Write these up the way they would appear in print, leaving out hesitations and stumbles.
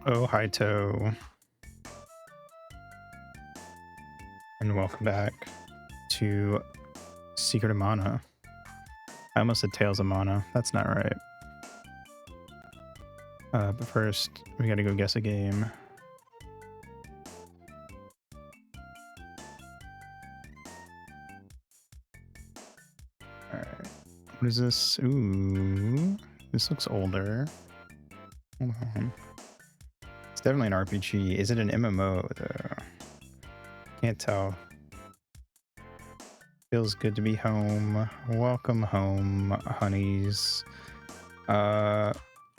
Oh, hi, Toe, and welcome back to Secret of Mana. I almost said Tales of Mana. That's not right. But first, we gotta go guess a game. Alright. What is this? Ooh, this looks older. Hold on. It's definitely an RPG. Is it an MMO, though? Can't tell. Feels good to be home. Welcome home, honeys. I'm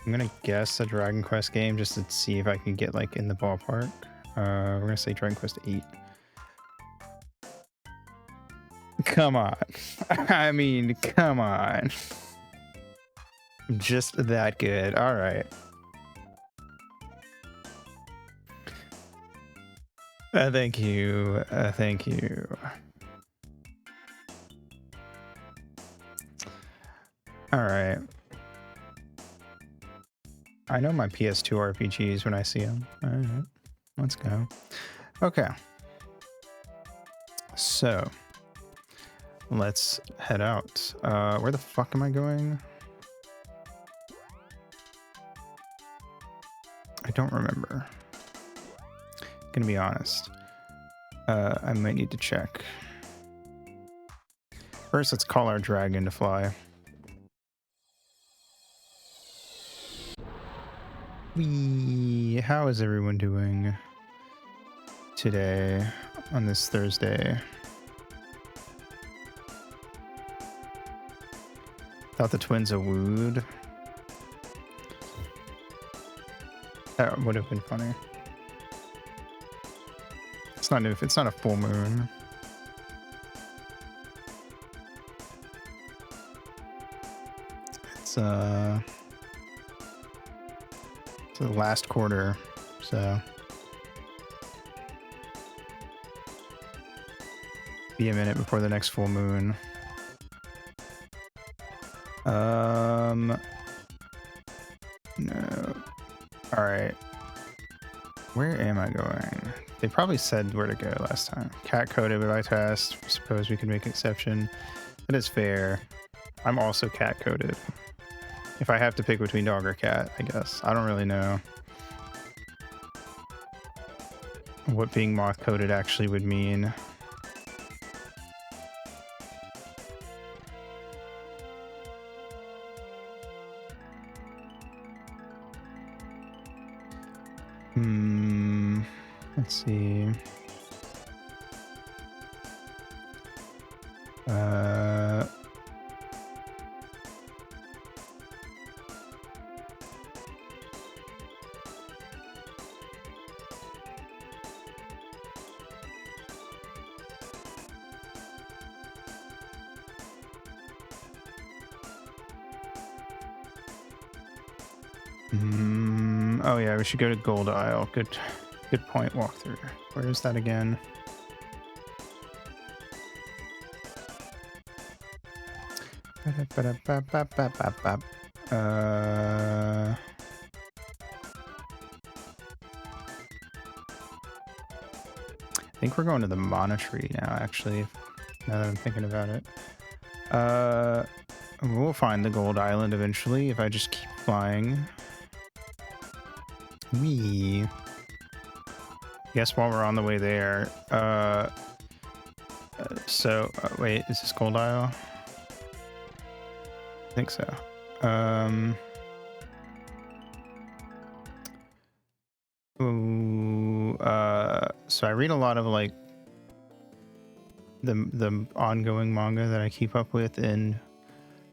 gonna guess a Dragon Quest game just to see if I can get like in the ballpark. We're gonna say Dragon Quest 8. Come on. I mean, come on. Just that good. All right. Thank you. Thank you. All right. I know my PS2 RPGs when I see them. All right. Let's go. Okay. So let's head out. Where the fuck am I going? I don't remember. Gonna be honest. I might need to check. First, let's call our dragon to fly. How is everyone doing today on this Thursday? Thought the twins are wooed. That would have been funny. It's not if it's not a full moon. It's the last quarter, so be a minute before the next full moon. No. All right. Where am I going? They probably said where to go last time. Cat coded, but I test. Suppose we can make an exception. That is fair. I'm also cat coded. If I have to pick between dog or cat, I guess. I don't really know what being moth coded actually would mean. Let's see. Oh yeah, we should go to Gold Isle. Good point. Walkthrough. Where is that again? I think we're going to the Mana Tree now, actually, now that I'm thinking about it. We'll find the Gold Island eventually if I just keep flying. Guess while we're on the way there, wait, is this Gold Isle? I think so. So I read a lot of like the ongoing manga that I keep up with in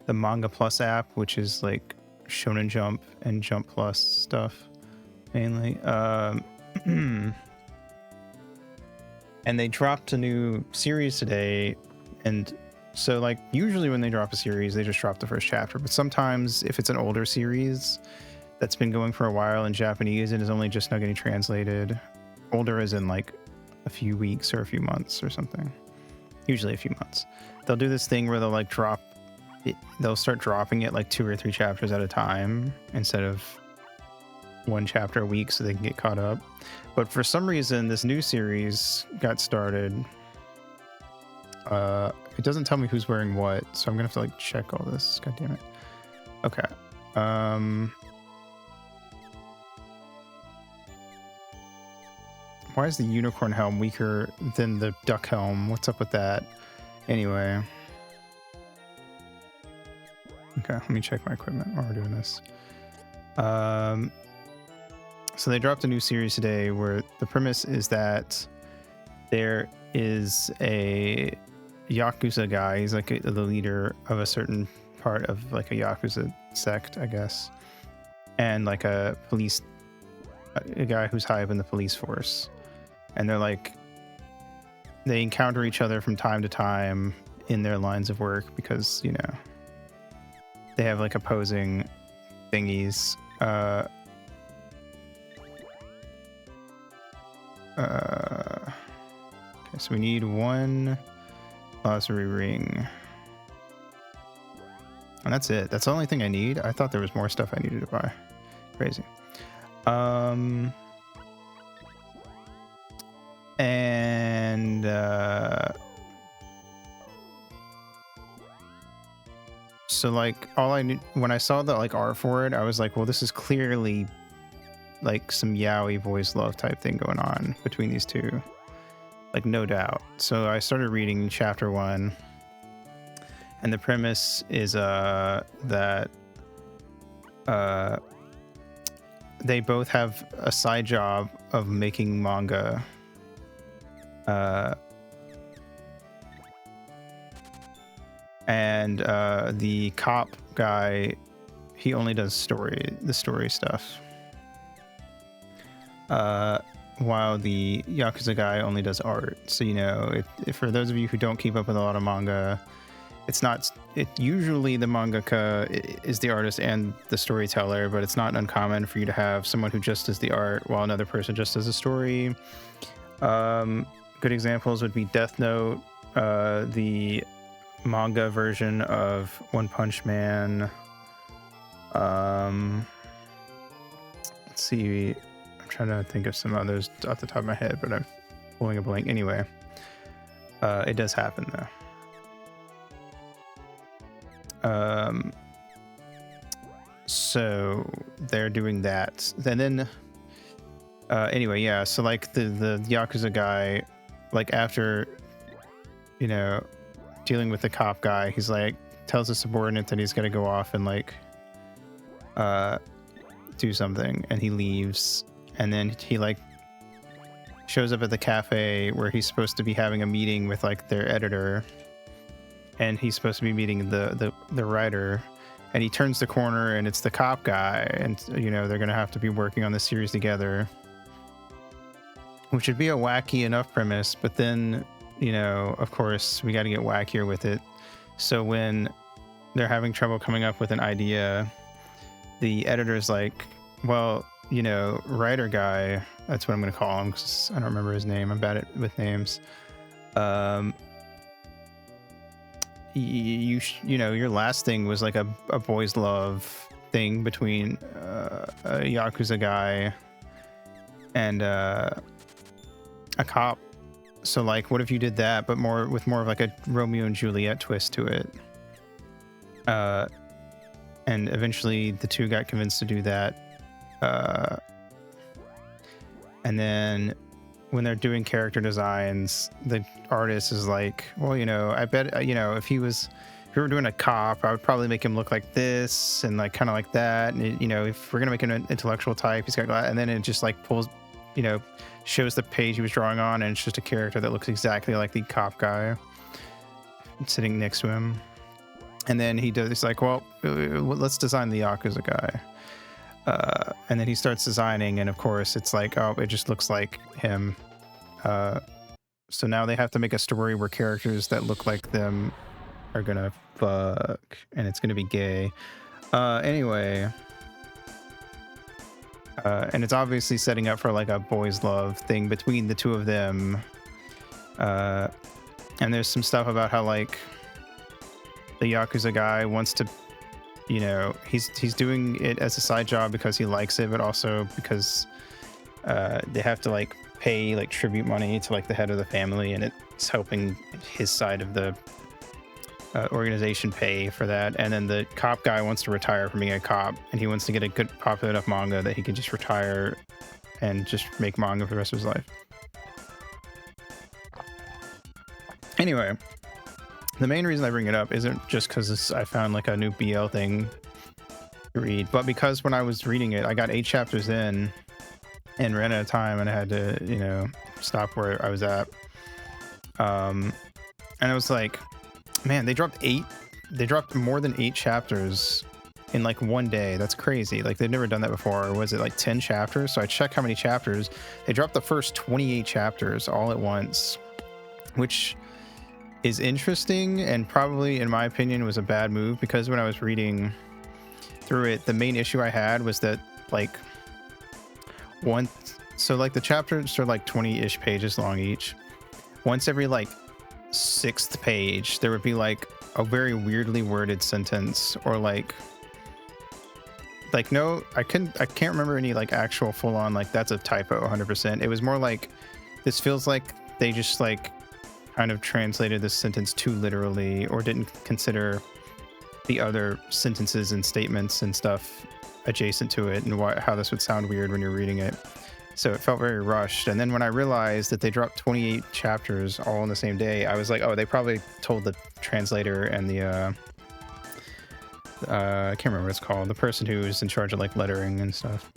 the Manga Plus app, which is like Shonen Jump and Jump Plus stuff mainly. And they dropped a new series today, and so like usually when they drop a series they just drop the first chapter, but sometimes if it's an older series that's been going for a while in Japanese and is only just now getting translated, older as in like a few weeks or a few months or something, usually a few months, they'll do this thing where they'll like drop it, they'll start dropping it like 2 or 3 chapters at a time instead of one chapter a week so they can get caught up. But for some reason, this new series got started. It doesn't tell me who's wearing what, so I'm gonna have to like check all this. God damn it. Okay. Why is the unicorn helm weaker than the duck helm? What's up with that? Anyway. Okay, let me check my equipment while we're doing this. So they dropped a new series today where the premise is that there is a Yakuza guy. He's like the leader of a certain part of like a Yakuza sect, I guess. And like a guy who's high up in the police force. And they're like, they encounter each other from time to time in their lines of work because, you know, they have like opposing thingies. Okay, so we need one glossary ring. And that's it. That's the only thing I need. I thought there was more stuff I needed to buy. Crazy. So like all I knew when I saw the like art for it, I was like, well, this is clearly like some yaoi voice love type thing going on between these two, like no doubt. So I started reading chapter 1, and the premise is that they both have a side job of making manga. And the cop guy, he only does the story stuff. While the Yakuza guy only does art. So, you know, if for those of you who don't keep up with a lot of manga, usually the mangaka is the artist and the storyteller, but it's not uncommon for you to have someone who just does the art while another person just does the story. Good examples would be Death Note, the manga version of One Punch Man. Let's see, I'm trying to think of some others off the top of my head, but I'm pulling a blank. Anyway, it does happen though. So they're doing that, and then anyway, yeah, so like the Yakuza guy, like after, you know, dealing with the cop guy, he's like tells the subordinate that he's gonna go off and like do something, and he leaves, and then he like shows up at the cafe where he's supposed to be having a meeting with like their editor, and he's supposed to be meeting the writer, and he turns the corner and it's the cop guy, and you know they're gonna have to be working on this series together, which would be a wacky enough premise, but then, you know, of course, we got to get wackier with it. So when they're having trouble coming up with an idea, the editor's like, well, you know, writer guy, that's what I'm going to call him because I don't remember his name. I'm bad with names. You know, your last thing was like a boys love thing between a Yakuza guy and a cop. So like, what if you did that, but more of like a Romeo and Juliet twist to it? And eventually the two got convinced to do that. And then when they're doing character designs, the artist is like, well, you know, I bet, you know, if we were doing a cop, I would probably make him look like this and like kind of like that. And, you know, if we're going to make an intellectual type, he's got, and then it just like pulls, you know, shows the page he was drawing on, and it's just a character that looks exactly like the cop guy sitting next to him. And then it's like, well, let's design the Yakuza guy. And then he starts designing, and of course it's like, oh, it just looks like him. So now they have to make a story where characters that look like them are gonna fuck, and it's gonna be gay. Anyway, and it's obviously setting up for like a boys love thing between the two of them. And there's some stuff about how like the Yakuza guy wants to you know, he's doing it as a side job because he likes it, but also because they have to like pay like tribute money to like the head of the family, and it's helping his side of the organization pay for that. And then the cop guy wants to retire from being a cop, and he wants to get a good popular enough manga that he can just retire and just make manga for the rest of his life. Anyway, the main reason I bring it up isn't just because I found like a new BL thing to read, but because when I was reading it, I got 8 chapters in and ran out of time, and I had to, you know, stop where I was at. And I was like, man, they dropped more than 8 chapters in like one day. That's crazy. Like they've never done that before. Or was it like 10 chapters? So I checked how many chapters. They dropped the first 28 chapters all at once, which is interesting, and probably in my opinion was a bad move, because when I was reading through it, the main issue I had was that like the chapters are like 20-ish pages long each. Once every like 6th page there would be like a very weirdly worded sentence, or like no, I can't remember any like actual full-on like that's a typo 100%. It was more like, this feels like they just like kind of translated this sentence too literally, or didn't consider the other sentences and statements and stuff adjacent to it, and how this would sound weird when you're reading it. So it felt very rushed. And then when I realized that they dropped 28 chapters all on the same day, I was like, oh, they probably told the translator and the I can't remember what it's called, the person who's in charge of like lettering and stuff,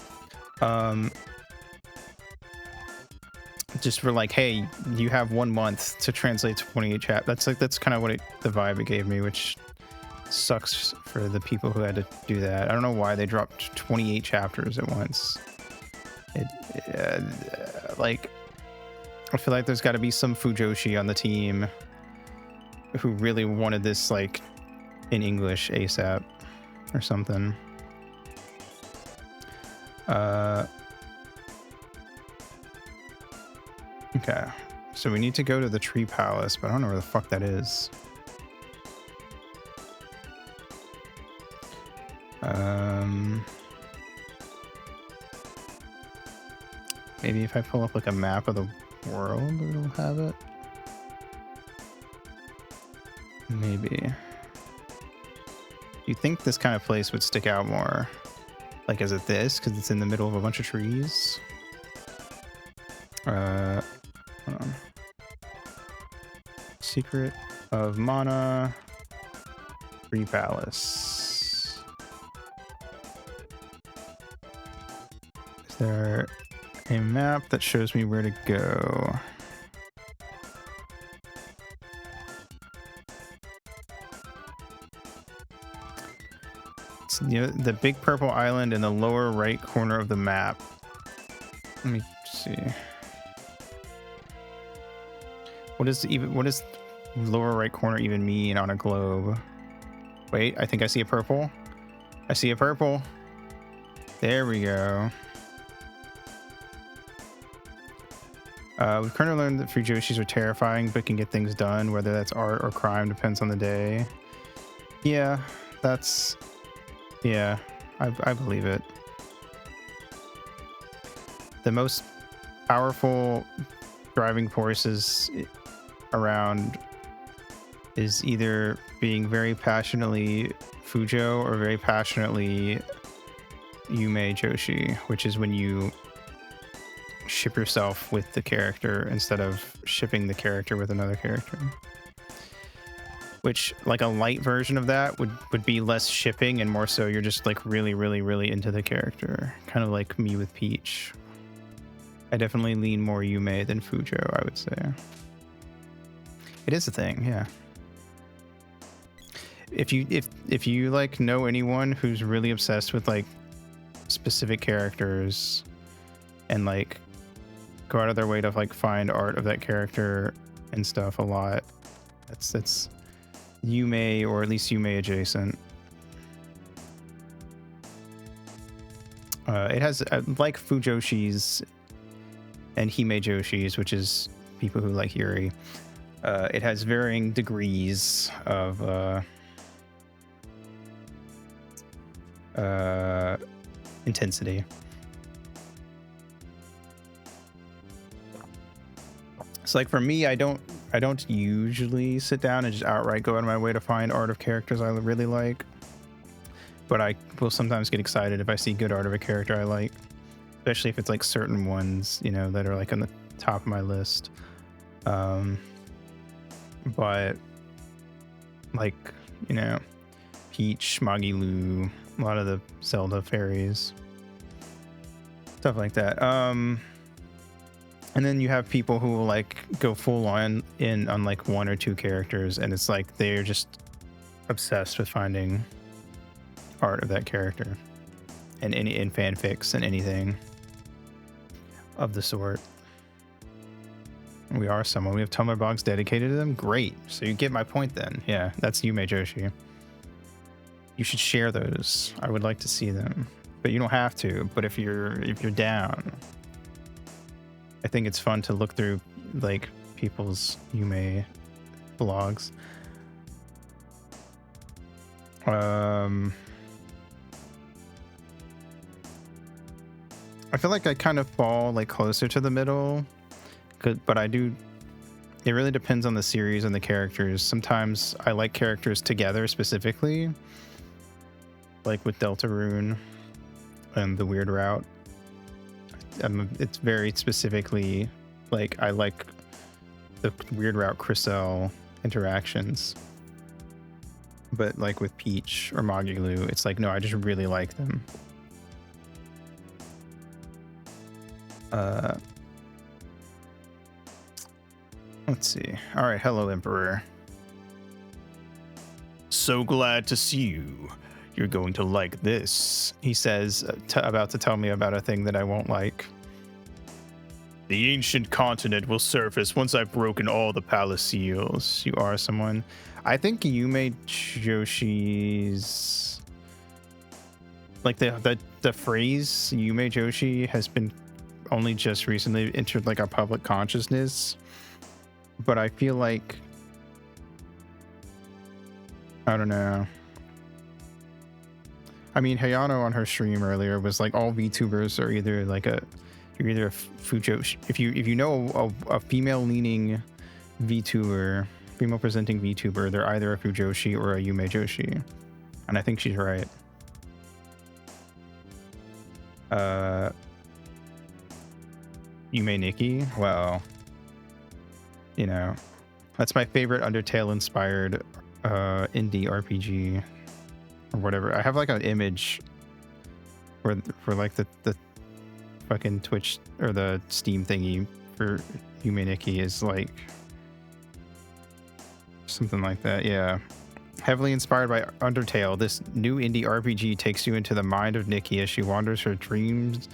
just for like, hey, you have 1 month to translate 28 chapters. That's kind of what the vibe it gave me, which sucks for the people who had to do that. I don't know why they dropped 28 chapters at once. Like, I feel like there's got to be some Fujoshi on the team who really wanted this like in English ASAP or something. Okay, so we need to go to the Tree Palace, but I don't know where the fuck that is. Maybe if I pull up like a map of the world, it'll have it. Maybe. You think this kind of place would stick out more? Like, is it this? Because it's in the middle of a bunch of trees? Hold on. Secret of Mana. Tree Palace. Is there a map that shows me where to go? It's near the big purple island in the lower right corner of the map. Let me see. What does lower right corner even mean on a globe? Wait, I think I see a purple. I see a purple. There we go. We've currently learned that Fujoshis are terrifying, but can get things done, whether that's art or crime, depends on the day. Yeah, that's... yeah, I believe it. The most powerful driving forces around is either being very passionately Fujo or very passionately Yume Joshi, which is when you ship yourself with the character instead of shipping the character with another character. Which, like, a light version of that would be less shipping and more so you're just like really, really, really into the character. Kind of like me with Peach. I definitely lean more Yume than Fujo, I would say. It is a thing, yeah. If you like know anyone who's really obsessed with like specific characters and like go out of their way to like find art of that character and stuff a lot, that's Yume, or at least Yume adjacent. It has like Fujoshis and Hime Joshis, which is people who like Yuri. It has varying degrees of intensity. It's like for me, I don't usually sit down and just outright go out of my way to find art of characters I really like, but I will sometimes get excited if I see good art of a character I like, especially if it's like certain ones, you know, that are like on the top of my list. But like, you know, Peach, Magilu, a lot of the Zelda fairies, stuff like that. And then you have people who will like go full on on like one or two characters, and it's like they're just obsessed with finding art of that character and in fanfics and anything of the sort. We are someone. We have Tumblr blogs dedicated to them. Great. So you get my point then. Yeah, that's Yume Joshi. You should share those. I would like to see them, but you don't have to. But if you're down, I think it's fun to look through like people's Yume blogs. I feel like I kind of fall like closer to the middle, but I do. It really depends on the series and the characters. Sometimes I like characters together specifically, like with Deltarune and the Weird Route. It's very specifically like I like the Weird Route Crystal interactions, but like with Peach or Magilu, it's like no, I just really like them. Let's see. All right, hello, Emperor. So glad to see you. You're going to like this, he says, about to tell me about a thing that I won't like. The ancient continent will surface once I've broken all the palace seals. You are someone. I think Yume Joshi's like the phrase Yume Joshi has been only just recently entered like our public consciousness, but I feel like I don't know. I mean, Hayano on her stream earlier was like all VTubers are either like you're either a Fujoshi. If you know a female leaning VTuber, female presenting VTuber, they're either a Fujoshi or a Yume Joshi, and I think she's right. Yume Nikki, well, you know, that's my favorite Undertale inspired indie RPG or whatever. I have like an image for like the fucking Twitch or the Steam thingy for Yume Nikki is like something like that. Yeah, heavily inspired by Undertale, this new indie RPG takes you into the mind of Nikki as she wanders her dreams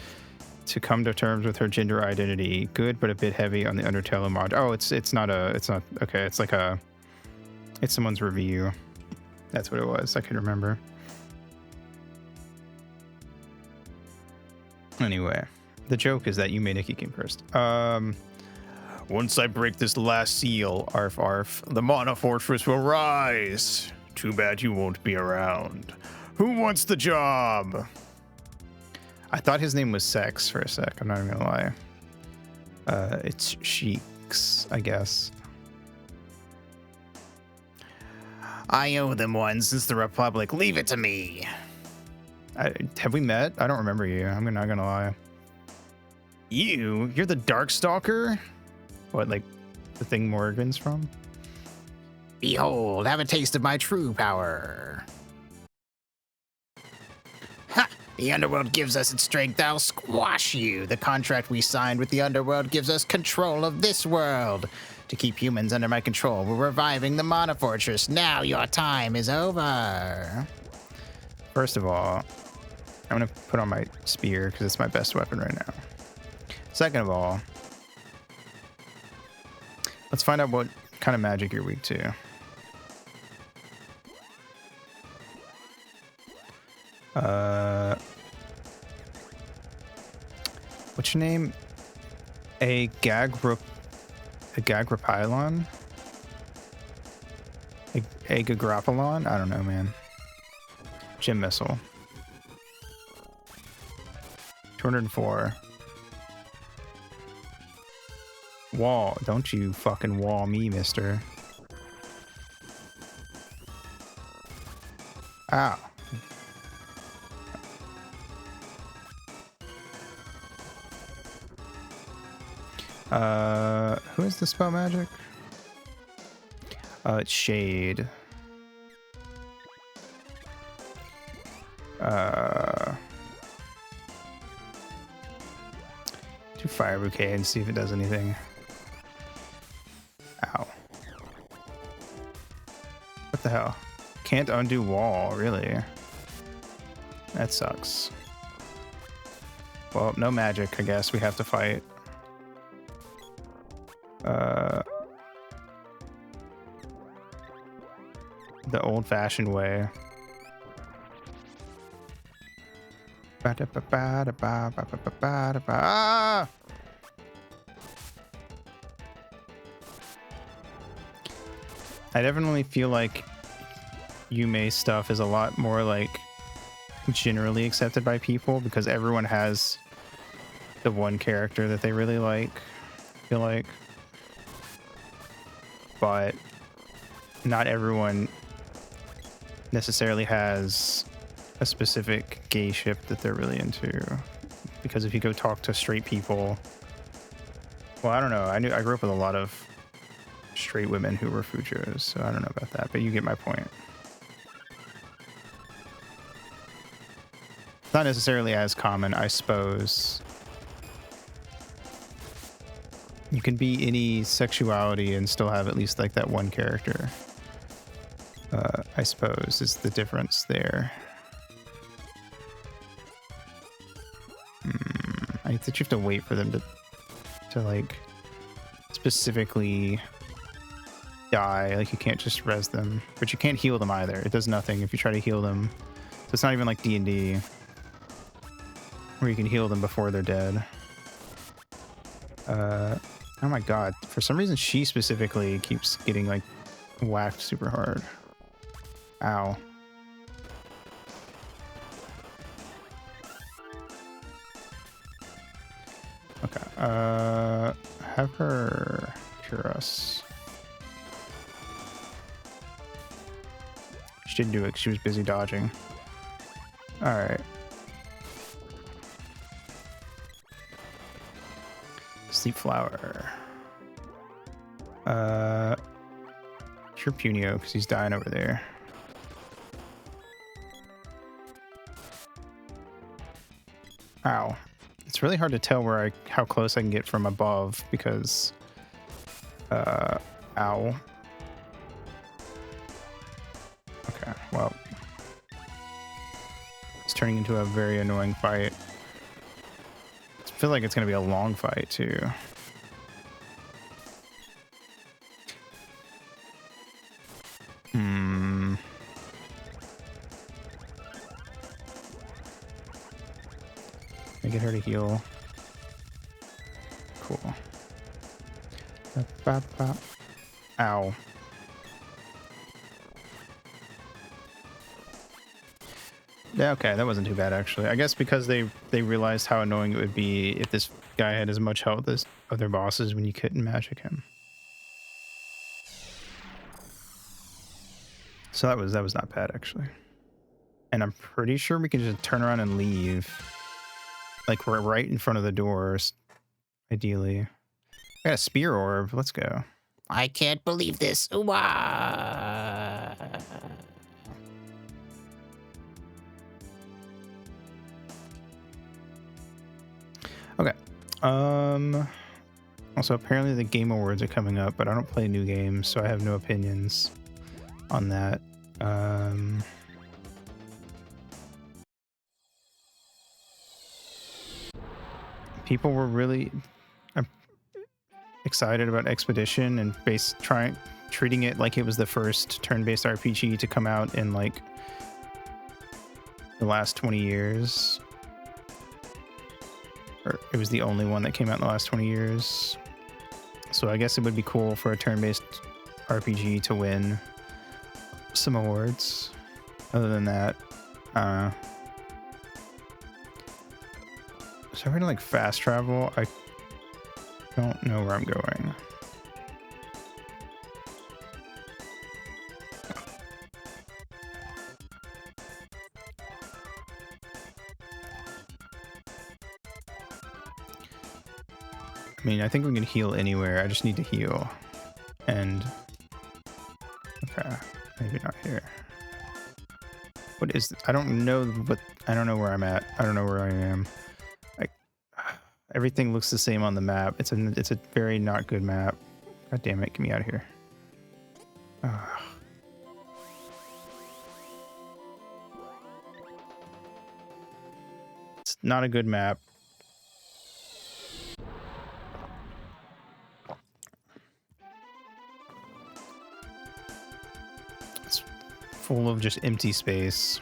to come to terms with her gender identity. Good, but a bit heavy on the Undertale mod. Oh, it's not okay. It's like it's someone's review. That's what it was. I can remember. Anyway, the joke is that Yume Nikki came first. Once I break this last seal, arf arf, the Mana Fortress will rise. Too bad you won't be around. Who wants the job? I thought his name was Sex for a sec. I'm not even gonna lie. It's Sheiks, I guess. I owe them one since the Republic. Leave it to me. Have we met? I don't remember you. I'm not gonna lie. You're the Darkstalker? What, like the thing Morgan's from? Behold, have a taste of my true power. Ha! The Underworld gives us its strength. I'll squash you. The contract we signed with the Underworld gives us control of this world. To keep humans under my control, we're reviving the Mana Fortress. Now your time is over. First of all, I'm gonna put on my spear because it's my best weapon right now. Second of all, let's find out what kind of magic you're weak to. What's your name? A Gagrapylon? A Gagrapylon? I don't know, man. Gym Missile. 204. Wall. Don't you fucking wall me, mister. Ow. Who is the spell magic? It's Shade. Do Fire Bouquet and see if it does anything. Ow. What the hell? Can't undo wall, really? That sucks. Well, no magic, I guess. We have to fight. The old-fashioned way. Ah! I definitely feel like Yume stuff is a lot more like generally accepted by people because everyone has the one character that they really like, I feel like. But not everyone necessarily has a specific gay ship that they're really into, because if you go talk to straight people, well, I don't know, I grew up with a lot of straight women who were Fujos, so I don't know about that, but you get my point. It's not necessarily as common, I suppose. You can be any sexuality and still have at least like that one character. I suppose is the difference there. I think you have to wait for them to like specifically die. Like you can't just res them, but you can't heal them either. It does nothing if you try to heal them. So it's not even like D&D where you can heal them before they're dead. Oh my god. For some reason she specifically keeps getting like whacked super hard. Ow. Okay. Have her cure us. She didn't do it 'cause she was busy dodging. Alright. Sleep Flower. Cure Punio because he's dying over there. Ow. It's really hard to tell how close I can get from above because ow. Okay, well. It's turning into a very annoying fight. I feel like it's gonna be a long fight too. I get her to heal. Cool. Ow. Yeah, okay, that wasn't too bad actually. I guess because they realized how annoying it would be if this guy had as much health as other bosses when you couldn't magic him. So that was not bad actually. And I'm pretty sure we can just turn around and leave. Like we're right in front of the doors, ideally. I got a spear orb. Let's go. I can't believe this. Ooh-ah. Okay. Also, apparently the Game Awards are coming up, but I don't play new games, so I have no opinions on that. People were really excited about Expedition and treating it like it was the first turn-based RPG to come out in like the last 20 years. Or it was the only one that came out in the last 20 years. So I guess it would be cool for a turn-based RPG to win some awards. Other than that, So we're gonna like fast travel. I don't know where I'm going. I mean, I think we can heal anywhere. I just need to heal. And okay, maybe not here. What is I don't know what I don't know where I'm at. I don't know where I am. Like everything looks the same on the map. It's a very not good map. God damn it, get me out of here. Ugh. It's not a good map. It's full of just empty space.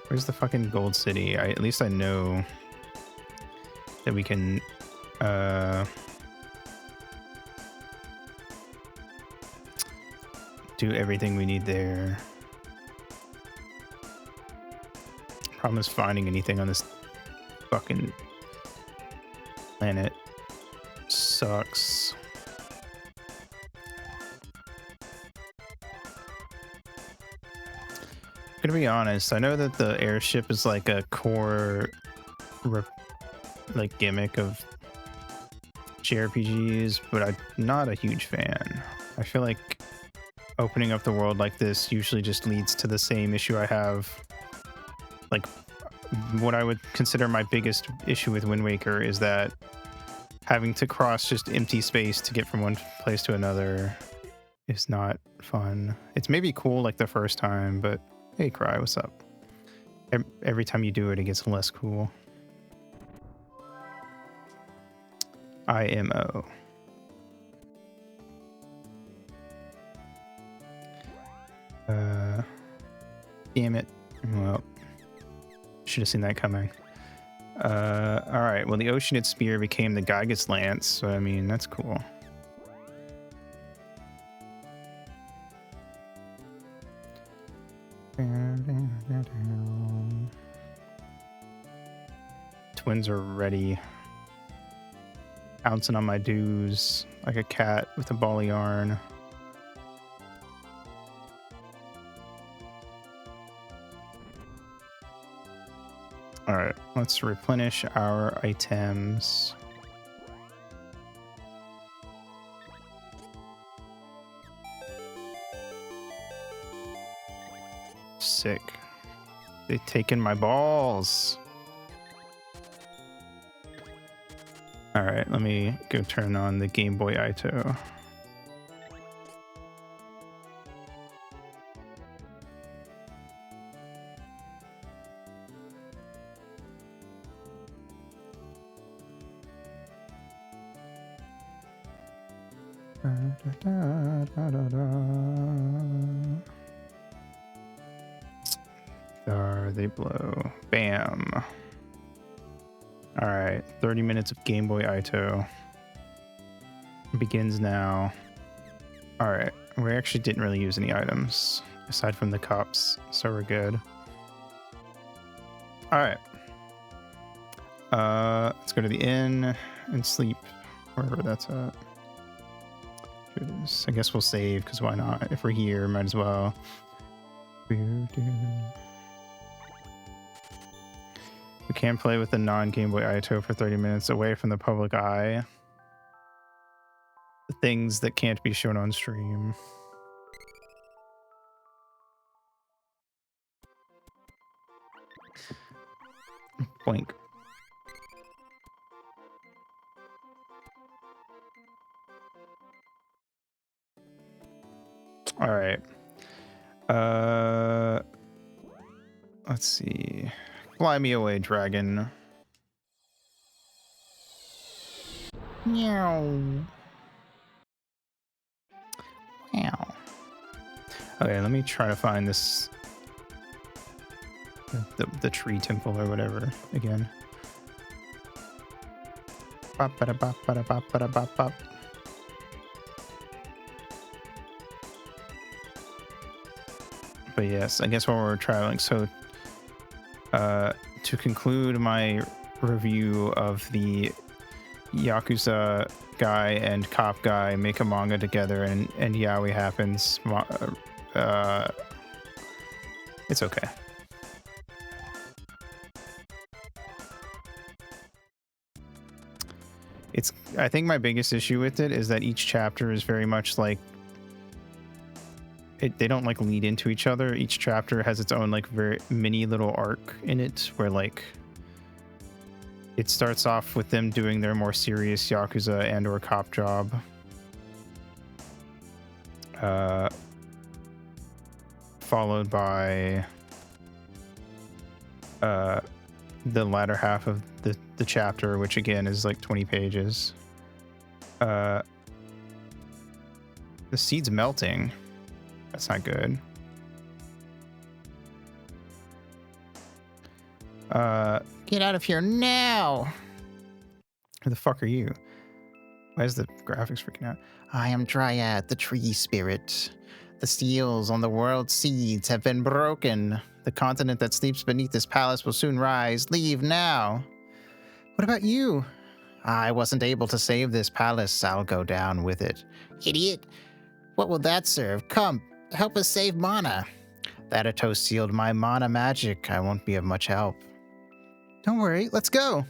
Where's the fucking gold city? At least I know that we can do everything we need there. Problem is finding anything on this fucking planet sucks. Gonna be honest, I know that the airship is like a core like gimmick of JRPGs, but I'm not a huge fan. I feel like opening up the world like this usually just leads to the same issue I have. Like what I would consider my biggest issue with Wind Waker is that having to cross just empty space to get from one place to another is not fun. It's maybe cool like the first time, but hey, Cry, what's up? Every time you do it, it gets less cool. IMO. Damn it. Well, should have seen that coming. All right. Well, the Oceanid Spear became the Gygus Lance, so I mean, that's cool. Twins are ready. Bouncing on my dues like a cat with a ball of yarn. All right, let's replenish our items. Sick. They've taken my balls. All right, let me go turn on the Game Boy Ito. There they blow. Bam. All right, 30 minutes of Game Boy Ito begins now. All right, we actually didn't really use any items aside from the cups, so we're good. All right, let's go to the inn and sleep wherever that's at. Here it is. I guess we'll save because why not? If we're here, might as well. We can play with the non-Game Boy Ito for 30 minutes away from the public eye. The things that can't be shown on stream. Blink. All right. Let's see. Fly me away, dragon. Meow. Meow. Okay, let me try to find this the tree temple or whatever again. Bop, bada, bop, bada, bop, bada, bop, bop. But yes, I guess while we're traveling, so to conclude my review of the Yakuza guy and cop guy make a manga together, and yaoi happens, it's okay. I think my biggest issue with it is that each chapter is very much like they don't like lead into each other. Each chapter has its own like very mini little arc in it, where like it starts off with them doing their more serious Yakuza and or cop job, followed by the latter half of the chapter, which again is like 20 pages. The seed's melting. That's not good. Get out of here now! Who the fuck are you? Why is the graphics freaking out? I am Dryad, the tree spirit. The seals on the world's seeds have been broken. The continent that sleeps beneath this palace will soon rise. Leave now. What about you? I wasn't able to save this palace. I'll go down with it. Idiot. What will that serve? Come, help us save Mana. Thanatos sealed my mana magic. I won't be of much help. Don't worry, let's go.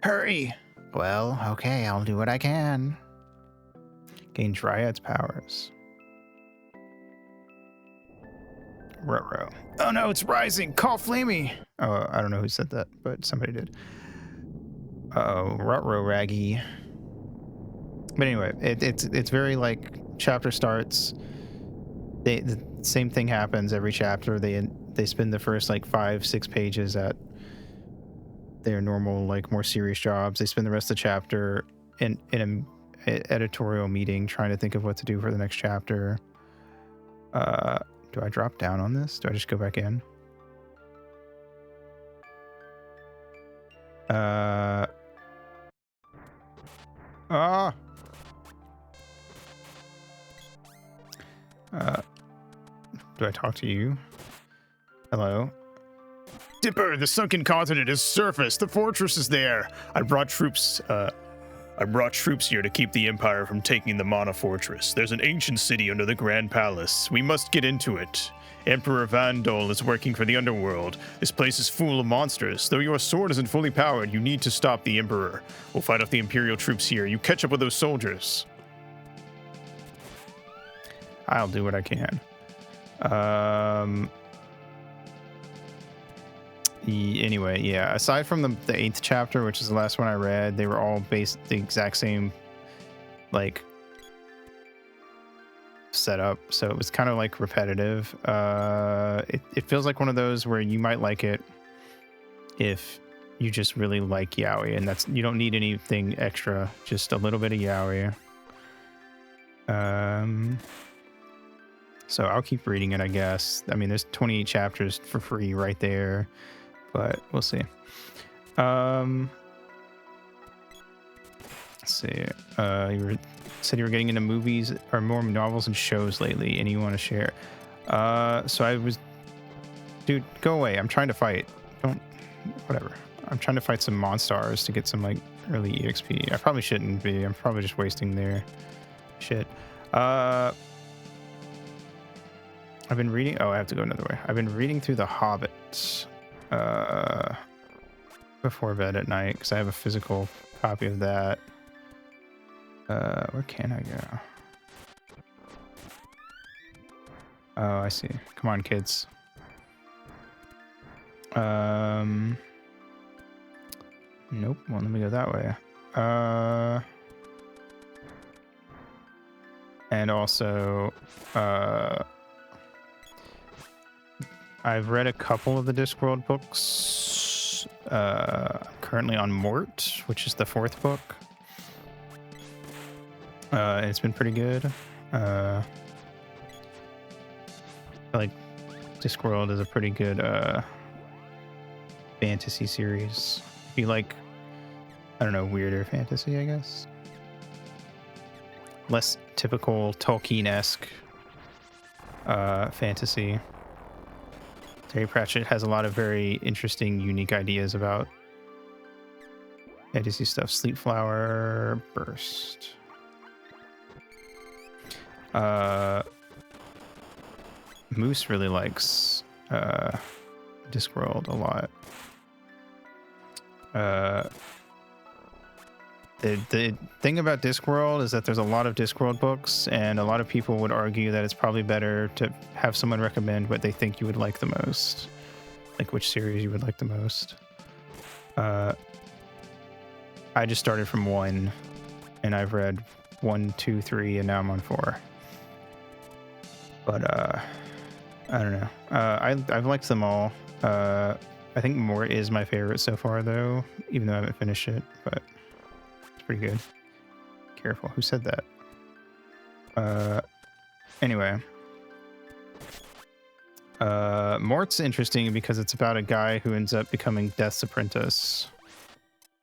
Hurry. Well, okay, I'll do what I can. Gain Dryad's powers. Ruh-roh. Oh no, it's rising! Call Flamey! Oh, I don't know who said that, but somebody did. Uh-oh, ruh-roh raggy. But anyway, it's very like chapter starts. The same thing happens every chapter. They spend the first like 5-6 pages at their normal like more serious jobs. They spend the rest of the chapter in an editorial meeting trying to think of what to do for the next chapter. Do I drop down on this? Do I just go back in? Do I talk to you? Hello? Dipper, the sunken continent has surfaced. The fortress is there. I brought troops here to keep the Empire from taking the Mana Fortress. There's an ancient city under the Grand Palace. We must get into it. Emperor Vandal is working for the underworld. This place is full of monsters. Though your sword isn't fully powered, you need to stop the Emperor. We'll fight off the Imperial troops here. You catch up with those soldiers. I'll do what I can. Anyway, yeah, aside from the 8th chapter, which is the last one I read, they were all based the exact same like setup, so it was kind of like repetitive. It feels like one of those where you might like it if you just really like yaoi, and that's, you don't need anything extra, just a little bit of yaoi. So I'll keep reading it, I guess. I mean, there's 28 chapters for free right there, but we'll see. Let's see. You said you were getting into movies or more novels and shows lately, and you want to share. So I was, dude, go away. I'm trying to fight. Whatever. I'm trying to fight some Monstars to get some like early EXP. I probably shouldn't be. I'm probably just wasting their shit. I've been reading. Oh, I have to go another way. I've been reading through The Hobbit before bed at night because I have a physical copy of that. Where can I go? Oh, I see. Come on, kids. Nope. Well, let me go that way. And also, I've read a couple of the Discworld books. Currently on Mort, which is the 4th book. It's been pretty good. I feel like Discworld is a pretty good fantasy series. If you like, I don't know, weirder fantasy, I guess. Less typical Tolkien-esque fantasy. Terry Pratchett has a lot of very interesting, unique ideas about fantasy stuff. Sleep Flower Burst. Moose really likes Discworld a lot. The thing about Discworld is that there's a lot of Discworld books, and a lot of people would argue that it's probably better to have someone recommend what they think you would like the most, like which series you would like the most. I just started from 1, and I've read 1, 2, 3, and now I'm on 4. But I don't know. I've liked them all. I think Mort is my favorite so far, though, even though I haven't finished it. But it's pretty good. Careful, who said that? Anyway, Mort's interesting because it's about a guy who ends up becoming Death's apprentice,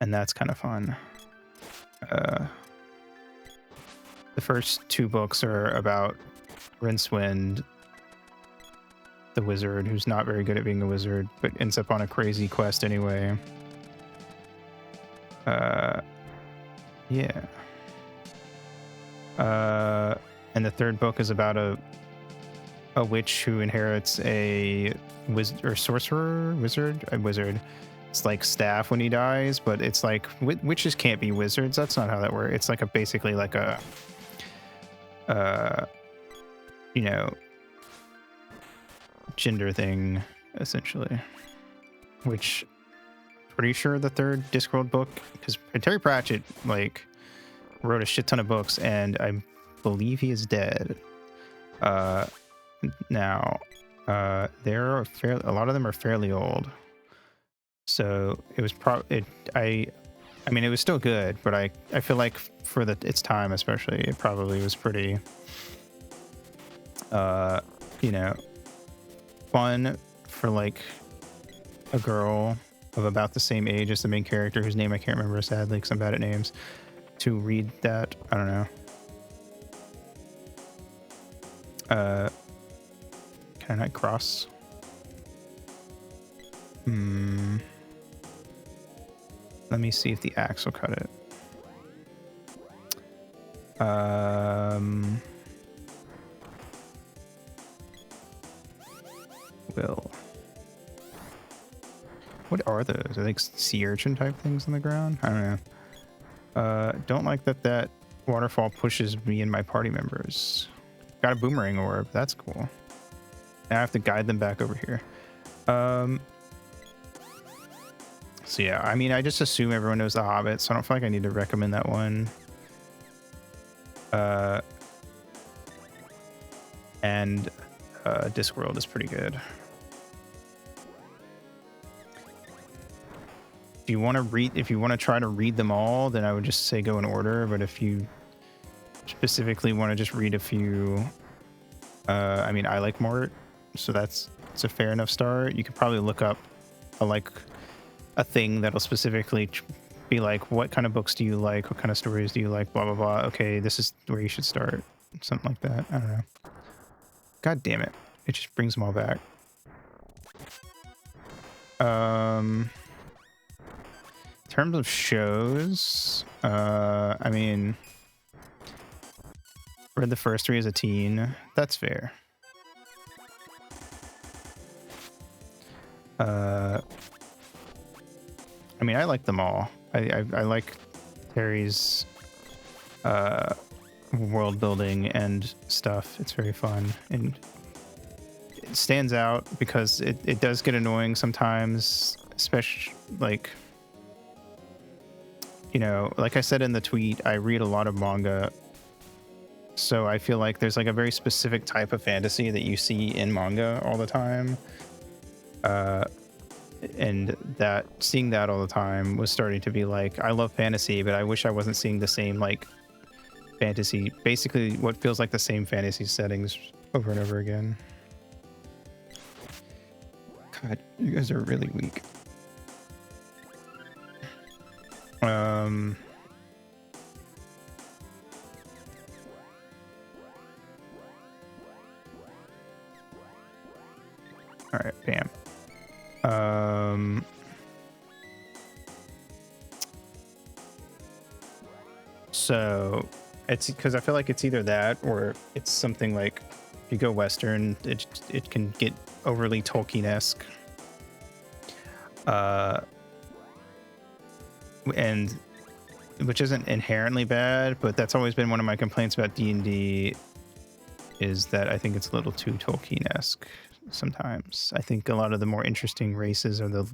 and that's kind of fun. The first 2 books are about Rincewind, the wizard, who's not very good at being a wizard, but ends up on a crazy quest anyway. Yeah. And the 3rd book is about a witch who inherits a wizard or sorcerer, a wizard. It's like staff when he dies, but it's like witches can't be wizards. That's not how that works. It's like basically like a you know, gender thing, essentially. Which, pretty sure the 3rd Discworld book, because Terry Pratchett like wrote a shit ton of books, and I believe he is dead. Now, there are a lot of them are fairly old, so it was I mean, it was still good, but I feel like for its time, especially, it probably was pretty, you know, fun for like a girl of about the same age as the main character, whose name I can't remember, sadly, because I'm bad at names, to read that. I don't know. Can I not cross? Let me see if the axe will cut it. Will. What are those? Are they like sea urchin type things on the ground? I don't know. Don't like that waterfall pushes me and my party members. Got a boomerang orb. That's cool. Now I have to guide them back over here. So yeah, I mean, I just assume everyone knows The Hobbit, so I don't feel like I need to recommend that one. And Discworld is pretty good. If you want to try to read them all, then I would just say go in order. But if you specifically want to just read a few, I mean, I like Mort, so it's a fair enough start. You could probably look up a thing that'll specifically be like, what kind of books do you like? What kind of stories do you like? Blah, blah, blah. Okay, this is where you should start. Something like that. I don't know. God damn it. It just brings them all back. In terms of shows, I mean, read the first 3 as a teen. That's fair. I mean, I like them all. I like Terry's world building and stuff. It's very fun, and it stands out because it does get annoying sometimes, especially like, you know, like I said in the tweet, I read a lot of manga, so I feel like there's like a very specific type of fantasy that you see in manga all the time. And that seeing that all the time was starting to be like, I love fantasy, but I wish I wasn't seeing the same like fantasy, basically what feels like the same fantasy settings over and over again. God, you guys are really weak. All right, bam. So it's because I feel like it's either that or it's something like if you go Western, it can get overly Tolkien-esque. And which isn't inherently bad, but that's always been one of my complaints about D&D is that I think it's a little too Tolkien-esque sometimes. I think a lot of the more interesting races are the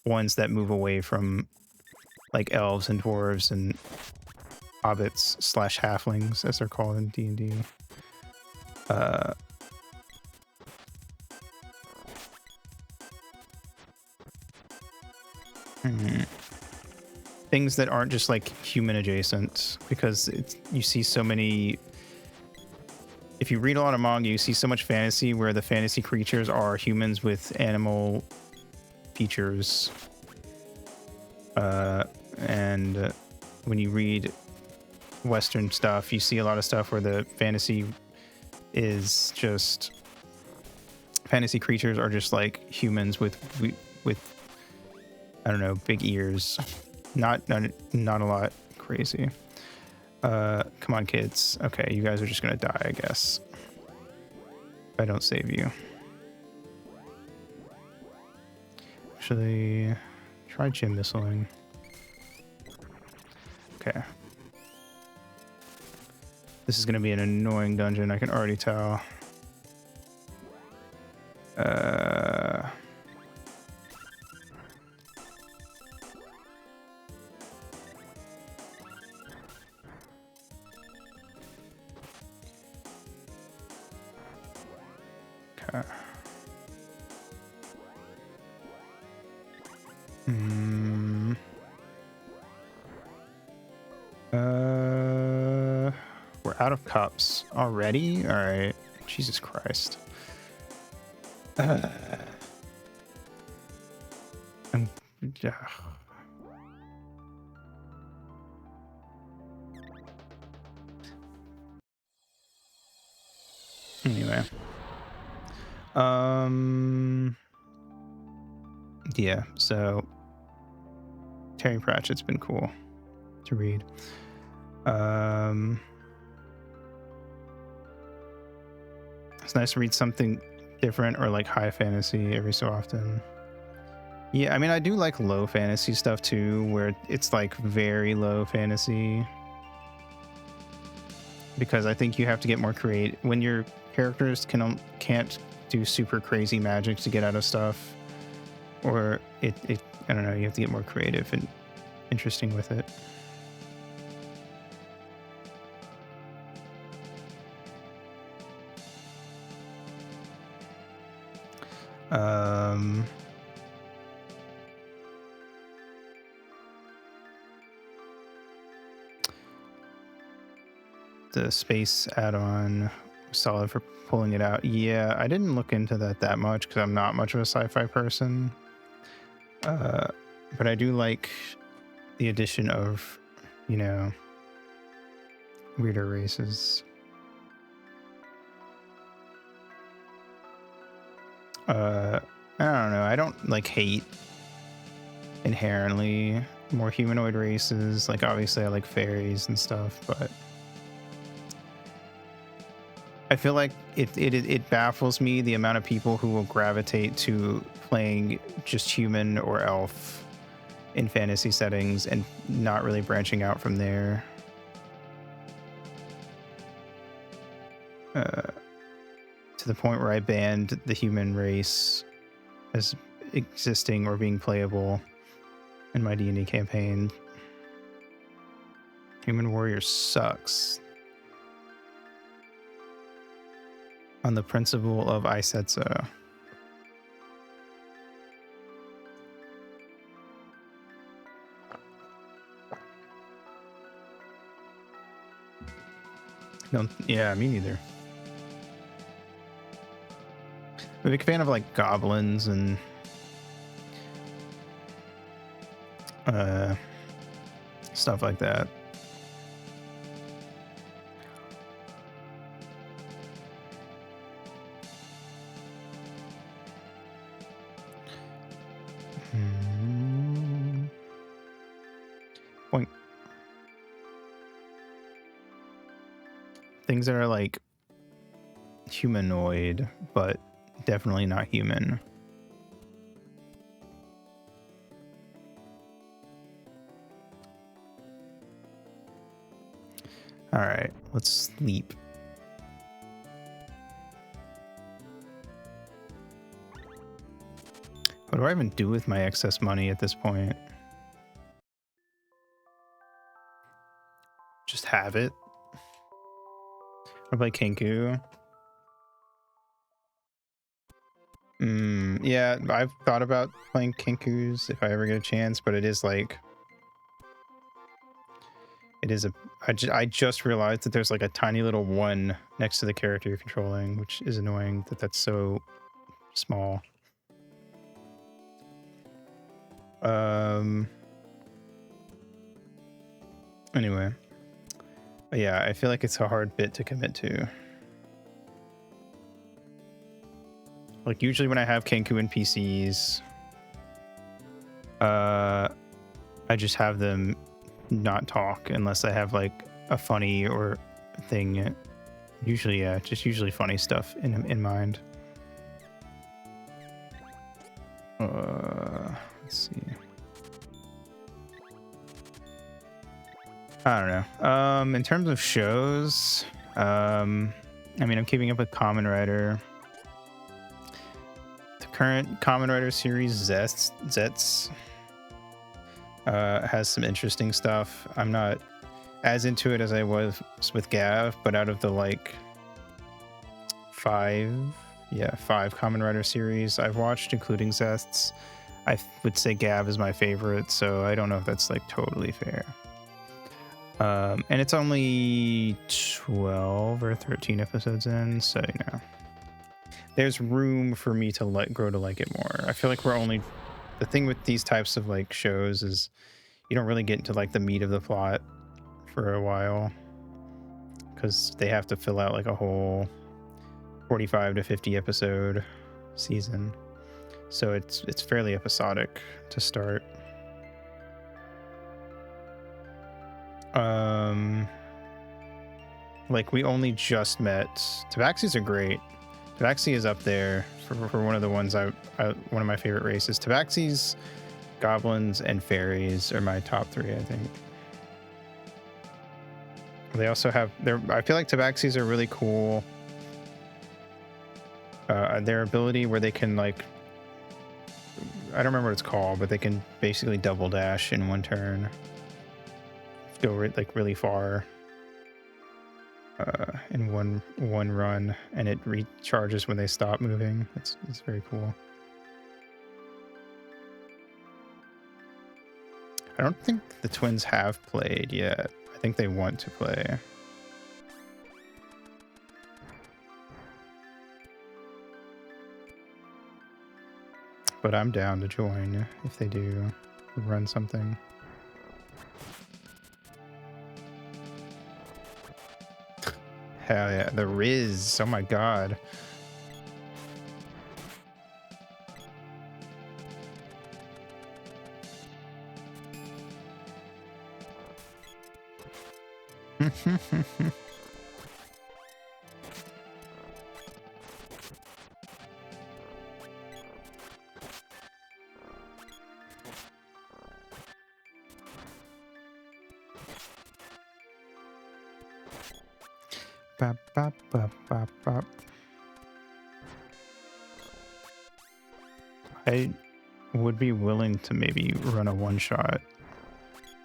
ones that move away from like elves and dwarves and hobbits / halflings, as they're called in D&D. Things that aren't just like human adjacent, because you see so many. If you read a lot of manga, you see so much fantasy where the fantasy creatures are humans with animal features. And when you read Western stuff, you see a lot of stuff where the fantasy is just fantasy creatures are just like humans with I don't know, big ears. Not a lot crazy. Come on, kids. Okay, you guys are just gonna die, I guess. If I don't save you. Actually, try gym missiling. Okay. This is gonna be an annoying dungeon, I can already tell. Okay. We're out of cups already? All right. Jesus Christ. Anyway. Yeah, so Terry Pratchett's been cool to read. It's nice to read something different or like high fantasy every so often. Yeah, I mean, I do like low fantasy stuff too, where it's like very low fantasy. Because I think you have to get more creative when your characters can't do super crazy magic to get out of stuff, or it I don't know, you have to get more creative and interesting with it. The space add-on, solid for pulling it out. Yeah, I didn't look into that much because I'm not much of a sci-fi person. But I do like the addition of, you know, weirder races. I don't know. I don't like hate inherently more humanoid races. Like obviously I like fairies and stuff, but I feel like it baffles me the amount of people who will gravitate to playing just human or elf in fantasy settings and not really branching out from there. To the point where I banned the human race as existing or being playable in my D&D campaign. Human warrior sucks. On the principle of I said so. Yeah, me neither. I'm a big fan of like goblins and stuff like that. Point. Things that are like humanoid, but definitely not human. All right, let's sleep. What do I even do with my excess money at this point? Just have it. I play Kenku. Yeah, I've thought about playing Kenkus if I ever get a chance, but it is like, it is a. I just realized that there's like a tiny little 1 next to the character you're controlling, which is annoying that that's so small. Anyway, but yeah, I feel like it's a hard bit to commit to. Like usually when I have Kenku and PCs, I just have them not talk unless I have like a funny or thing. Usually, yeah, just usually funny stuff in mind. Let's see. I don't know. In terms of shows, I mean, I'm keeping up with Kamen Rider. The current Kamen Rider series, Zets, has some interesting stuff. I'm not as into it as I was with Gav, but out of the like 5 Kamen Rider series I've watched, including Zets, I would say Gav is my favorite, so I don't know if that's like totally fair. And it's only 12 or 13 episodes in, so you know, there's room for me to grow to like it more. I feel like the thing with these types of like shows is you don't really get into like the meat of the plot for a while because they have to fill out like a whole 45 to 50 episode season, so it's fairly episodic to start. Like we only just met. Tabaxis are great. Tabaxi is up there for one of the ones one of my favorite races. Tabaxis, goblins, and fairies are my top 3, I think. They also have I feel like Tabaxis are really cool. Their ability where they can like, I don't remember what it's called, but they can basically double dash in 1 turn. Go like really far in one run, and it recharges when they stop moving. It's very cool. I don't think the twins have played yet. I think they want to play. But I'm down to join if they do run something. Hell yeah, the Riz. Oh my god. Bop, bop, bop, bop, bop. I would be willing to maybe run a one-shot.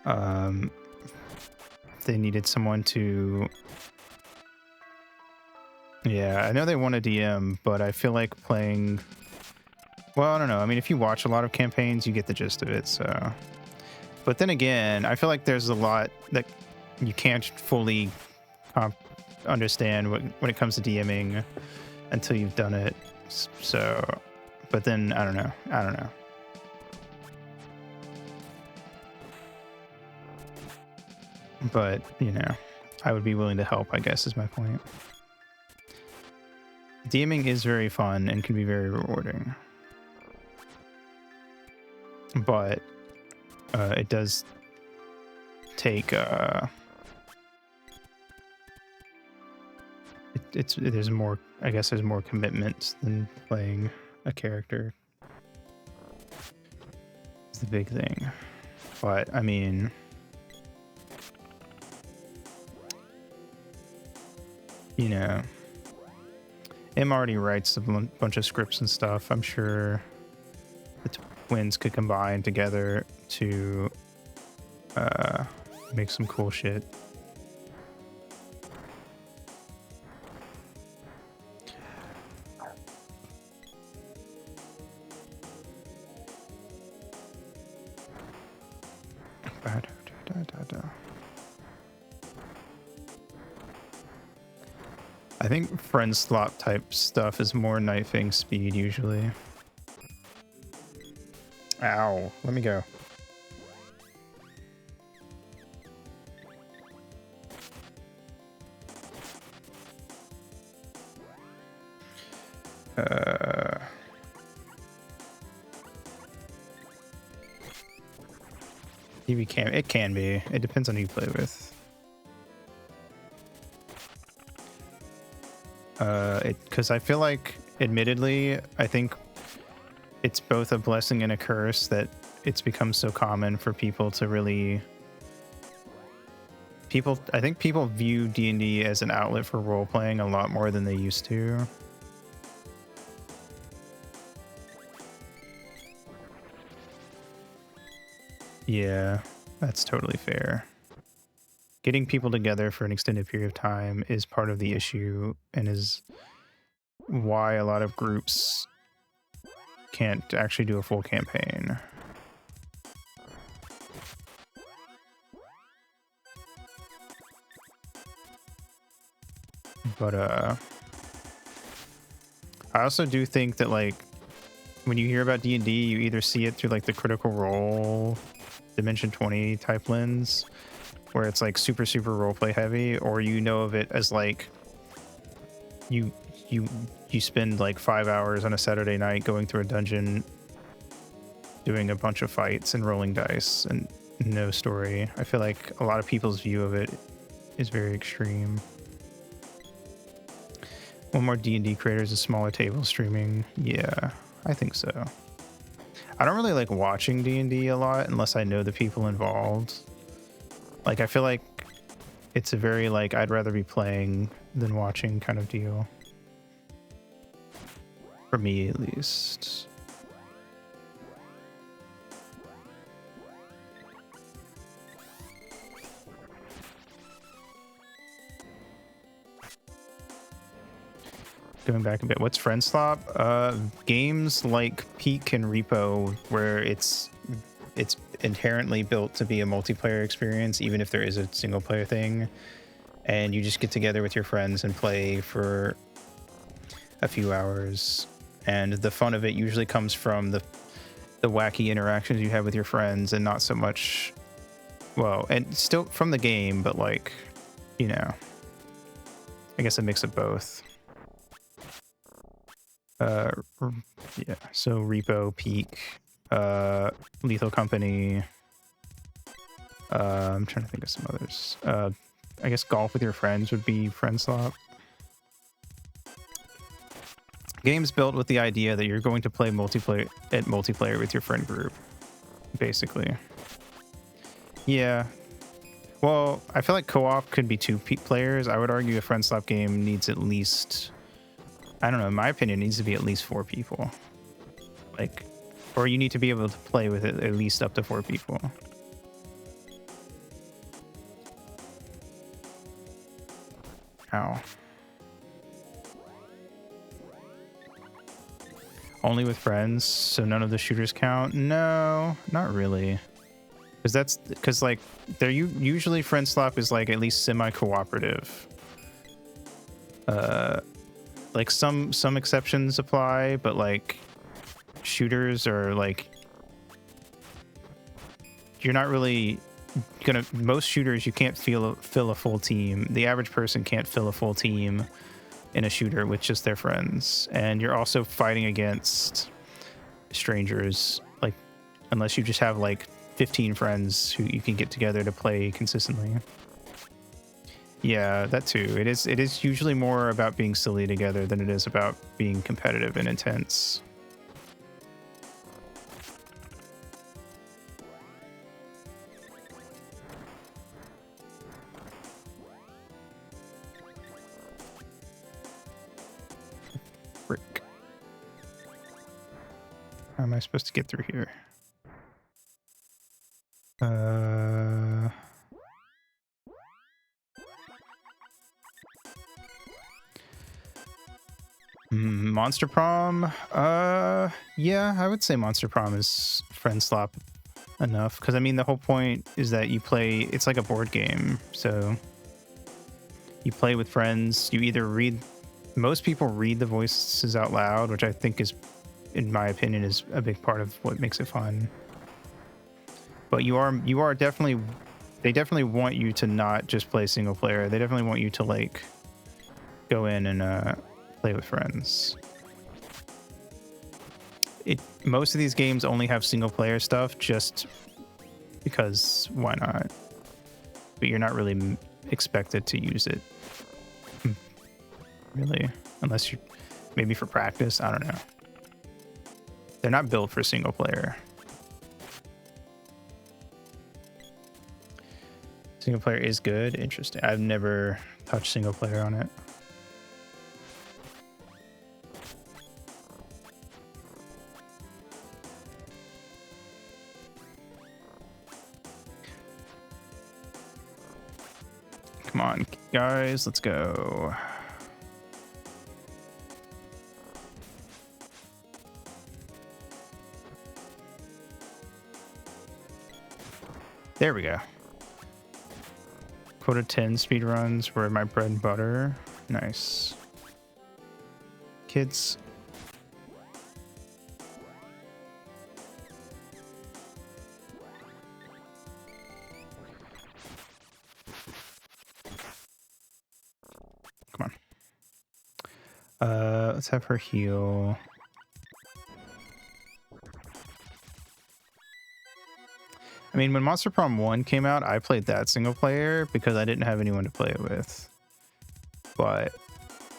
If they needed someone to... Yeah, I know they want a DM, but I feel like playing... Well, I don't know. I mean, if you watch a lot of campaigns, you get the gist of it, so... But then again, I feel like there's a lot that you can't fully understand when it comes to DMing until you've done it. So, but then I don't know. But, you know, I would be willing to help, I guess, is my point. DMing. DMing is very fun and can be very rewarding. but it does take there's more, I guess there's more commitment than playing a character. It's the big thing. But I mean, you know, Em already writes a bunch of scripts and stuff. I'm sure the twins could combine together to make some cool shit. I think friend slot type stuff is more knifing speed usually. Ow, let me go. TV cam, it can be. It depends on who you play with. Because I feel like, admittedly, I think it's both a blessing and a curse that it's become so common for people to really... I think people view D&D as an outlet for role-playing a lot more than they used to. Yeah, that's totally fair. Getting people together for an extended period of time is part of the issue and is why a lot of groups can't actually do a full campaign. But I also do think that, like, when you hear about D&D, you either see it through like the Critical Role Dimension 20 type lens, where it's like super roleplay heavy, or you know of it as like you spend like 5 hours on a Saturday night going through a dungeon, doing a bunch of fights and rolling dice and no story. I feel like a lot of people's view of it is very extreme. One more D&D creators, a smaller table streaming. Yeah, I think so. I don't really like watching D&D a lot unless I know the people involved. Like, I feel like it's a very, like, I'd rather be playing than watching kind of deal. For me, at least. Going back a bit, what's friend slop? Games like Peak and Repo, where it's inherently built to be a multiplayer experience, even if there is a single player thing, and you just get together with your friends and play for a few hours. And the fun of it usually comes from the wacky interactions you have with your friends, and not so much, well, and still from the game, but like, you know, I guess a mix of both. Yeah, so Repo, Peak, Lethal Company. I'm trying to think of some others. I guess Golf with Your Friends would be friend slop. Games built with the idea that you're going to play multiplayer with your friend group, basically. Yeah. Well, I feel like co-op could be 2 players. I would argue a friend slop game needs at least, I don't know, in my opinion, it needs to be at least 4 people. Like, or you need to be able to play with it at least up to 4 people. Ow. Only with friends, so none of the shooters count? No, not really. Because like, they're usually friend slop is like at least semi-cooperative. Like some exceptions apply, but like shooters are like, you're not really gonna, most shooters you can't fill a full team. The average person can't fill a full team in a shooter with just their friends, and you're also fighting against strangers. Like unless you just have like 15 friends who you can get together to play consistently. Yeah, that too. It is usually more about being silly together than it is about being competitive and intense. Frick. How am I supposed to get through here? Monster Prom? Yeah, I would say Monster Prom is friend slop enough. Because, I mean, the whole point is that you play... It's like a board game. So you play with friends. You either read... Most people read the voices out loud, which I think is, in my opinion, is a big part of what makes it fun. But you are definitely... They definitely want you to not just play single player. They definitely want you to, like, go in and... play with friends. Most of these games only have single player stuff just because why not? But you're not really expected to use it. Really, unless you maybe for practice, I don't know. They're not built for single player. Single player is good. Interesting. I've never touched single player on it. Come on, guys, let's go. There we go. Quota 10 speedruns were my bread and butter. Nice. Kids. Come on. Let's have her heal. I mean, when Monster Prom 1 came out, I played that single player because I didn't have anyone to play it with. But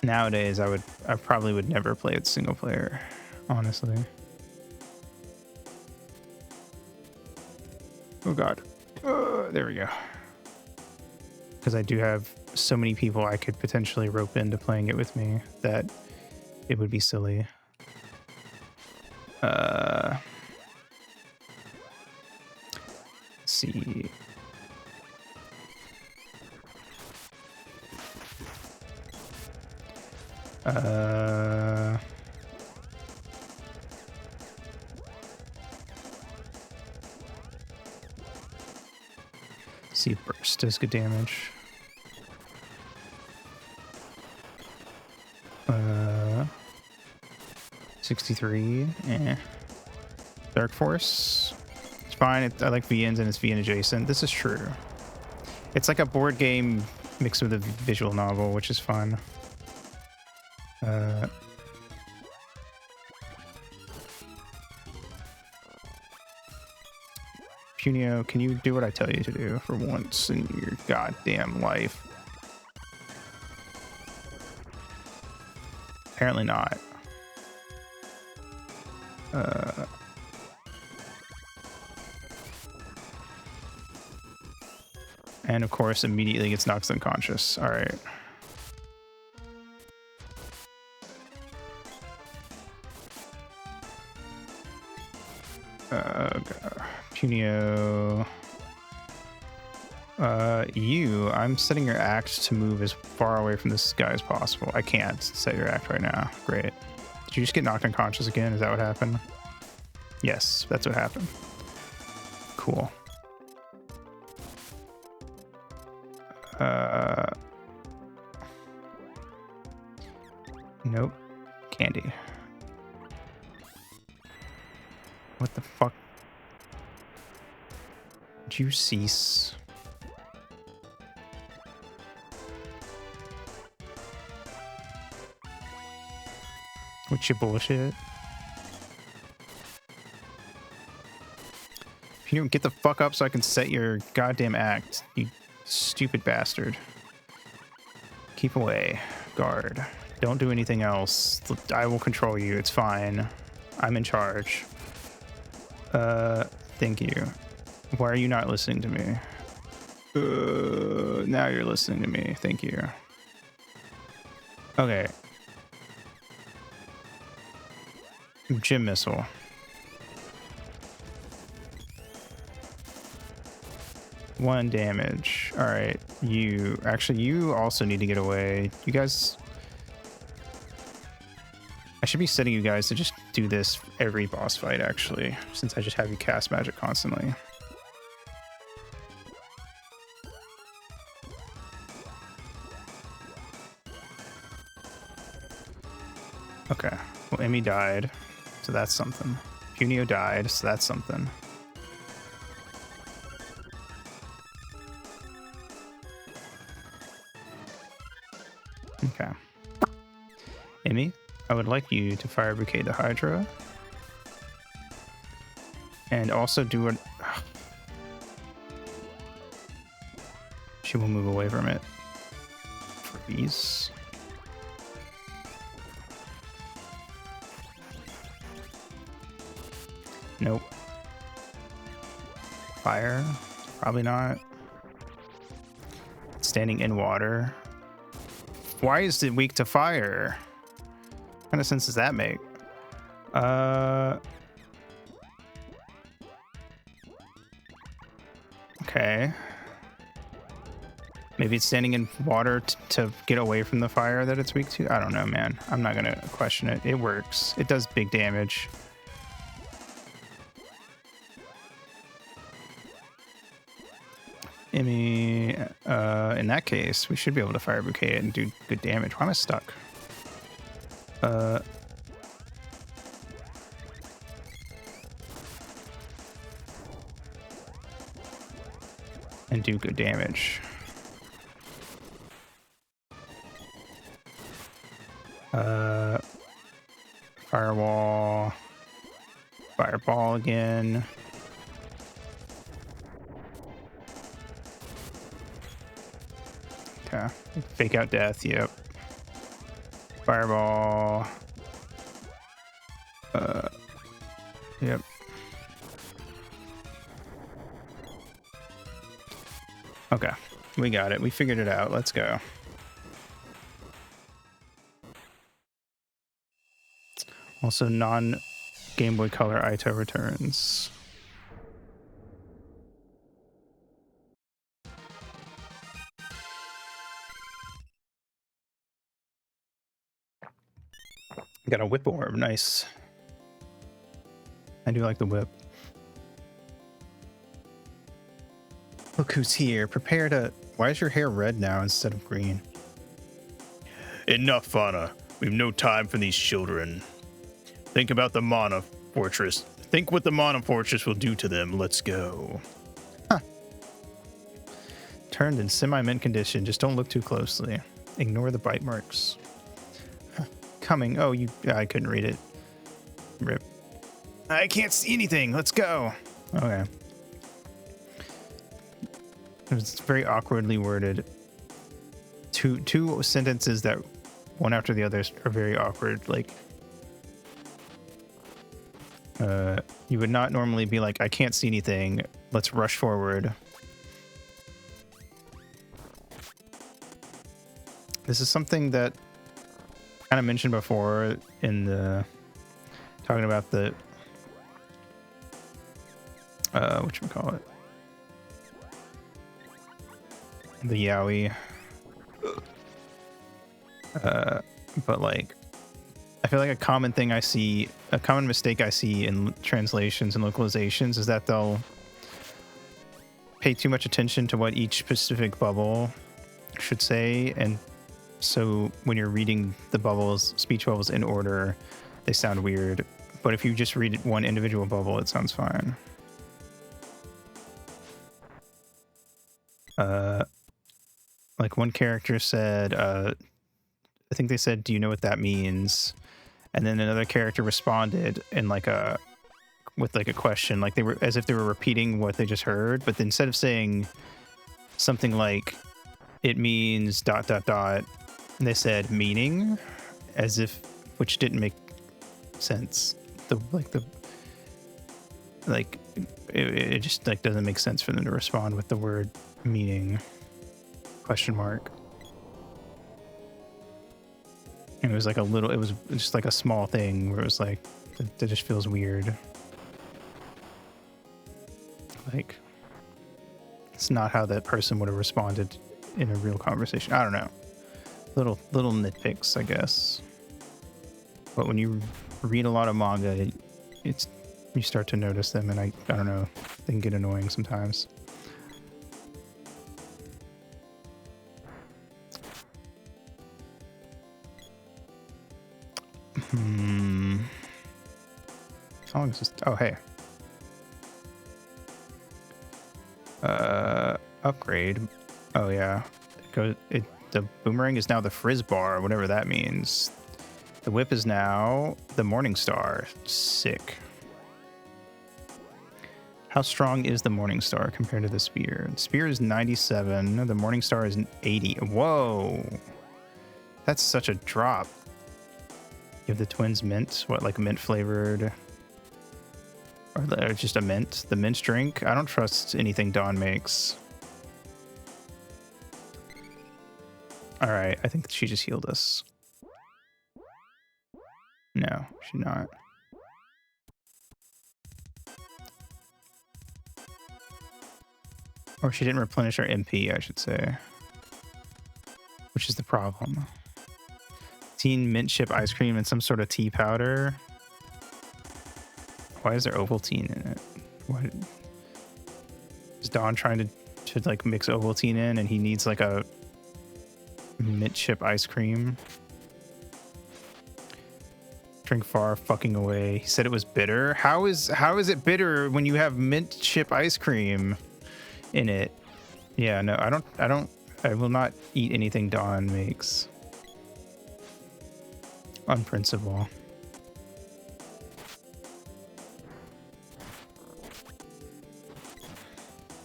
nowadays, I probably would never play it single player, honestly. Oh God. There we go. Because I do have so many people I could potentially rope into playing it with me that it would be silly. Let's see. See if burst does good damage. 63. Dark Force. It's fine. I like VNs and it's VN adjacent. This is true. It's like a board game mixed with a visual novel, which is fun. Punio, can you do what I tell you to do for once in your goddamn life? Apparently not. And of course, immediately gets knocked unconscious. All right. Punio. I'm setting your act to move as far away from this guy as possible. I can't set your act right now. Great. Did you just get knocked unconscious again? Is that what happened? Yes, that's what happened. Cool. Nope. Candy. What the fuck? Did you cease? What's your bullshit? Can you get the fuck up so I can set your goddamn act, you stupid bastard. Keep away. Guard. Don't do anything else. I will control you. It's fine. I'm in charge. Thank you. Why are you not listening to me? Now you're listening to me. Thank you. Okay. Gym missile. One damage. All right. You also need to get away. You guys, I should be setting you guys to just do this every boss fight, actually, since I just have you cast magic constantly. Okay. Well, Emmy died, so that's something. Punio died, so that's something. Okay. Emmy, I would like you to fire Brigade the Hydra. And also do it. She will move away from it. Freeze. Nope. Fire? Probably not. Standing in water. Why is it weak to fire? What kind of sense does that make? Okay. Maybe it's standing in water to get away from the fire that it's weak to? I don't know, man. I'm not gonna question it. It works. It does big damage. Emmy, in that case, we should be able to fire bouquet and do good damage. Why am I stuck? And do good damage. Firewall. Fireball again. Okay. Fake out death, yep. Fireball. Yep. Okay. We got it. We figured it out. Let's go. Also, non-Game Boy Color Aito returns. Got a whip orb. Nice. I do like the whip. Look who's here. Prepare to... Why is your hair red now instead of green? Enough, Fauna. We've no time for these children. Think about the Mana Fortress. Think what the Mana Fortress will do to them. Let's go. Huh. Turned in semi-mint condition. Just don't look too closely. Ignore the bite marks. Huh. Coming. Oh, I couldn't read it. Rip. I can't see anything. Let's go. Okay. It's very awkwardly worded. Two sentences that one after the other are very awkward. Like, you would not normally be like, I can't see anything. Let's rush forward. This is something that I kind of mentioned before in the talking about the whatchamacallit? The yaoi. But like, I feel like a common mistake I see in translations and localizations is that they'll pay too much attention to what each specific bubble should say, and so when you're reading the speech bubbles in order, they sound weird. But if you just read one individual bubble, it sounds fine. Like one character said, I think they said, "Do you know what that means?" And then another character responded in like a with like a question, like they were as if they were repeating what they just heard, but instead of saying something like it means ... and they said meaning, as if, which didn't make sense. It just like doesn't make sense for them to respond with the word meaning question mark. And it was like it was just like a small thing where it was like that just feels weird. Like it's not how that person would have responded in a real conversation. I don't know. Little nitpicks, I guess. But when you read a lot of manga, it's you start to notice them, and I don't know, they can get annoying sometimes. How long is this? Oh, hey. Upgrade. Oh yeah. The boomerang is now the frizz bar, whatever that means. The whip is now the Morning Star. Sick. How strong is the Morning Star compared to the spear? The spear is 97. The Morning Star is 80. Whoa. That's such a drop. You have the Twins mint. What, like mint flavored? Or just a mint? The mint drink? I don't trust anything Dawn makes. Alright, I think she just healed us. No, she not. Or she didn't replenish our MP, I should say. Which is the problem. Teen mint chip ice cream and some sort of tea powder. Why is there Ovaltine in it? What is Dawn trying to like mix Ovaltine in, and he needs like a mint chip ice cream? Drink far fucking away. He said it was bitter. How is it bitter when you have mint chip ice cream in it? Yeah, no, I will not eat anything Dawn makes. On principle.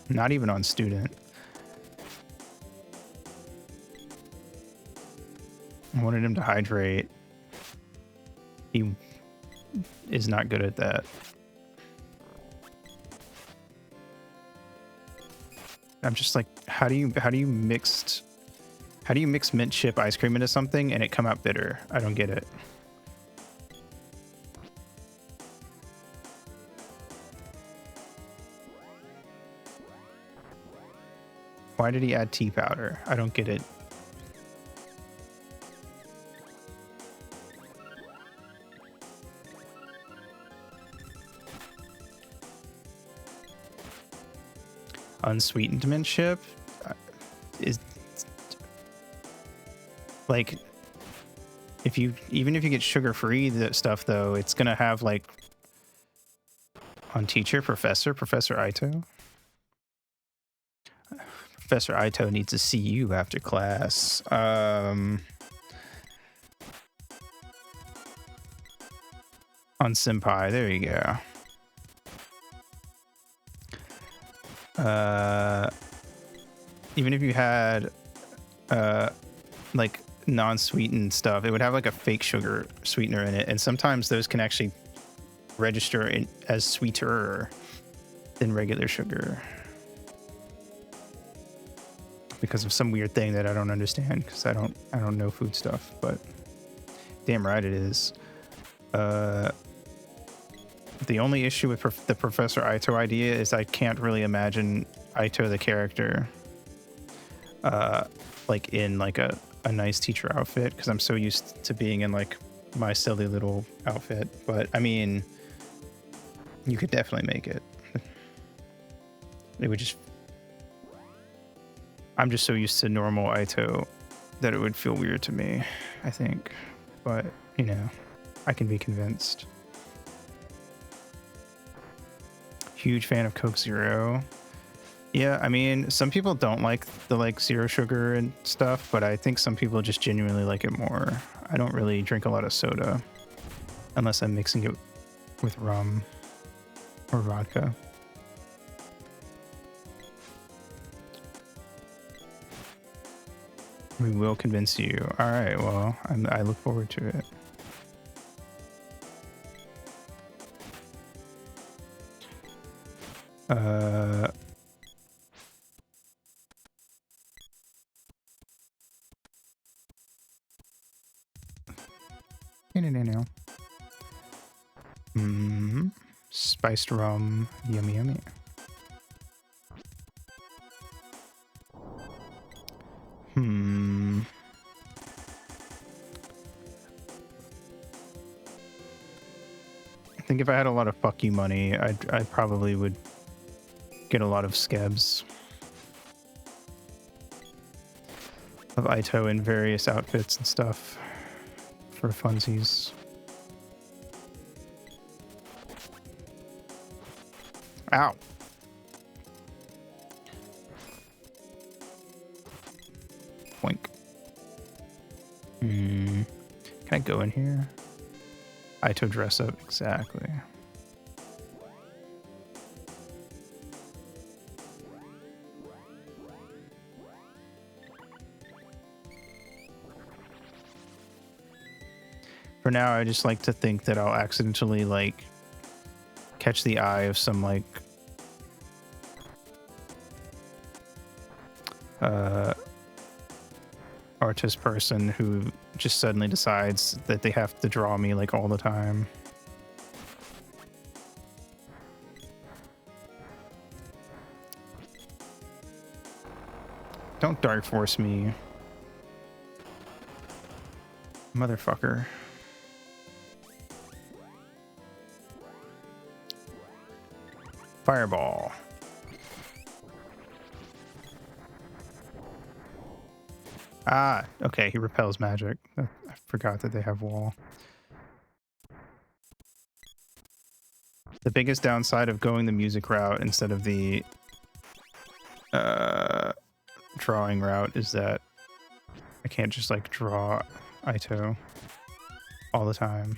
Not even on student. I wanted him to hydrate. He is not good at that. I'm just like, how do you mix mint chip ice cream into something and it come out bitter? I don't get it. Why did he add tea powder? I don't get it. Unsweetened mint chip is like, even if you get sugar-free stuff though, it's gonna have like on Professor Ito. Professor Ito needs to see you after class. On Senpai, there you go. Even if you had like non-sweetened stuff, it would have like a fake sugar sweetener in it, and sometimes those can actually register as sweeter than regular sugar because of some weird thing that I don't understand, because I don't know food stuff, but damn right it is. The only issue with the Professor Ito idea is I can't really imagine Ito the character like in like a nice teacher outfit, because I'm so used to being in like my silly little outfit. But I mean, you could definitely make it. It would just, I'm just so used to normal Ito that it would feel weird to me, I think. But, you know, I can be convinced. Huge fan of Coke Zero. Yeah, I mean, some people don't like the like zero sugar and stuff, but I think some people just genuinely like it more. I don't really drink a lot of soda unless I'm mixing it with rum. Or vodka. We will convince you. All right, well, I look forward to it. No. Spiced rum. Yummy, yummy. I think if I had a lot of fuck you money, I probably would get a lot of scabs of Aito in various outfits and stuff for funsies. Ow. Boink. Can I go in here? Aito dress up, exactly. For now, I just like to think that I'll accidentally, like, catch the eye of some, like, artist person who just suddenly decides that they have to draw me, like, all the time. Don't Dark Force me. Motherfucker. Fireball. Ah, okay, he repels magic. I forgot that they have wall. The biggest downside of going the music route instead of the drawing route is that I can't just, like, draw Aito all the time.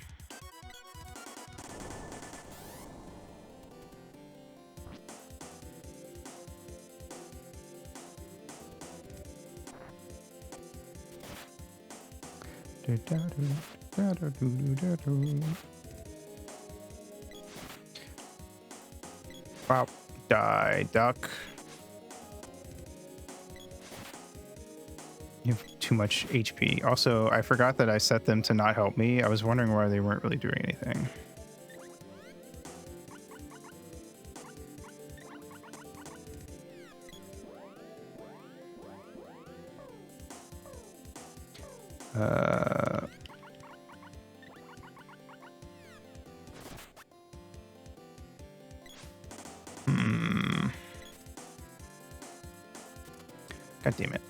Wow. Die, duck. You have too much HP. Also, I forgot that I set them to not help me. I was wondering why they weren't really doing anything. God damn it.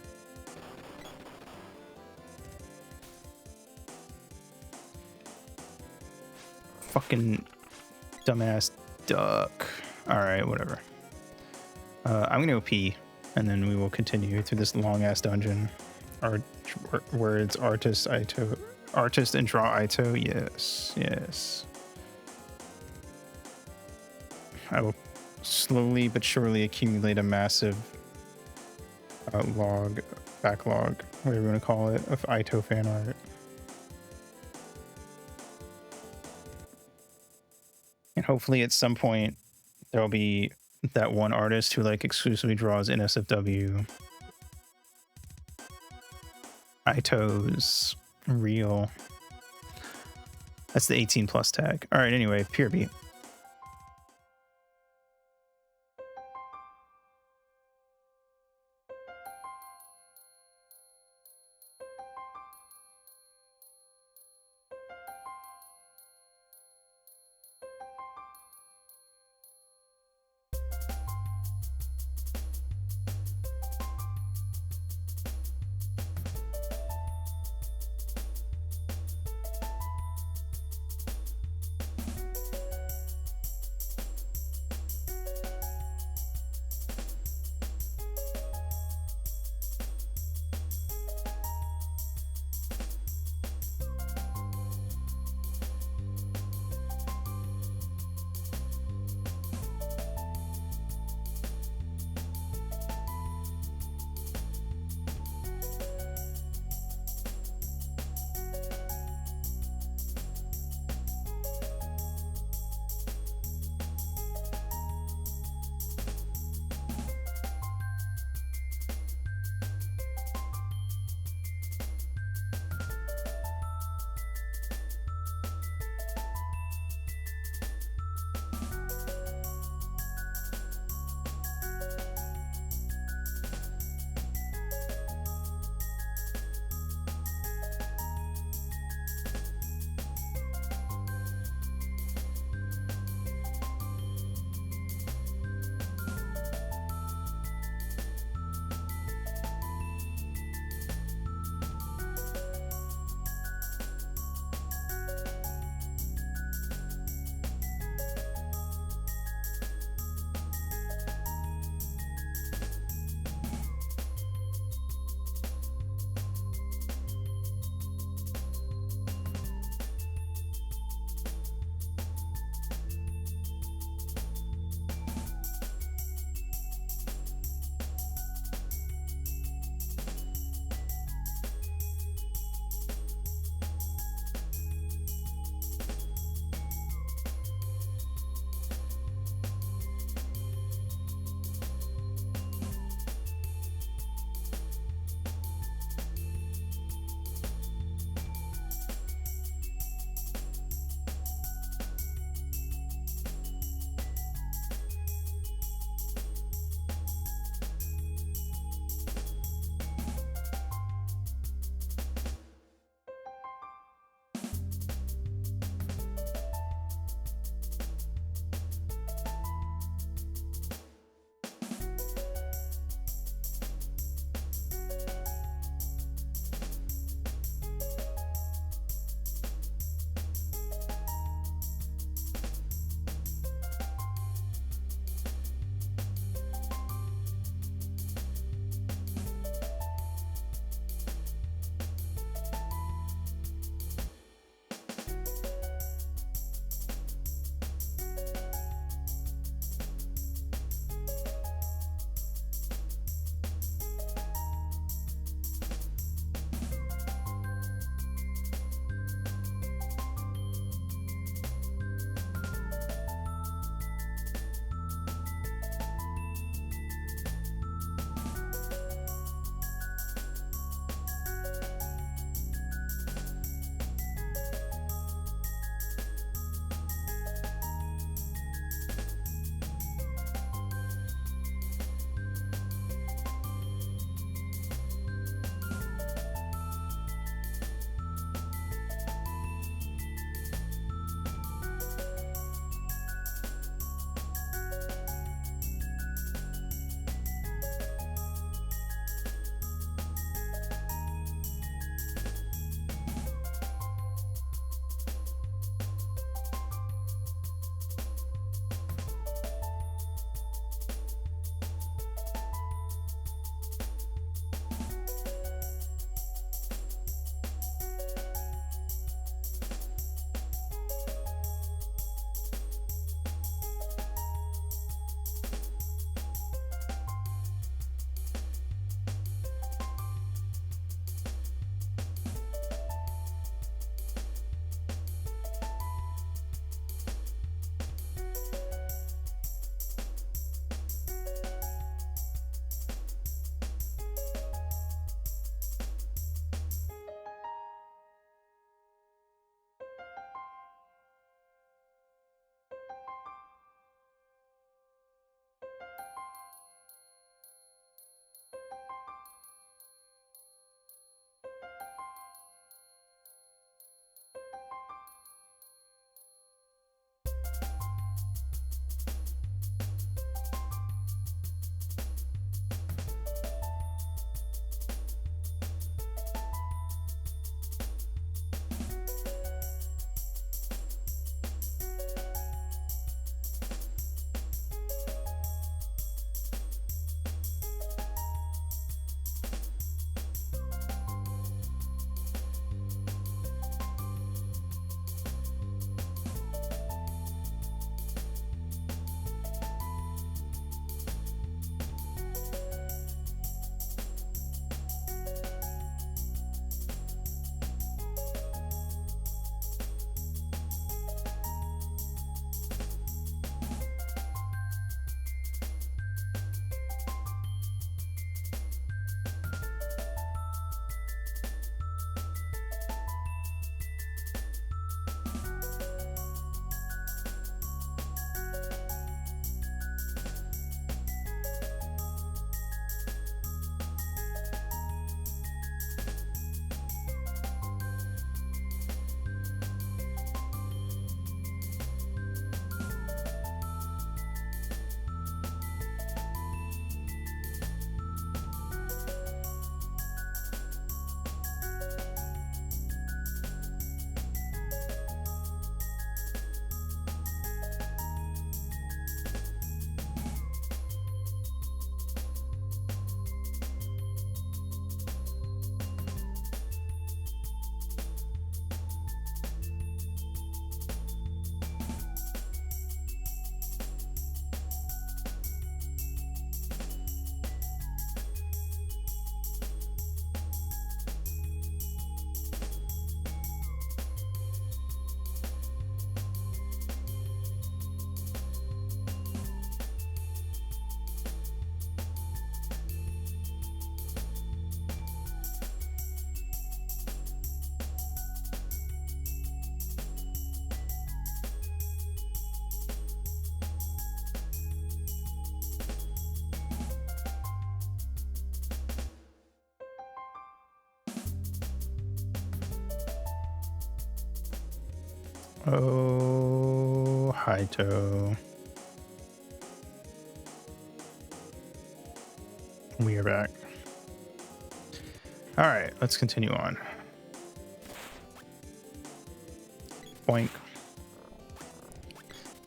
Fucking dumbass duck. Alright, whatever. I'm gonna go pee, and then we will continue through this long-ass dungeon. Words, artist, Aito. Artist and draw Aito? Yes, yes. I will slowly but surely accumulate a massive backlog, whatever you want to call it, of Aito fan art. And hopefully at some point there'll be that one artist who, like, exclusively draws NSFW. Aito's real. That's the 18 plus tag. All right, anyway, pure beat. Oh, Haito. We are back. All right, let's continue on. Boink.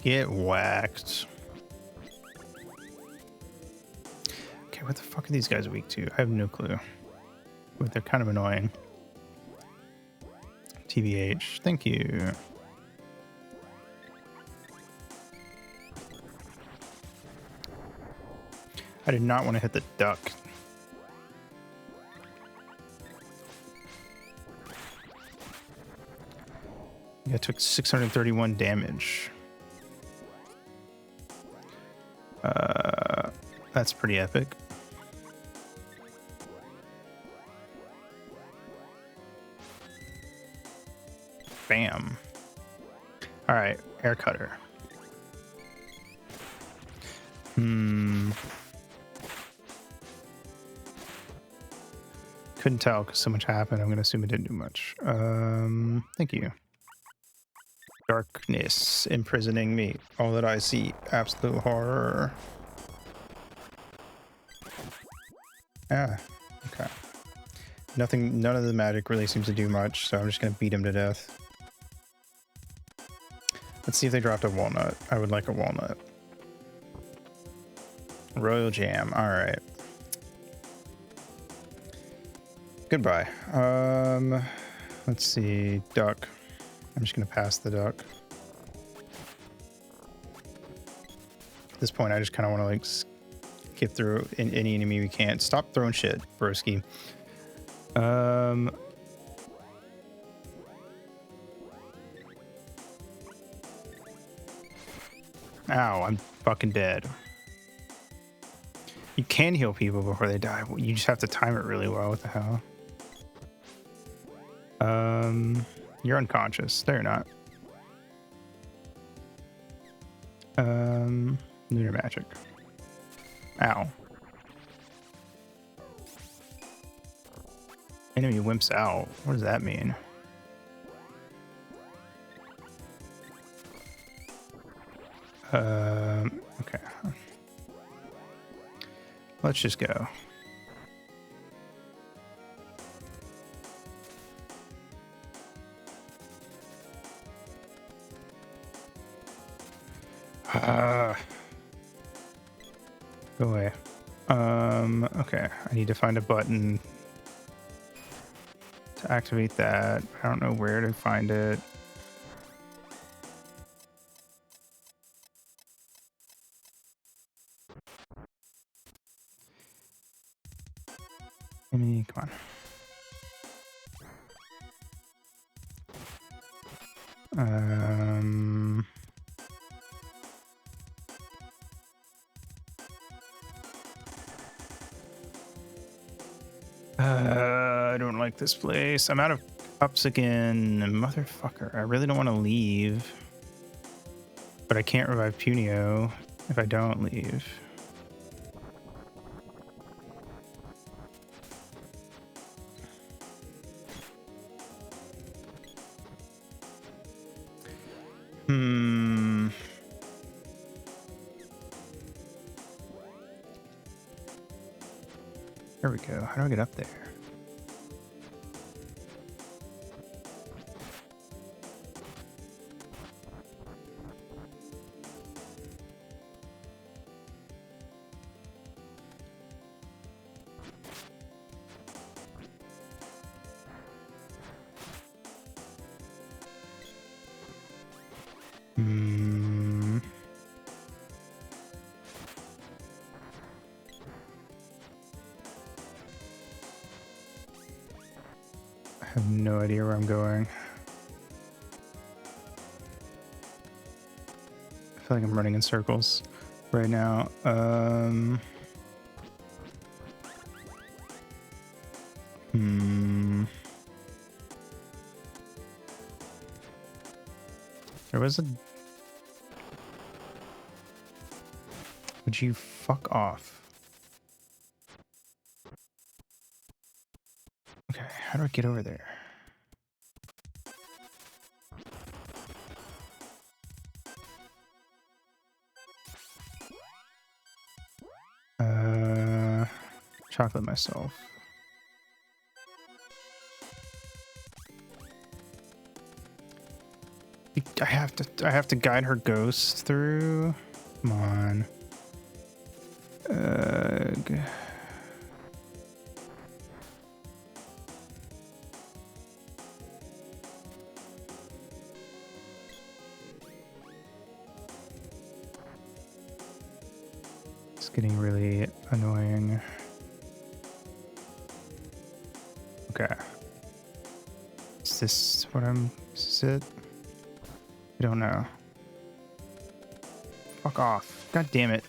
Get whacked. Okay, what the fuck are these guys weak to? I have no clue. But they're kind of annoying. TVH, thank you. I did not want to hit the duck. I took 631 damage. That's pretty epic. Bam. All right, air cutter. Couldn't tell because so much happened. I'm gonna assume it didn't do much. Thank you. Darkness imprisoning me. All that I see, absolute horror. Ah, okay. Nothing, none of the magic really seems to do much, so I'm just gonna beat him to death. Let's see if they dropped a walnut. I would like a walnut. Royal jam, alright. Goodbye. Let's see, duck. I'm just gonna pass the duck. At this point, I just kind of want to like skip through any enemy we can't. Stop throwing shit, broski. Ow, I'm fucking dead. You can heal people before they die. You just have to time it really well. What the hell? You're unconscious. No, you're not. Lunar magic. Ow. Enemy wimps out. What does that mean? Okay. Let's just go. Go away. Okay. I need to find a button to activate that. I don't know where to find it. Come on. I don't like this place. I'm out of cups again. Motherfucker. I really don't want to leave. But I can't revive Punio if I don't leave. There we go. How do I get up there? I have no idea where I'm going. I feel like I'm running in circles right now. There was a... Would you fuck off? Okay, how do I get over there? chocolate myself. I have to guide her ghost through. Come on. It's getting really annoying. Okay. Is this what I'm... Is this it? I don't know. Fuck off. God damn it.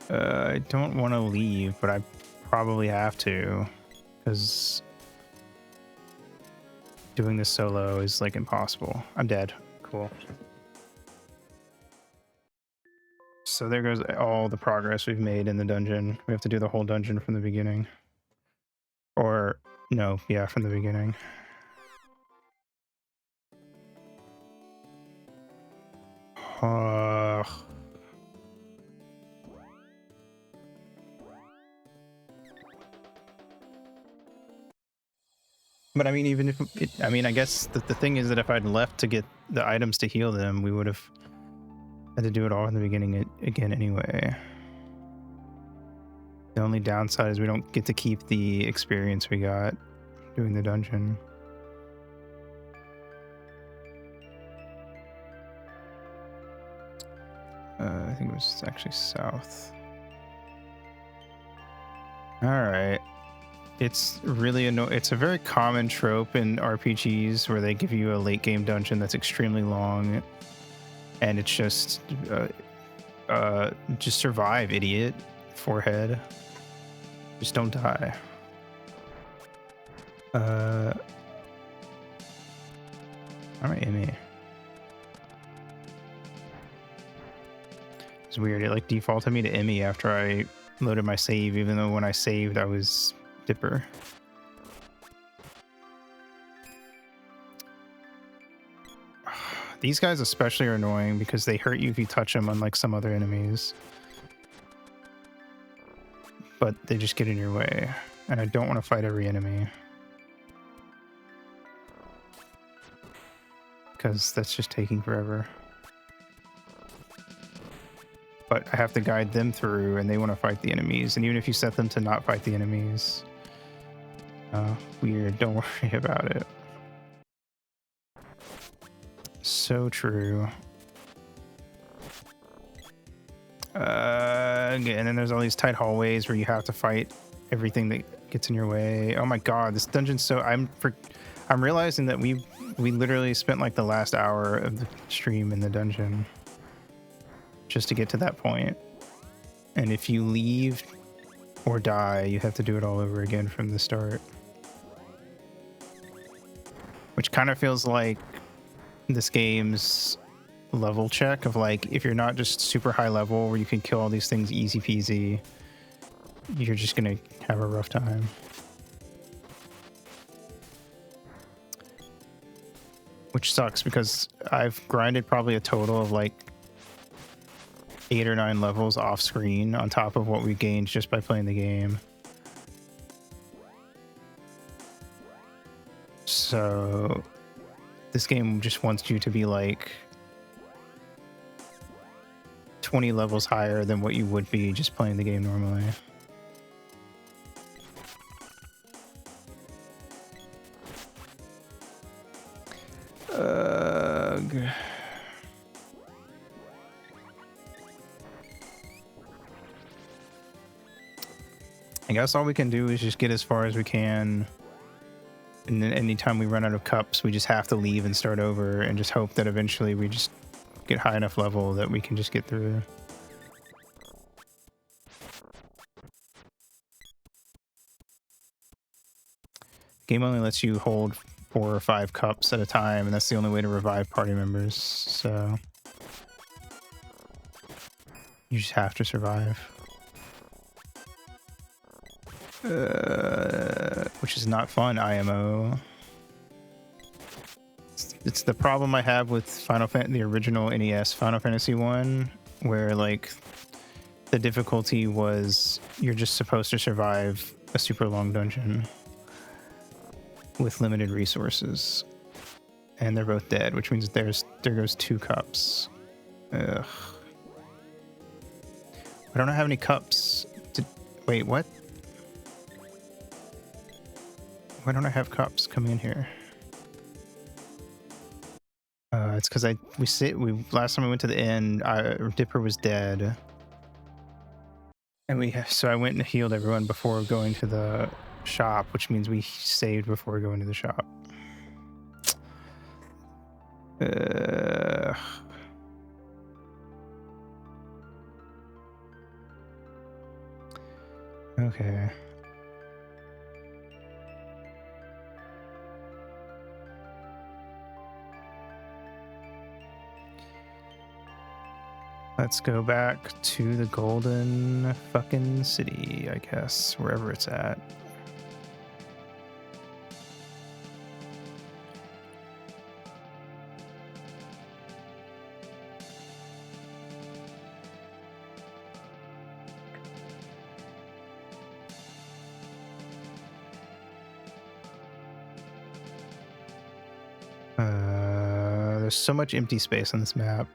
I don't want to leave, but I probably have to, because doing this solo is like impossible. I'm dead. Cool. So there goes all the progress we've made in the dungeon. We have to do the whole dungeon from the beginning. Or, no, yeah, from the beginning. But I mean, even if I mean, I guess the thing is that if I'd left to get the items to heal them, we would have had to do it all in the beginning again anyway. The only downside is we don't get to keep the experience we got doing the dungeon. I think it was actually south. All right. It's really it's a very common trope in RPGs where they give you a late game dungeon that's extremely long, and it's just survive, idiot. Forehead. Just don't die. I'm an Emmy. It's weird. It like defaulted me to Emmy after I loaded my save, even though when I saved I was Dipper. These guys especially are annoying because they hurt you if you touch them, unlike some other enemies. But they just get in your way, and I don't want to fight every enemy. Because that's just taking forever. But I have to guide them through, and they want to fight the enemies. And even if you set them to not fight the enemies, weird, don't worry about it. So true. And then there's all these tight hallways where you have to fight everything that gets in your way. Oh my god, this dungeon's so... I'm realizing that we literally spent like the last hour of the stream in the dungeon just to get to that point. And if you leave or die, you have to do it all over again from the start. Which kind of feels like this game's level check of like, if you're not just super high level where you can kill all these things easy peasy, you're just gonna have a rough time. Which sucks because I've grinded probably a total of like 8 or 9 levels off screen on top of what we gained just by playing the game. So this game just wants you to be like 20 levels higher than what you would be just playing the game normally. I guess all we can do is just get as far as we can, and then anytime we run out of cups, we just have to leave and start over and just hope that eventually we just get high enough level that we can just get through. Game only lets you hold 4 or 5 cups at a time, and that's the only way to revive party members. So you just have to survive. Which is not fun, IMO. It's the problem I have with the original NES Final Fantasy 1, where like the difficulty was you're just supposed to survive a super long dungeon with limited resources, and they're both dead, which means there goes 2 cups. Ugh. I don't have any cups. Wait, what? Why don't I have cups coming in here? It's because last time we went to the inn, Dipper was dead, and so I went and healed everyone before going to the shop, which means we saved before going to the shop. Okay. Let's go back to the golden fucking city, I guess, wherever it's at. There's so much empty space on this map.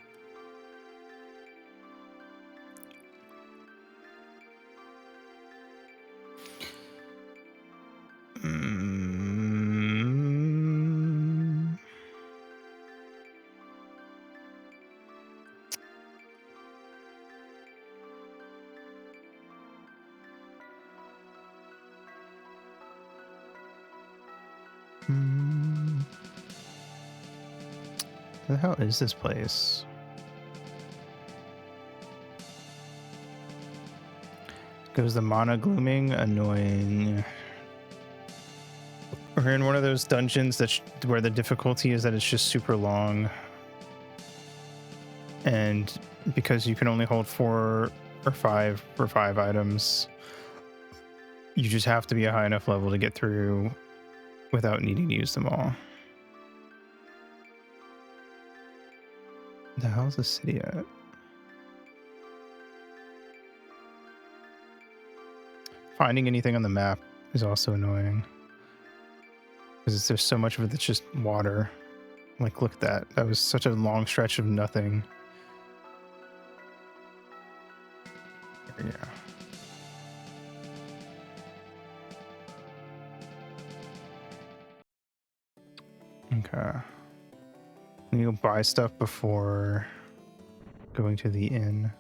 Where the hell is this place? Goes the mana glooming, annoying. We're in one of those dungeons where the difficulty is that it's just super long, and because you can only hold 4 or 5 items, you just have to be a high enough level to get through without needing to use them all. The hell's the city at? Finding anything on the map is also annoying, because there's so much of it that's just water. Like, look at that. That was such a long stretch of nothing. Yeah. Okay. You go buy stuff before going to the inn.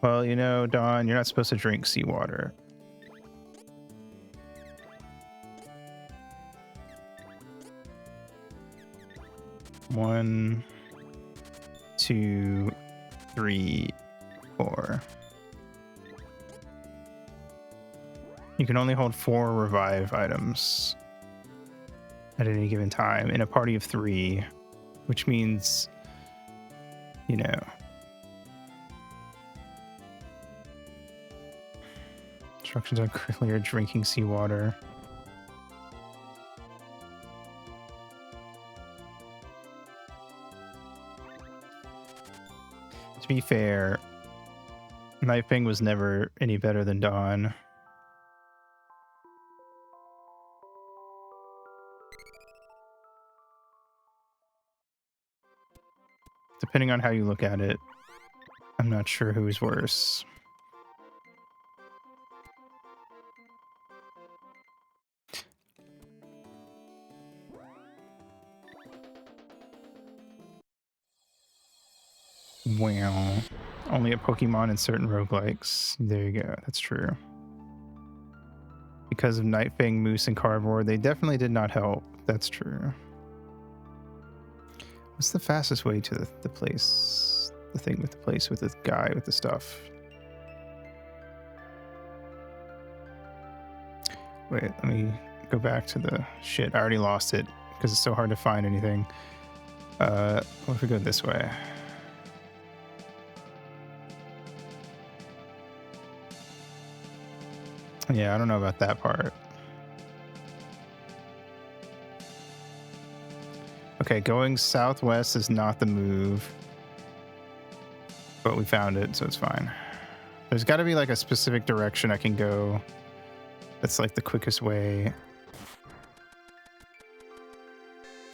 Well, you know, Dawn, you're not supposed to drink seawater. One, 2, 3, 4. You can only hold 4 revive items at any given time in a party of 3, which means, you know, instructions are clear. Drinking seawater. To be fair, Nightfang was never any better than Dawn. Depending on how you look at it, I'm not sure who's worse. Wow. Only a Pokemon in certain roguelikes. There you go. That's true. Because of Nightfang, Moose, and Carnivore, they definitely did not help. That's true. What's the fastest way to the place? The thing with the place with the guy with the stuff. Wait, let me go back to the shit. I already lost it because it's so hard to find anything. What if we go this way? Yeah, I don't know about that part. Okay, going southwest is not the move. But we found it, so it's fine. There's got to be like a specific direction I can go. That's like the quickest way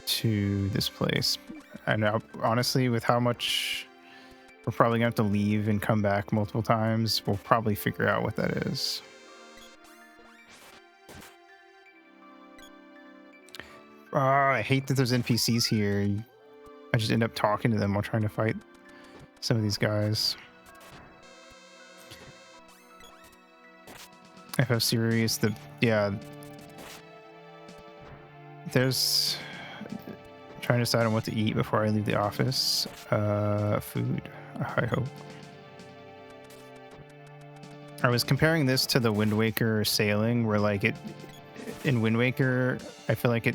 to this place. And honestly, with how much we're probably gonna have to leave and come back multiple times, we'll probably figure out what that is. Oh, I hate that there's NPCs here. I just end up talking to them while trying to fight some of these guys. FF series, yeah. There's trying to decide on what to eat before I leave the office. Food, I hope. I was comparing this to the Wind Waker sailing, where like in Wind Waker, I feel like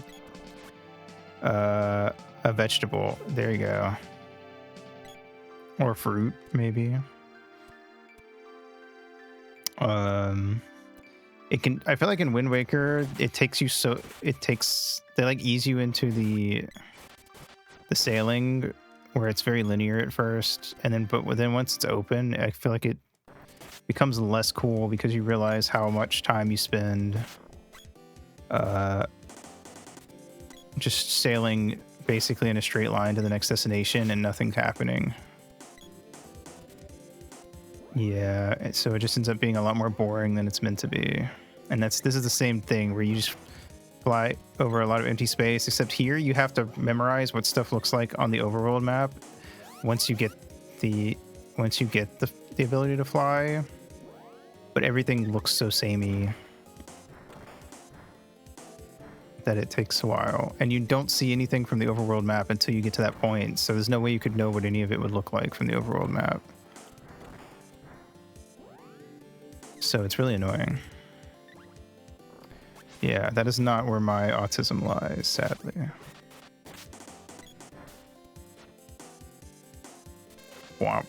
a vegetable. There you go. Or fruit, maybe. I feel like in Wind Waker, they like ease you into the sailing where it's very linear at first, and then once it's open, I feel like it becomes less cool because you realize how much time you spend just sailing basically in a straight line to the next destination and nothing's happening. Yeah, so it just ends up being a lot more boring than it's meant to be. And this is the same thing where you just fly over a lot of empty space, except here you have to memorize what stuff looks like on the overworld map once you get the ability to fly. But everything looks so samey that it takes a while. And you don't see anything from the overworld map until you get to that point, so there's no way you could know what any of it would look like from the overworld map. So it's really annoying. Yeah, that is not where my autism lies, sadly. Womp.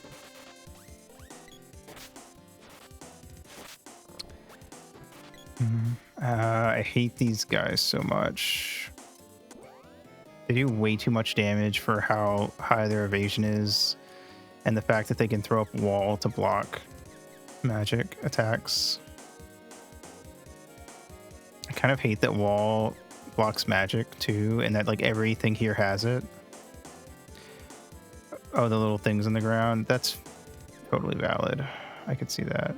I hate these guys so much. They do way too much damage for how high their evasion is, and the fact that they can throw up a wall to block magic attacks. I kind of hate that wall blocks magic too, and that like everything here has it. Oh, the little things in the ground, that's totally valid. I could see that.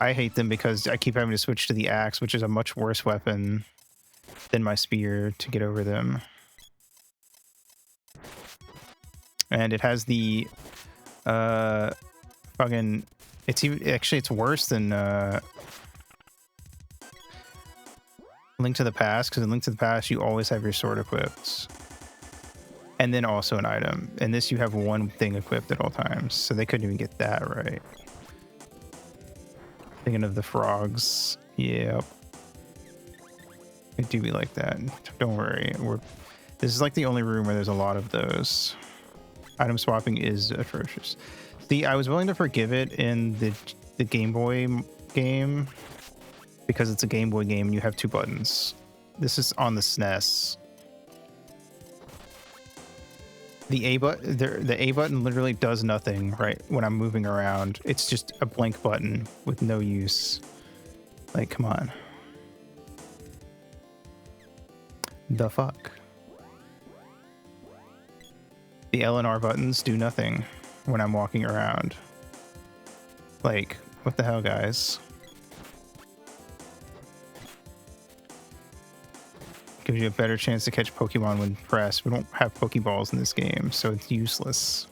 I hate them because I keep having to switch to the axe, which is a much worse weapon than my spear to get over them. And it has the fucking, it's worse than Link to the Past, because in Link to the Past you always have your sword equipped and then also an item. And this you have one thing equipped at all times, so they couldn't even get that right. Thinking of the frogs. Yep. It do be like that. Don't worry. This is like the only room where there's a lot of those. Item swapping is atrocious. See, I was willing to forgive it in the Game Boy game because it's a Game Boy game and you have two buttons. This is on the SNES. The A button literally does nothing right when I'm moving around. It's just a blank button with no use. Like, come on. The fuck? The L and R buttons do nothing when I'm walking around. Like, what the hell, guys? Gives you a better chance to catch Pokemon when pressed. We don't have Pokeballs in this game, so it's useless.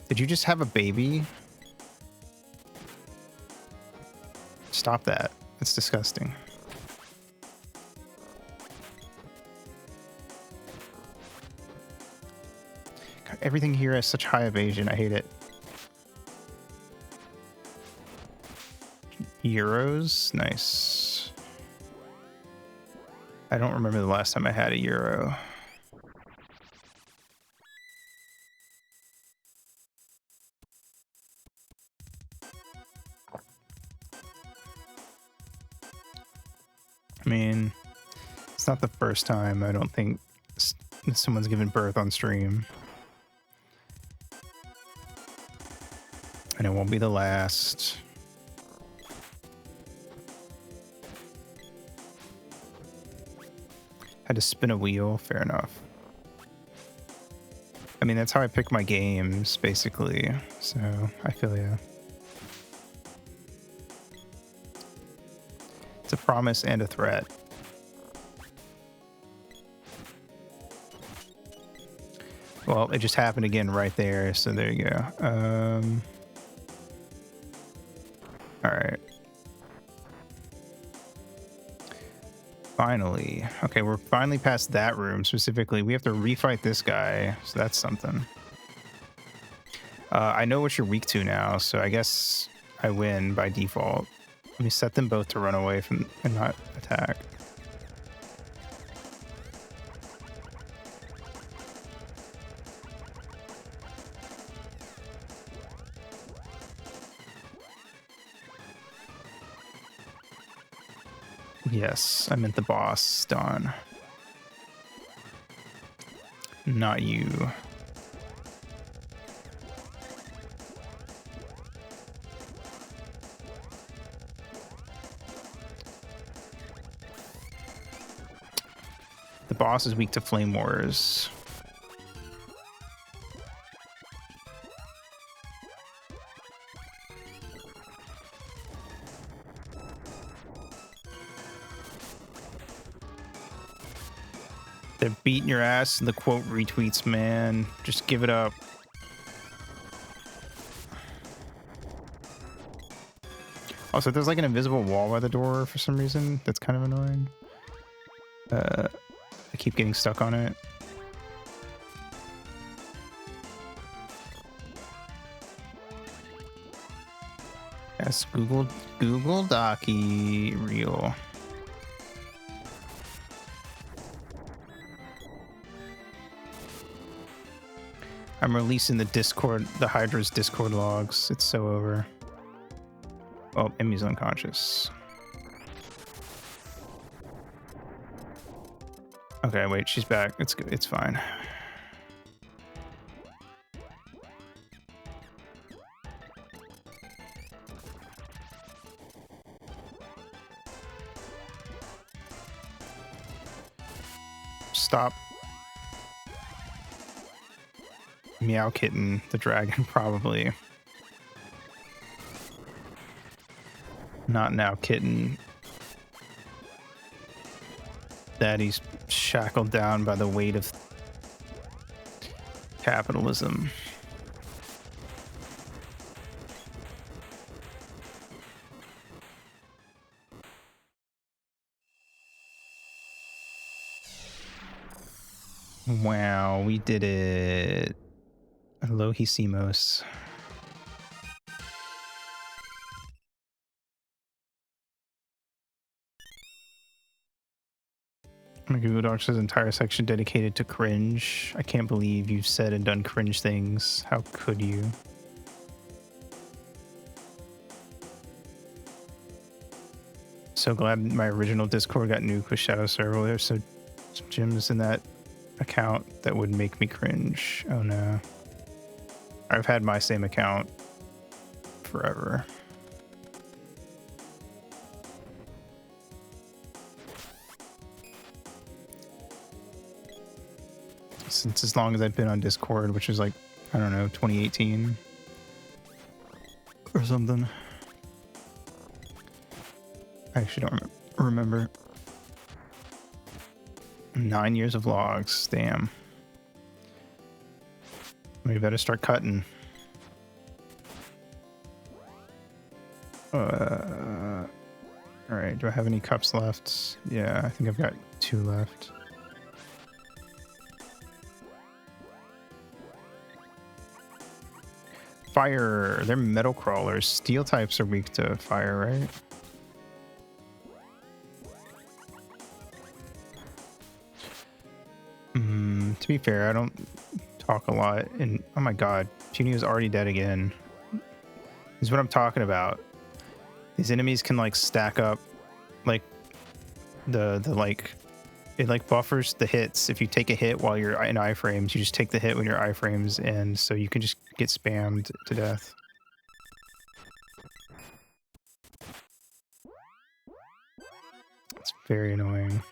Did you just have a baby? Stop that. It's disgusting. God, everything here has such high evasion. I hate it. Euros, nice. I don't remember the last time I had a euro. I mean, it's not the first time I don't think someone's given birth on stream. And it won't be the last. Had to spin a wheel, fair enough. I mean, that's how I pick my games, basically. So, I feel ya. It's a promise and a threat. Well, it just happened again right there, so there you go. All right. Finally. Okay, we're finally past that room specifically. We have to refight this guy, so that's something. I know what you're weak to now, so I guess I win by default. Let me set them both to run away from and not attack. Yes, I meant the boss, Don. Not you. The boss is weak to Flame Wars. They're beating your ass in the quote retweets, man. Just give it up. Also, there's like an invisible wall by the door for some reason. That's kind of annoying. I keep getting stuck on it. Yes, Google Docky real. I'm releasing the Discord, the Hydra's Discord logs. It's so over. Oh, Emmy's unconscious. Okay, wait, she's back. It's good. It's fine. Stop. Meow Kitten, the dragon, probably. Not now, Kitten. Daddy's shackled down by the weight of capitalism. Wow, we did it. Lohisimos. My Google Docs has an entire section dedicated to cringe. I can't believe you've said and done cringe things. How could you? So glad my original Discord got nuked with Shadow Server. There's some gyms in that account that would make me cringe. Oh no. I've had my same account forever. Since as long as I've been on Discord, which is like, I don't know, 2018 or something. I actually don't remember. 9 years of logs, damn. We better start cutting. All right, do I have any cups left? Yeah, I think I've got 2 left. Fire, they're metal crawlers. Steel types are weak to fire, right? To be fair, I don't talk a lot. And oh my god, Junio's already dead again. This is what I'm talking about. These enemies can like stack up, like the like it like buffers the hits. If you take a hit while you're in iframes, you just take the hit when your iframes end, so you can just get spammed to death. It's very annoying.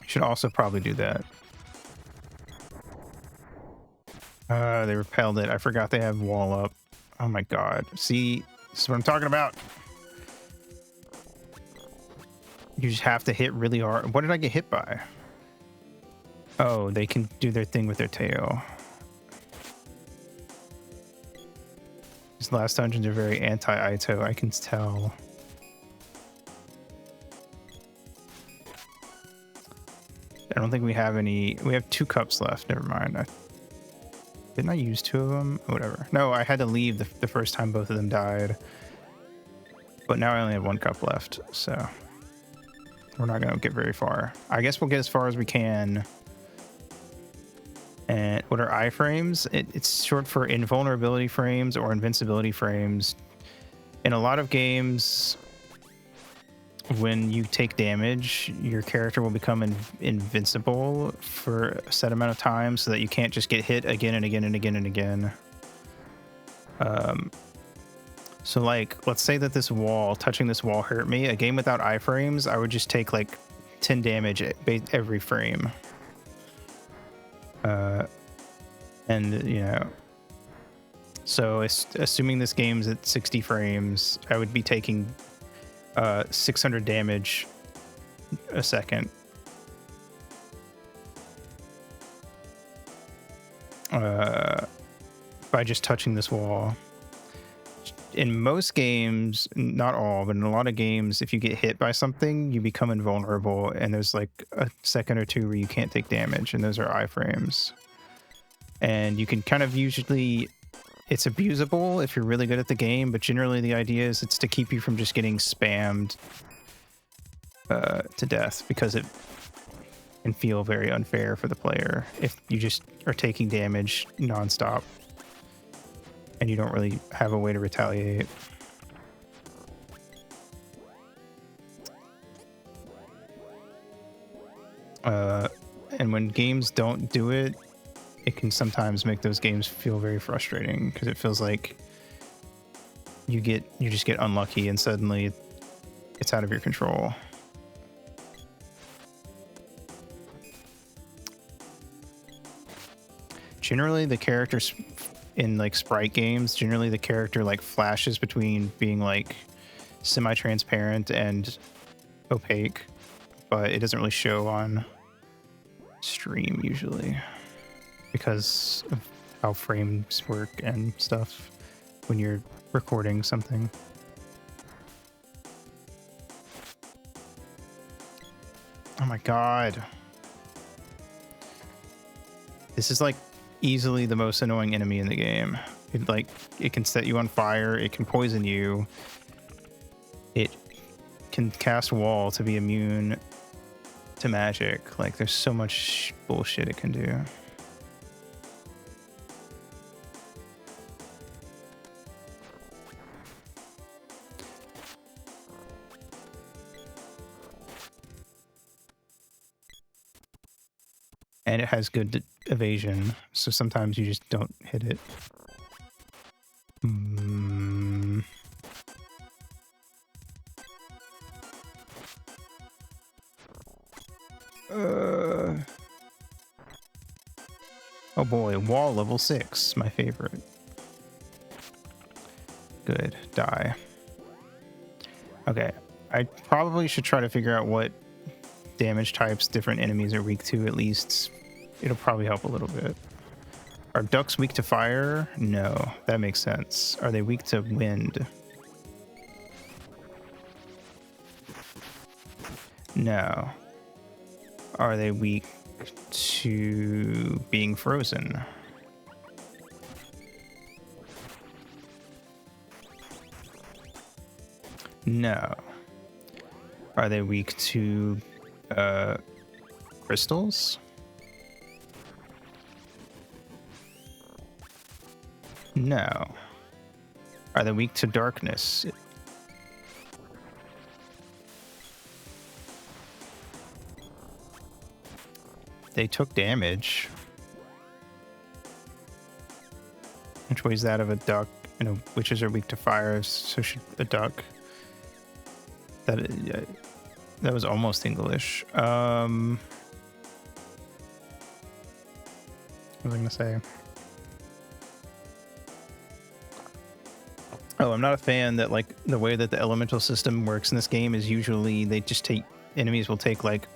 You should also probably do that. They repelled it. I forgot they have wall up. Oh my god. See, this is what I'm talking about. You just have to hit really hard. What did I get hit by? Oh, they can do their thing with their tail. These last dungeons are very anti-Ito, I can tell. I don't think we have any. We have 2 cups left. Never mind. Didn't I use 2 of them? Whatever. No, I had to leave the first time both of them died. But now I only have 1 cup left, so we're not going to get very far. I guess we'll get as far as we can. And what are iframes? It's short for invulnerability frames or invincibility frames. In a lot of games, when you take damage, your character will become invincible for a set amount of time so that you can't just get hit again and again and again and again. So like, let's say that touching this wall hurt me. A game without iframes, I would just take like 10 damage every frame. And you know, so assuming this game's at 60 frames, I would be taking 600 damage a second. By just touching this wall. In most games, not all, but in a lot of games, if you get hit by something, you become invulnerable, and there's like a second or 2 where you can't take damage, and those are iframes. And you can kind of usually, it's abusable if you're really good at the game, but generally the idea is it's to keep you from just getting spammed to death, because it can feel very unfair for the player if you just are taking damage nonstop and you don't really have a way to retaliate. And when games don't do it, it can sometimes make those games feel very frustrating, because it feels like you just get unlucky and suddenly it's out of your control. Generally, the characters in like sprite games, generally the character like flashes between being like semi-transparent and opaque, but it doesn't really show on stream usually because of how frames work and stuff when you're recording something. Oh my god. This is like easily the most annoying enemy in the game. It can set you on fire, it can poison you, it can cast wall to be immune to magic. Like, there's so much bullshit it can do. And it has good evasion, so sometimes you just don't hit it. Oh boy, wall level 6, my favorite. Good, die. Okay, I probably should try to figure out what damage types different enemies are weak to, at least. It'll probably help a little bit. Are ducks weak to fire? No, that makes sense. Are they weak to wind? No. Are they weak to being frozen? No. Are they weak to crystals? No. Are they weak to darkness? They took damage. Which way is that of a duck? You know, witches are weak to fire, so should a duck. That was almost English. What was I gonna say? Oh, I'm not a fan that like the way that the elemental system works in this game is usually they just take enemies will take like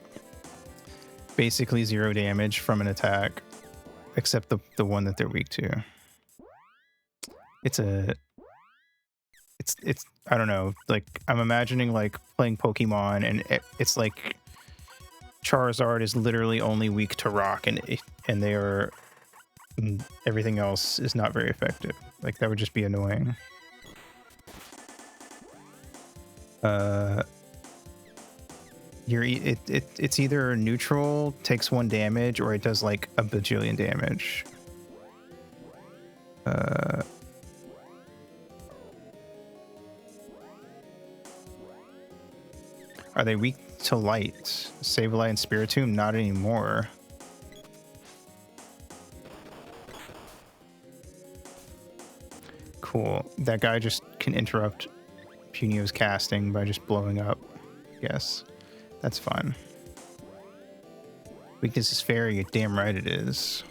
basically 0 damage from an attack, except the one that they're weak to. It's I don't know, like I'm imagining like playing Pokemon and it's like Charizard is literally only weak to rock and they are everything else is not very effective. Like that would just be annoying. It's either neutral, takes 1 damage, or it does like a bajillion damage. Are they weak to light? Sableye and Spiritomb? Not anymore. Cool. That guy just can interrupt Punio's casting by just blowing up. Yes. That's fun. Weakness is fairy. You're damn right it is.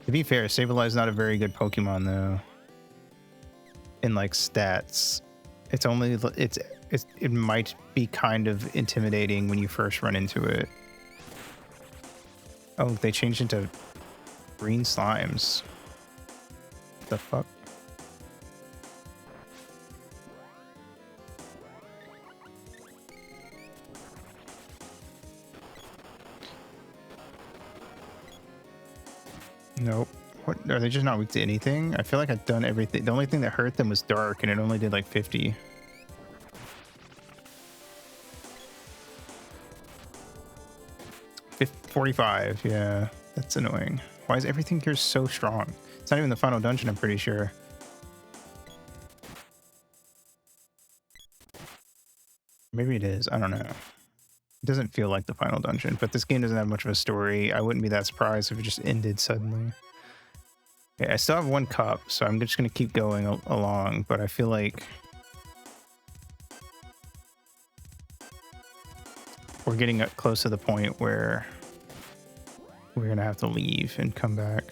To be fair, Sableye is not a very good Pokemon though. In like stats. It's only it might be kind of intimidating when you first run into it. Oh, they changed into green slimes. What the fuck? Nope. What, are they just not weak to anything? I feel like I've done everything. The only thing that hurt them was dark, and it only did like 50. Fif 45, yeah. That's annoying. Why is everything here so strong? It's not even the final dungeon, I'm pretty sure. Maybe it is. I don't know. It doesn't feel like the final dungeon, but this game doesn't have much of a story. I wouldn't be that surprised if it just ended suddenly. Okay, I still have 1 cup, so I'm just going to keep going along, but I feel like we're getting close to the point where we're going to have to leave and come back.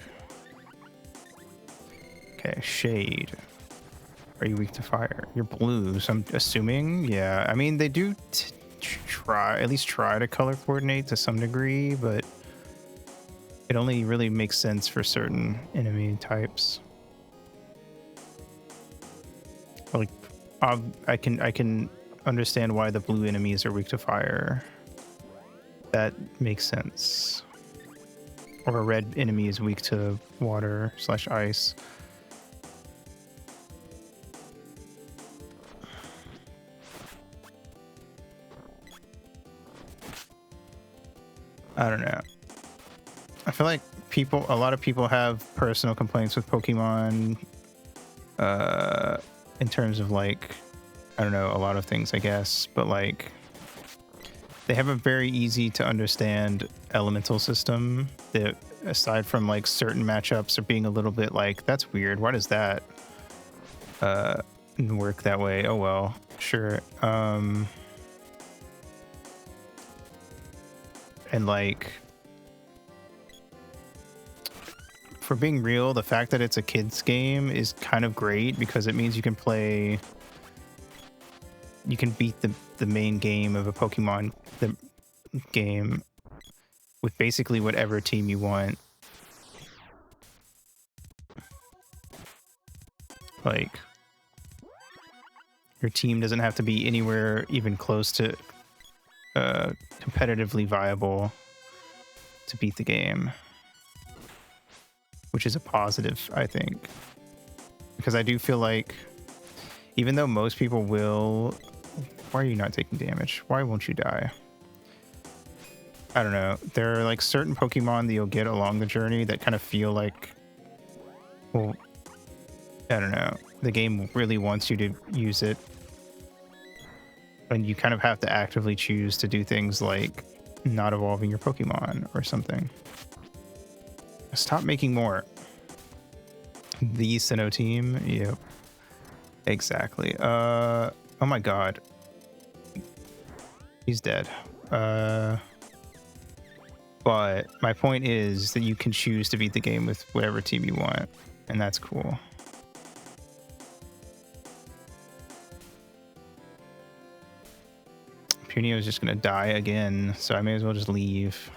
Okay, Shade. Are you weak to fire? You're blue, so I'm assuming, yeah. I mean, they do at least try to color coordinate to some degree, but it only really makes sense for certain enemy types. Like, I can understand why the blue enemies are weak to fire. That makes sense. Or a red enemy is weak to water / ice. I don't know. I feel like a lot of people have personal complaints with Pokemon in terms of like, I don't know, a lot of things, I guess, but like they have a very easy to understand elemental system that aside from like certain matchups are being a little bit like, that's weird. Why does that work that way? Oh, well, sure. And like, for being real, the fact that it's a kids game is kind of great because it means you can beat the main game of a Pokemon game with basically whatever team you want. Like, your team doesn't have to be anywhere even close to competitively viable to beat the game, which is a positive, I think, because I do feel like even though most people will, why are you not taking damage? Why won't you die? I don't know. There are like certain Pokemon that you'll get along the journey that kind of feel like, well, I don't know, the game really wants you to use it, and you kind of have to actively choose to do things like not evolving your Pokemon or something. Stop making more. The Sinnoh team, yep, exactly. Oh my god, he's dead. But my point is that you can choose to beat the game with whatever team you want, and that's cool. Punio is just gonna die again, so I may as well just leave.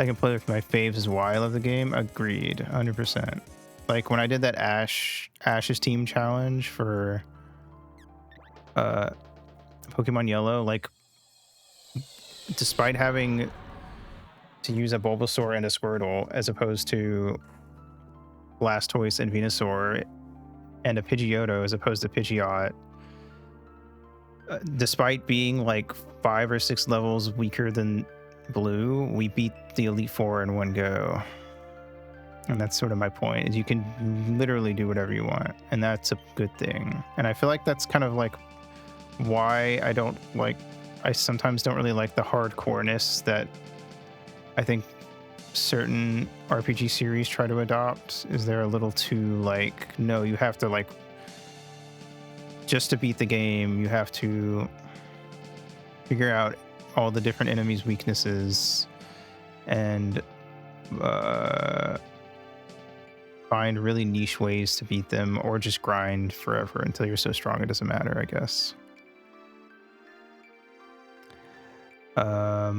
I can play with my faves while of the game. Agreed, 100%. Like when I did that Ash's team challenge for Pokemon Yellow, like despite having to use a Bulbasaur and a Squirtle as opposed to Blastoise and Venusaur and a Pidgeotto as opposed to Pidgeot, despite being like 5 or 6 levels weaker than Blue, we beat the Elite Four in one go. And that's sort of my point, is you can literally do whatever you want, and that's a good thing. And I feel like that's kind of like why I sometimes don't really like the hardcoreness that I think certain RPG series try to adopt. Is they're a little too like, no, you have to like, just to beat the game, you have to figure out all the different enemies' weaknesses and find really niche ways to beat them, or just grind forever until you're so strong it doesn't matter, I guess. I